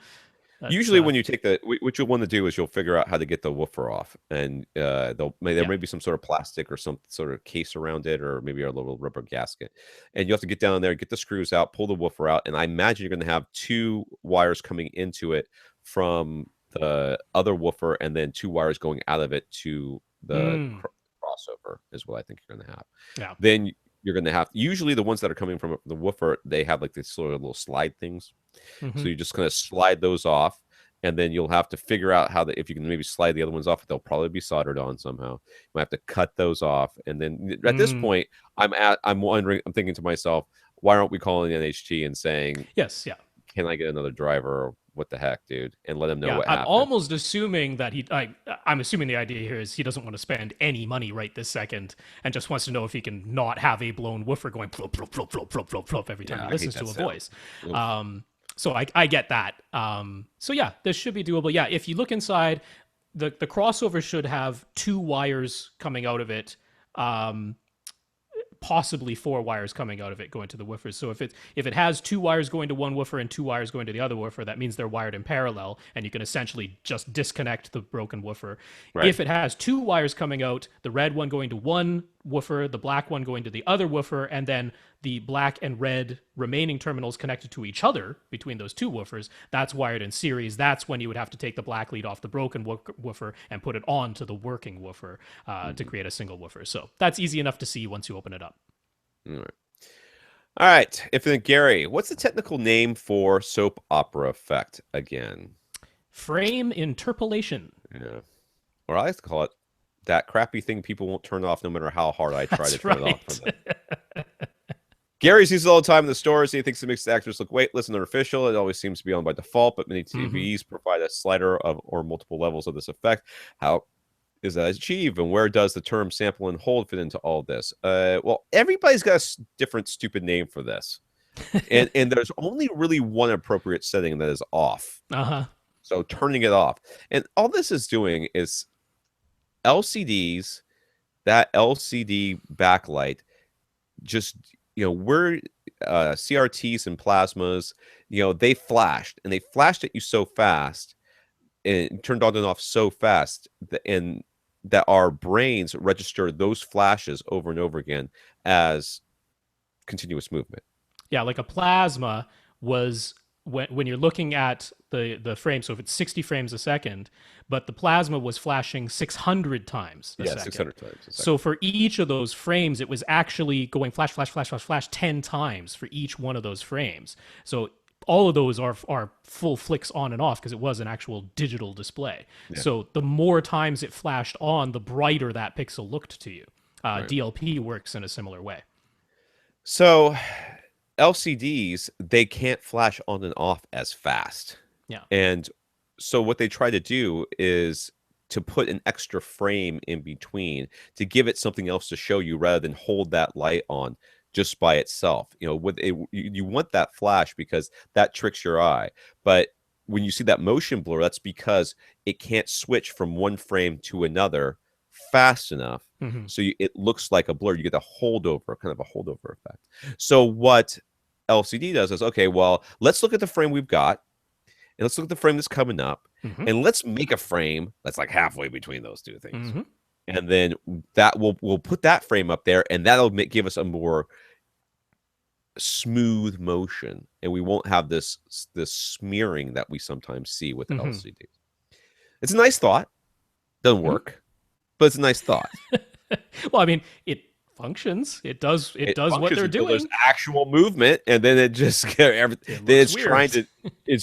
That's Usually, when you take what you'll want to do is you'll figure out how to get the woofer off, and there yeah. may be some sort of plastic or some sort of case around it, or maybe a little rubber gasket, and you have to get down there, get the screws out, pull the woofer out, and I imagine you're going to have two wires coming into it from the other woofer, and then two wires going out of it to the Mm, crossover is what I think you're going to have. yeah. Then you're going to have usually the ones that are coming from the woofer, they have like these sort of little slide things. Hmm. So you're just going to slide those off, and then you'll have to figure out if you can maybe slide the other ones off. They'll probably be soldered on somehow. You might have to cut those off, and then at this Mm. point, I'm thinking to myself, why aren't we calling NHT and saying, Yes, yeah. can I get another driver? Or what the heck, dude? And let him know Yeah, what I'm happened. almost assuming that I'm assuming the idea here is he doesn't want to spend any money right this second and just wants to know if he can not have a blown woofer going plop, plop, plop, plop, plop, plop, plop every time Yeah, he I hate listens to that a sound. voice. So I get that. So yeah, this should be doable. Yeah, if you look inside, the crossover should have two wires coming out of it. Possibly four wires coming out of it going to the woofers. So if it has two wires going to one woofer and two wires going to the other woofer, that means they're wired in parallel, and you can essentially just disconnect the broken woofer. Right. If it has two wires coming out, the red one going to one woofer, the black one going to the other woofer, and then the black and red remaining terminals connected to each other between those two woofers, that's wired in series. That's when you would have to take the black lead off the broken woofer and put it onto the working woofer to create a single woofer. So that's easy enough to see once you open it up. All right. All right. If then Gary, what's the technical name for soap opera effect again? Frame interpolation. Yeah. Or I like to call it that crappy thing people won't turn off no matter how hard I try That's to turn it off right. for them. Gary sees it all the time in the stores. He thinks it makes the actors look weightless and artificial. It always seems to be on by default, but many TVs provide a slider of or multiple levels of this effect. How is that achieved, and where does the term sample and hold fit into all this? Well, everybody's got a different stupid name for this, and there's only really one appropriate setting that is off. Uh-huh. So turning it off, and all this is doing is LCDs, that LCD backlight, just we're CRTs and plasmas, they flashed, and they flashed at you so fast and turned on and off so fast that our brains register those flashes over and over again as continuous movement. Yeah, like a plasma was when you're looking at the frame, so if it's 60 frames a second, but the plasma was flashing 600 times a second. 600 times a second. So for each of those frames, it was actually going flash, flash, flash, flash, flash 10 times for each one of those frames. So all of those are full flicks on and off because it was an actual digital display. Yeah. So the more times it flashed on, the brighter that pixel looked to you. Right. DLP works in a similar way. So LCDs, they can't flash on and off as fast. Yeah. And so what they try to do is to put an extra frame in between to give it something else to show you rather than hold that light on just by itself. You want that flash because that tricks your eye. But when you see that motion blur, that's because it can't switch from one frame to another fast enough. Mm-hmm. So it looks like a blur. You get a holdover, kind of a holdover effect. So what LCD does is, okay, well, let's look at the frame we've got, and let's look at the frame that's coming up, mm-hmm. and let's make a frame that's like halfway between those two things. Mm-hmm. And then that we'll put that frame up there, and that'll give us a more smooth motion, and we won't have this smearing that we sometimes see with mm-hmm. LCDs. It's a nice thought. Doesn't work, mm-hmm. but it's a nice thought. Well, I mean, it functions. It does what they're doing. There's actual movement, and then it just everything. It's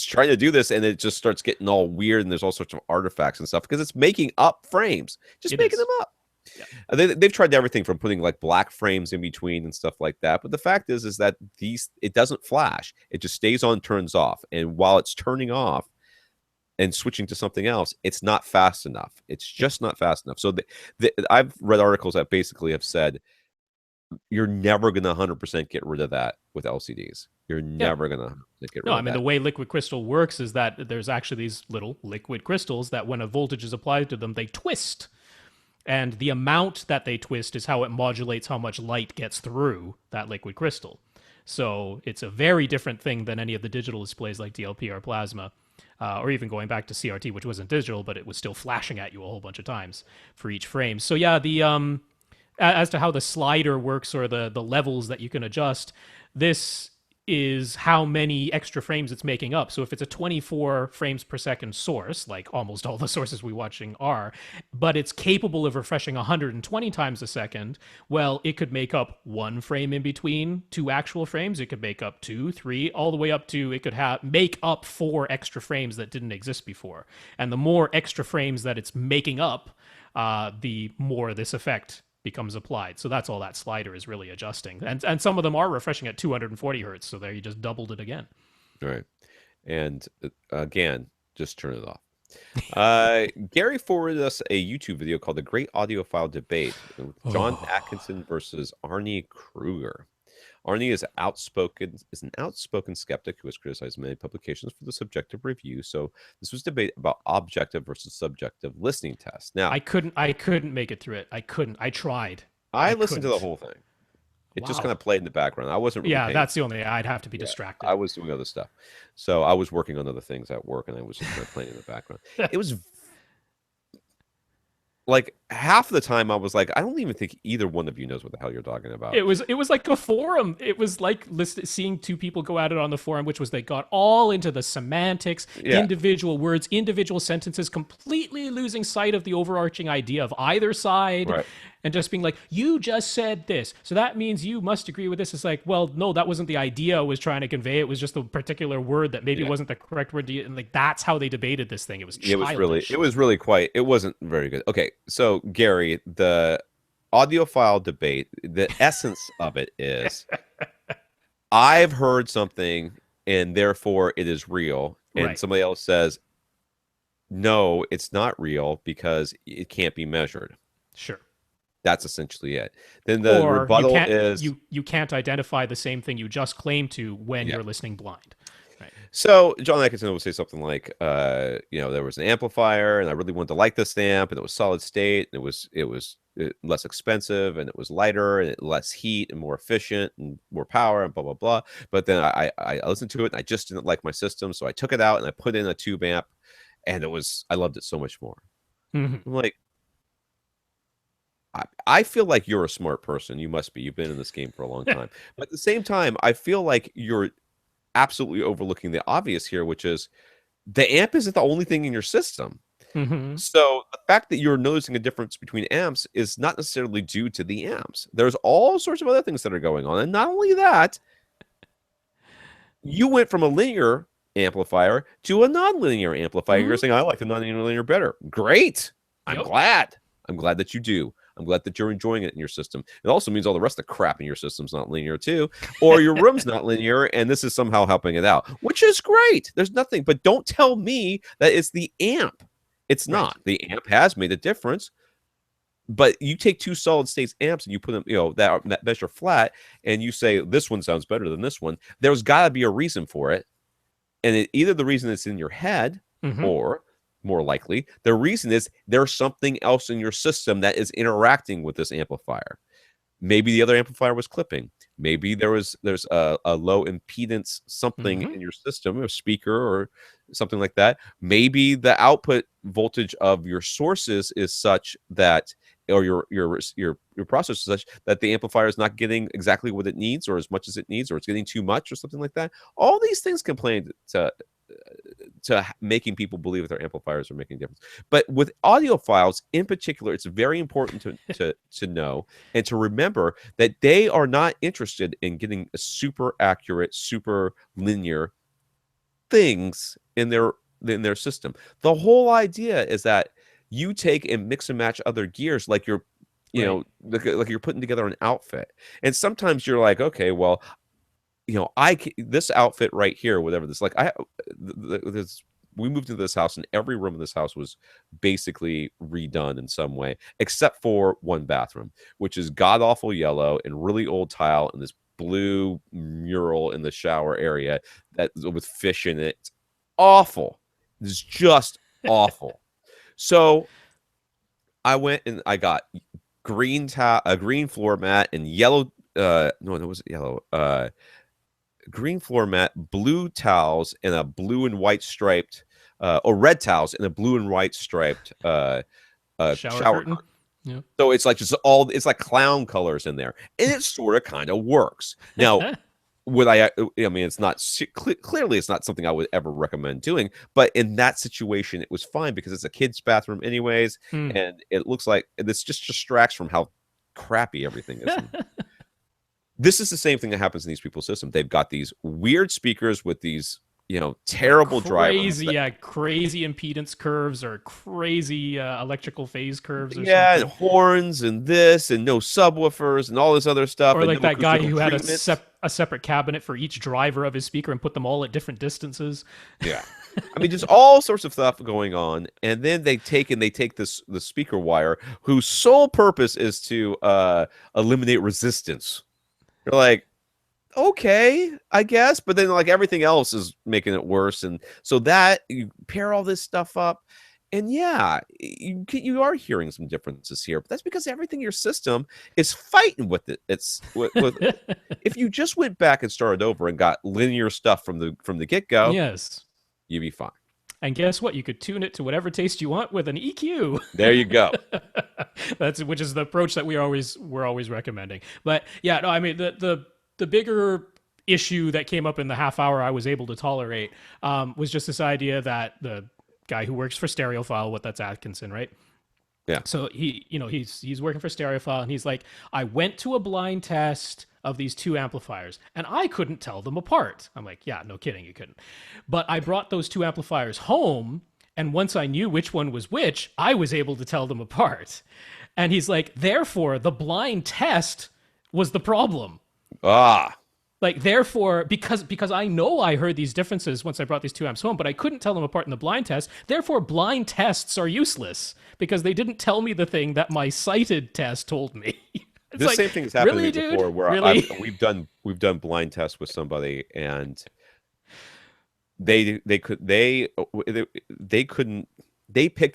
trying to do this, and it just starts getting all weird, and there's all sorts of artifacts and stuff because it's making up frames, just making them up. Yeah. They've tried everything from putting like black frames in between and stuff like that. But the fact is that it doesn't flash. It just stays on, turns off. And while it's turning off and switching to something else, it's not fast enough. It's just not fast enough. So I've read articles that basically have said you're never going to 100% get rid of that with LCDs. You're never going to get rid of that. No, I mean, the way liquid crystal works is that there's actually these little liquid crystals that when a voltage is applied to them, they twist. And the amount that they twist is how it modulates how much light gets through that liquid crystal. So it's a very different thing than any of the digital displays like DLP or plasma. or even going back to CRT, which wasn't digital, but it was still flashing at you a whole bunch of times for each frame. So yeah, the as to how the slider works or the levels that you can adjust, this is how many extra frames it's making up. So if it's a 24 frames per second source, like almost all the sources we're watching are, but it's capable of refreshing 120 times a second, well, it could make up one frame in between two actual frames. It could make up two, three, all the way up to it could make up four extra frames that didn't exist before. And the more extra frames that it's making up, the more this effect becomes applied. So that's all that slider is really adjusting. And some of them are refreshing at 240 hertz. So there you just doubled it again. All right. And again, just turn it off. Gary forwarded us a YouTube video called The Great Audiophile Debate with John Atkinson versus Arnie Kruger. Arnie is an outspoken skeptic who has criticized many publications for the subjective review. So this was debate about objective versus subjective listening tests. Now I couldn't make it through it. I tried. I listened to the whole thing. It just kind of played in the background. I wasn't really paying that's the only I'd have to be distracted. I was doing other stuff. So I was working on other things at work and I was just kind of playing in the background. It was like half the time I was like, I don't even think either one of you knows what the hell you're talking about. It was like a forum. It was like seeing two people go at it on the forum, which was they got all into the semantics, individual words, individual sentences, completely losing sight of the overarching idea of either side. Right. And just being like, you just said this, so that means you must agree with this. It's like, well, no, that wasn't the idea I was trying to convey. It was just a particular word that maybe wasn't the correct word. And like, that's how they debated this thing. It was childish. It wasn't very good. Okay, so Gary, the audiophile debate, the essence of it is, I've heard something and therefore it is real, and somebody else says, no, it's not real because it can't be measured. Sure. That's essentially it. Then the rebuttal is you can't identify the same thing you just claimed to when you're listening blind. Right. So John Atkinson would say something like, there was an amplifier, and I really wanted to like this amp, and it was solid state, and it was less expensive, and it was lighter, and less heat, and more efficient, and more power, and blah blah blah. But then I listened to it, and I just didn't like my system, so I took it out and I put in a tube amp, and I loved it so much more. Mm-hmm. I'm like, I feel like you're a smart person. You must be. You've been in this game for a long time. But at the same time, I feel like you're absolutely overlooking the obvious here, which is the amp isn't the only thing in your system. Mm-hmm. So the fact that you're noticing a difference between amps is not necessarily due to the amps. There's all sorts of other things that are going on. And not only that, you went from a linear amplifier to a non-linear amplifier. Mm-hmm. You're saying, I like the non-linear better. Great. I'm glad. I'm glad that you do. I'm glad that you're enjoying it in your system. It also means all the rest of the crap in your system's not linear too, or your room's not linear, and this is somehow helping it out, which is great. There's nothing, but don't tell me that it's the amp. It's not. The amp has made a difference, but you take two solid state amps and you put them, that measure flat, and you say this one sounds better than this one. There's got to be a reason for it, and either the reason it's in your head, or more likely, the reason is there's something else in your system that is interacting with this amplifier. Maybe the other amplifier was clipping. Maybe there's a low impedance something in your system, a speaker or something like that. Maybe the output voltage of your sources is such that, or your processor is such that the amplifier is not getting exactly what it needs or as much as it needs, or it's getting too much or something like that. All these things can play to making people believe that their amplifiers are making a difference. But with audiophiles in particular, it's very important to know and to remember that they are not interested in getting a super accurate, super linear things in their system. The whole idea is that you take and mix and match other gears like you're like you're putting together an outfit. And sometimes you're like, okay, well, this outfit right here, whatever this, like we moved into this house and every room in this house was basically redone in some way, except for one bathroom, which is god awful yellow and really old tile and this blue mural in the shower area that with fish in it. It's awful. It's just awful. So I went and I got a green floor mat and yellow. No, it wasn't yellow. Green floor mat, blue towels, and a blue and white striped or red towels and a blue and white striped Shower shower curtain. curtain. Yeah. So it's like just it's like clown colors in there, and it sort of kind of works. Now, would I mean, it's not clearly it's not something I would ever recommend doing, but in that situation, it was fine because it's a kid's bathroom anyways, and it looks like this just distracts from how crappy everything is. This is the same thing that happens in these people's system. They've got these weird speakers with these, terrible drivers. Crazy impedance curves or crazy electrical phase curves or Yeah, and something. horns and this and no subwoofers and all this other stuff. Or And like no that guy who had treatment. a separate cabinet for each driver of his speaker and put them all at different distances. Yeah. I mean, just all sorts of stuff going on. And then they take the speaker wire, whose sole purpose is to eliminate resistance. You're like, okay, I guess, but then like everything else is making it worse, and so that you pair all this stuff up, and yeah, you are hearing some differences here, but that's because everything in your system is fighting with it. It's with if you just went back and started over and got linear stuff from the get go, Yes. you'd be fine. And guess what? You could tune it to whatever taste you want with an EQ. There you go. Which is the approach that we're always recommending. But yeah, no, I mean the bigger issue that came up in the half hour I was able to tolerate was just this idea that the guy who works for Stereophile, that's Atkinson, right? Yeah. So he's working for Stereophile, and he's like, I went to a blind test of these two amplifiers, and I couldn't tell them apart. I'm like, yeah, no kidding, you couldn't. But I brought those two amplifiers home, and once I knew which one was which, I was able to tell them apart. And he's like, therefore, the blind test was the problem. Like, therefore, because I know I heard these differences once I brought these two amps home, but I couldn't tell them apart in the blind test. Therefore, blind tests are useless because they didn't tell me the thing that my sighted test told me. This same thing has happened really, to me before, where really? we've done blind tests with somebody, and they picked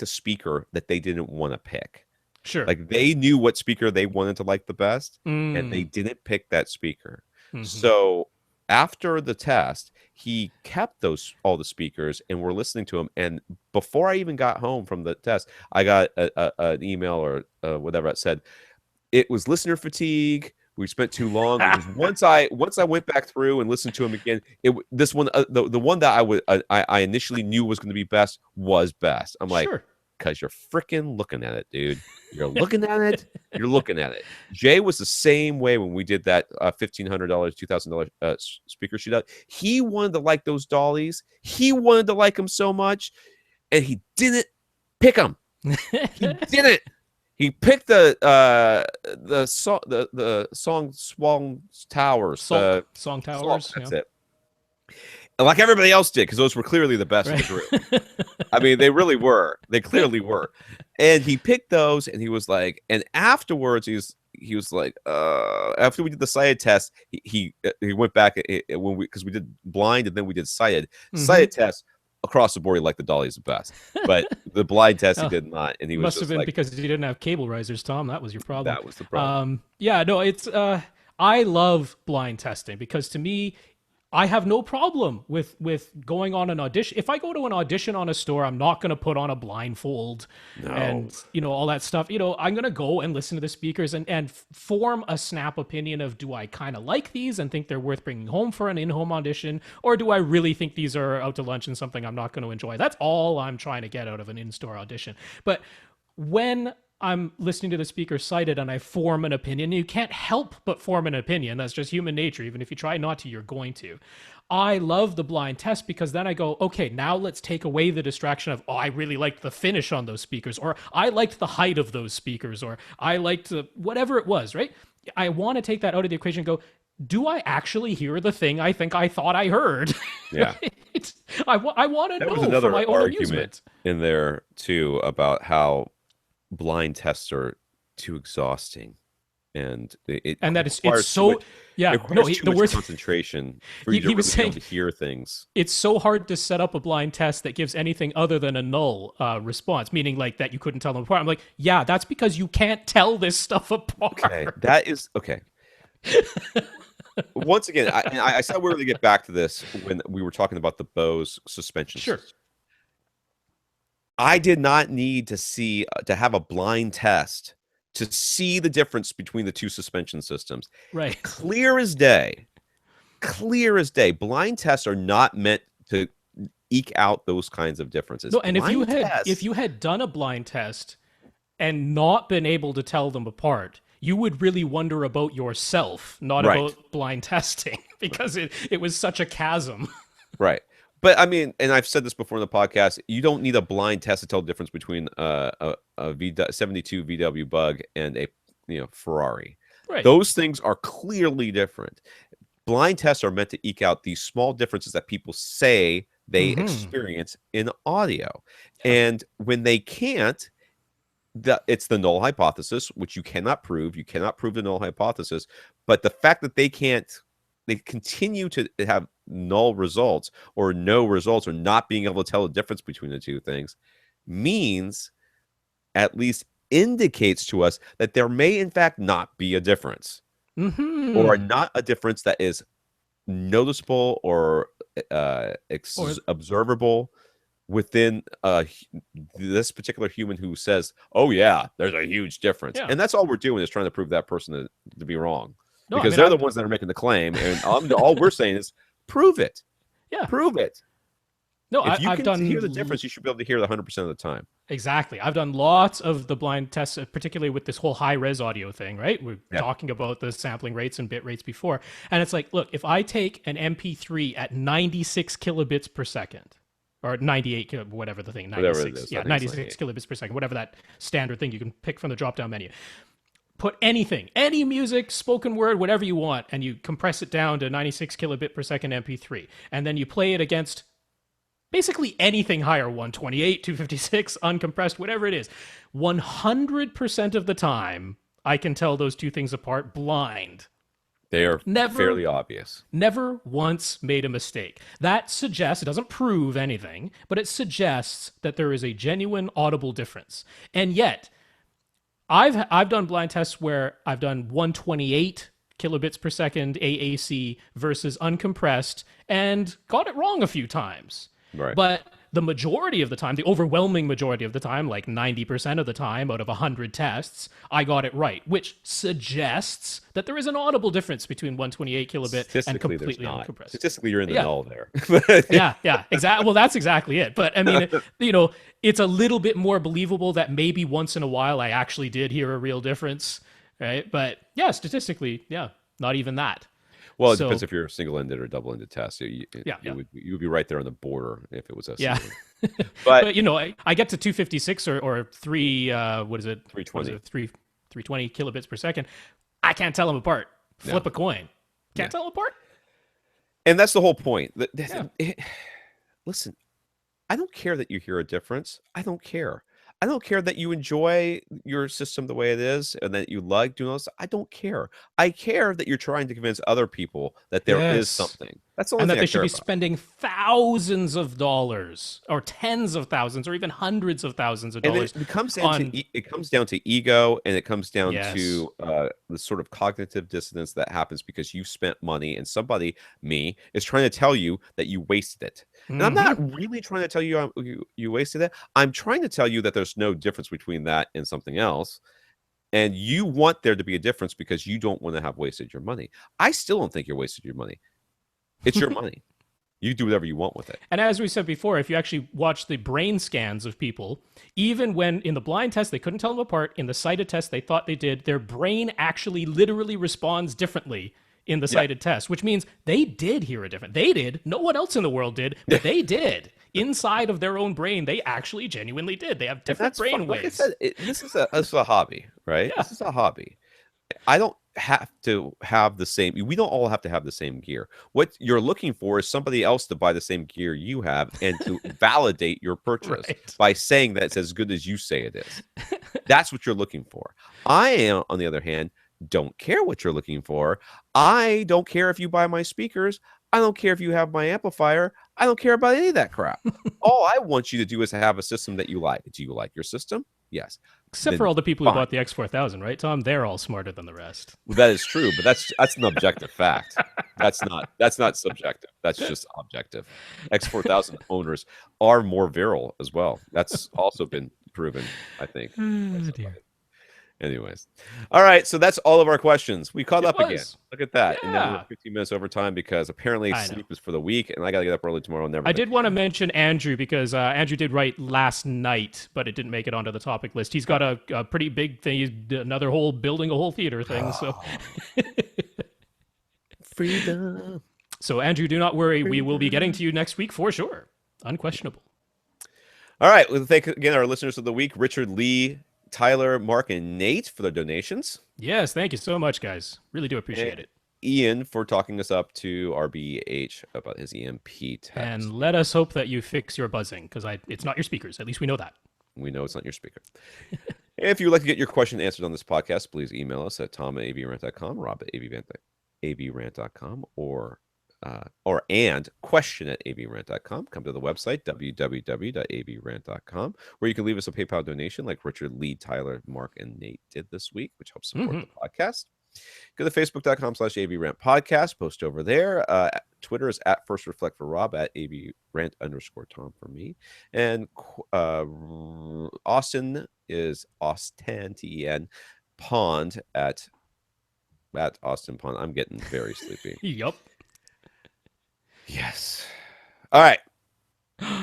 a speaker that they didn't want to pick. Sure. Like they knew what speaker they wanted to like the best, and they didn't pick that speaker. So after the test, he kept all the speakers, and we're listening to them. And before I even got home from the test, I got an email or whatever that said it was listener fatigue. We spent too long. Once I went back through and listened to him again, this one the one that I initially knew was going to be best was best. I'm like, because you're freaking looking at it, dude. You're looking at it. You're looking at it. Jay was the same way when we did that $1,500, $2,000 speaker shoot out. He wanted to like those dollies. He wanted to like them so much, and he didn't pick them. He didn't. He picked the song towers. Song towers. That's it. And like everybody else did, because those were clearly the best of the group. I mean, they really were. They clearly were. And he picked those, and he was like, and afterwards, he was like, after we did the sighted test, he went back because we did blind and then we did sighted. Sighted test across the board, he liked the dollies the best, but the blind test he did not, and he must have been like, because you didn't have cable risers, Tom. That was your problem. That was the problem. Yeah, no, it's I love blind testing because to me, I have no problem with going on an audition. If I go to an audition on a store, I'm not going to put on a blindfold and, all that stuff. I'm going to go and listen to the speakers and form a snap opinion of, do I kind of like these and think they're worth bringing home for an in-home audition? Or do I really think these are out to lunch and something I'm not going to enjoy? That's all I'm trying to get out of an in-store audition. But when I'm listening to the speaker cited and I form an opinion. You can't help but form an opinion. That's just human nature. Even if you try not to, you're going to. I love the blind test because then I go, okay, now let's take away the distraction of, I really liked the finish on those speakers, or I liked the height of those speakers, or I liked whatever it was, right? I want to take that out of the equation and go, do I actually hear the thing I think I thought I heard? Yeah. I want to know. There was another for my own argument amusement in there, too, about how blind tests are too exhausting, and it's so the worst concentration for you to was really be able saying to hear things. It's so hard to set up a blind test that gives anything other than a null response, meaning like that you couldn't tell them apart. I'm like, yeah, that's because you can't tell this stuff apart. Okay, that is okay. Once again, I said we were going to get back to this when we were talking about the Bose suspension system. I did not need to see to have a blind test to see the difference between the two suspension systems. Right. Clear as day. Clear as day. Blind tests are not meant to eke out those kinds of differences. No, and Blind if tests, you had done a blind test and not been able to tell them apart, you would really wonder about yourself, not right, about blind testing, because it was such a chasm. right. But I mean, and I've said this before in the podcast, you don't need a blind test to tell the difference between a 72 VW Bug and a Ferrari. Right. Those things are clearly different. Blind tests are meant to eke out these small differences that people say they experience in audio. Yeah. And when they can't, it's the null hypothesis, which you cannot prove. You cannot prove the null hypothesis. But the fact that they continue to have null results or no results or not being able to tell the difference between the two things means, at least indicates to us, that there may in fact not be a difference. Or not a difference that is noticeable or observable within this particular human who says, "Oh yeah, there's a huge difference," and that's all we're doing is trying to prove that person to be wrong, because they're the ones that are making the claim, and all we're saying is prove it. Yeah, prove it. No, if you I've can done hear the difference, you should be able to hear it 100% of the time. Exactly. I've done lots of the blind tests, particularly with this whole high-res audio thing, right? We're talking about the sampling rates and bit rates before. And it's like, look, if I take an MP3 at 96 kilobits per second, or 98, whatever the thing, 96, whatever it is, 96 kilobits per second, whatever that standard thing you can pick from the drop-down menu. Put anything, any music, spoken word, whatever you want, and you compress it down to 96 kilobit per second MP3. And then you play it against basically anything higher, 128, 256, uncompressed, whatever it is. 100% of the time, I can tell those two things apart blind. They are fairly obvious. Never once made a mistake. That suggests, it doesn't prove anything, but it suggests that there is a genuine audible difference. And yet, I've done blind tests where I've done 128 kilobits per second AAC versus uncompressed and got it wrong a few times. Right. But the majority of the time, the overwhelming majority of the time, like 90% of the time out of 100 tests, I got it right, which suggests that there is an audible difference between 128 kilobit and completely uncompressed. Statistically, you're in the null there. yeah, exactly. Well, that's exactly it. But I mean, it's a little bit more believable that maybe once in a while I actually did hear a real difference, right? But yeah, statistically, not even that. Well, it depends if you're a single-ended or double-ended test. You would be right there on the border if it was a single. But I get to 256 or 320 kilobits per second. I can't tell them apart. Flip a coin. Can't tell them apart. And that's the whole point. Listen, I don't care that you hear a difference. I don't care. I don't care that you enjoy your system the way it is and that you like doing this. I don't care. I care that you're trying to convince other people that there is something. That's the only thing I care about. And that they should be spending thousands of dollars or tens of thousands or even hundreds of thousands of dollars. And it comes down to ego, and it comes down to the sort of cognitive dissonance that happens because you spent money and somebody, me, is trying to tell you that you wasted it. And I'm not really trying to tell you you wasted it. I'm trying to tell you that there's no difference between that and something else. And you want there to be a difference because you don't want to have wasted your money. I still don't think you're wasted your money. It's your money. You do whatever you want with it. And as we said before, if you actually watch the brain scans of people, even when in the blind test they couldn't tell them apart, in the sighted test they thought they did, their brain actually literally responds differently in the sighted test, which means they did hear a difference. They did. No one else in the world did, but they did. Inside of their own brain, they actually genuinely did. They have different brain waves. Like I said, this is a hobby, right? Yeah. This is a hobby. I don't have to have the same. We don't all have to have the same gear. What you're looking for is somebody else to buy the same gear you have and to validate your purchase by saying that it's as good as you say it is. That's what you're looking for. I am, on the other hand, don't care what you're looking for. I don't care if you buy my speakers. I don't care if you have my amplifier. I don't care about any of that crap. All I want you to do is have a system that you like. Do you like your system? yes, Except for then all the people who fine. bought the X4000, right, Tom? They're all smarter than the rest. Well, that is true, but that's an objective fact. That's not subjective. That's just objective. X4000 owners are more virile as well. That's also been proven, I think, by Oh, somebody. dear. Anyways, all right. So that's all of our questions. We caught It up again. was. Look at that, and then we're Yeah. 15 minutes over time because apparently I know. sleep is for the weak, and I got to get up early tomorrow. Never. I did want to mention Andrew because Andrew did write last night, but it didn't make it onto the topic list. He's got a pretty big thing. He's another whole building a whole theater thing. So, Freedom. so Andrew, do not worry. We will be getting to you next week for sure. Unquestionable. All right. Well, thank again our listeners of the week: Richard, Lee, Tyler, Mark, and Nate for their donations. Yes, thank you so much, guys. Really do appreciate it. Ian for talking us up to RBH about his EMP test. And let us hope that you fix your buzzing because it's not your speakers. At least we know that. We know it's not your speaker. If you would like to get your question answered on this podcast, please email us at tom@avrant.com, rob@avrant.com, or question@avrant.com. Come to the website, www.avrant.com, where you can leave us a PayPal donation like Richard, Lee, Tyler, Mark, and Nate did this week, which helps support the podcast. Go to facebook.com/avrant podcast. Post over there. Twitter is @FirstReflect for Rob, @avrant_Tom for me. And Austin is Austin, Ten, Pond at Austin Pond. I'm getting very sleepy. Yup. Yes. All right.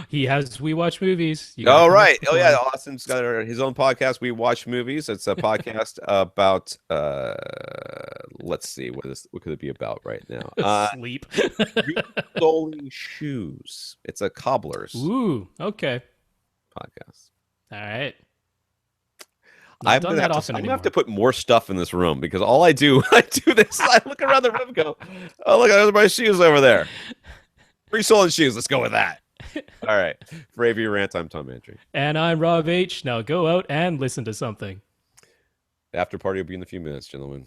He has We Watch Movies. All right. Oh, yeah. Austin's got his own podcast, We Watch Movies. It's a podcast about, let's see, what could it be about right now? Sleep. Resoling shoes. It's a cobbler's Ooh, okay. podcast. All right. I'm gonna have to put more stuff in this room because all I do this. I look around the room and go, oh, look, there's my shoes over there. Resoling shoes. Let's go with that. All right. For AV Rant, I'm Tom Antry. And I'm Rob H. Now go out and listen to something. The after party will be in a few minutes, gentlemen.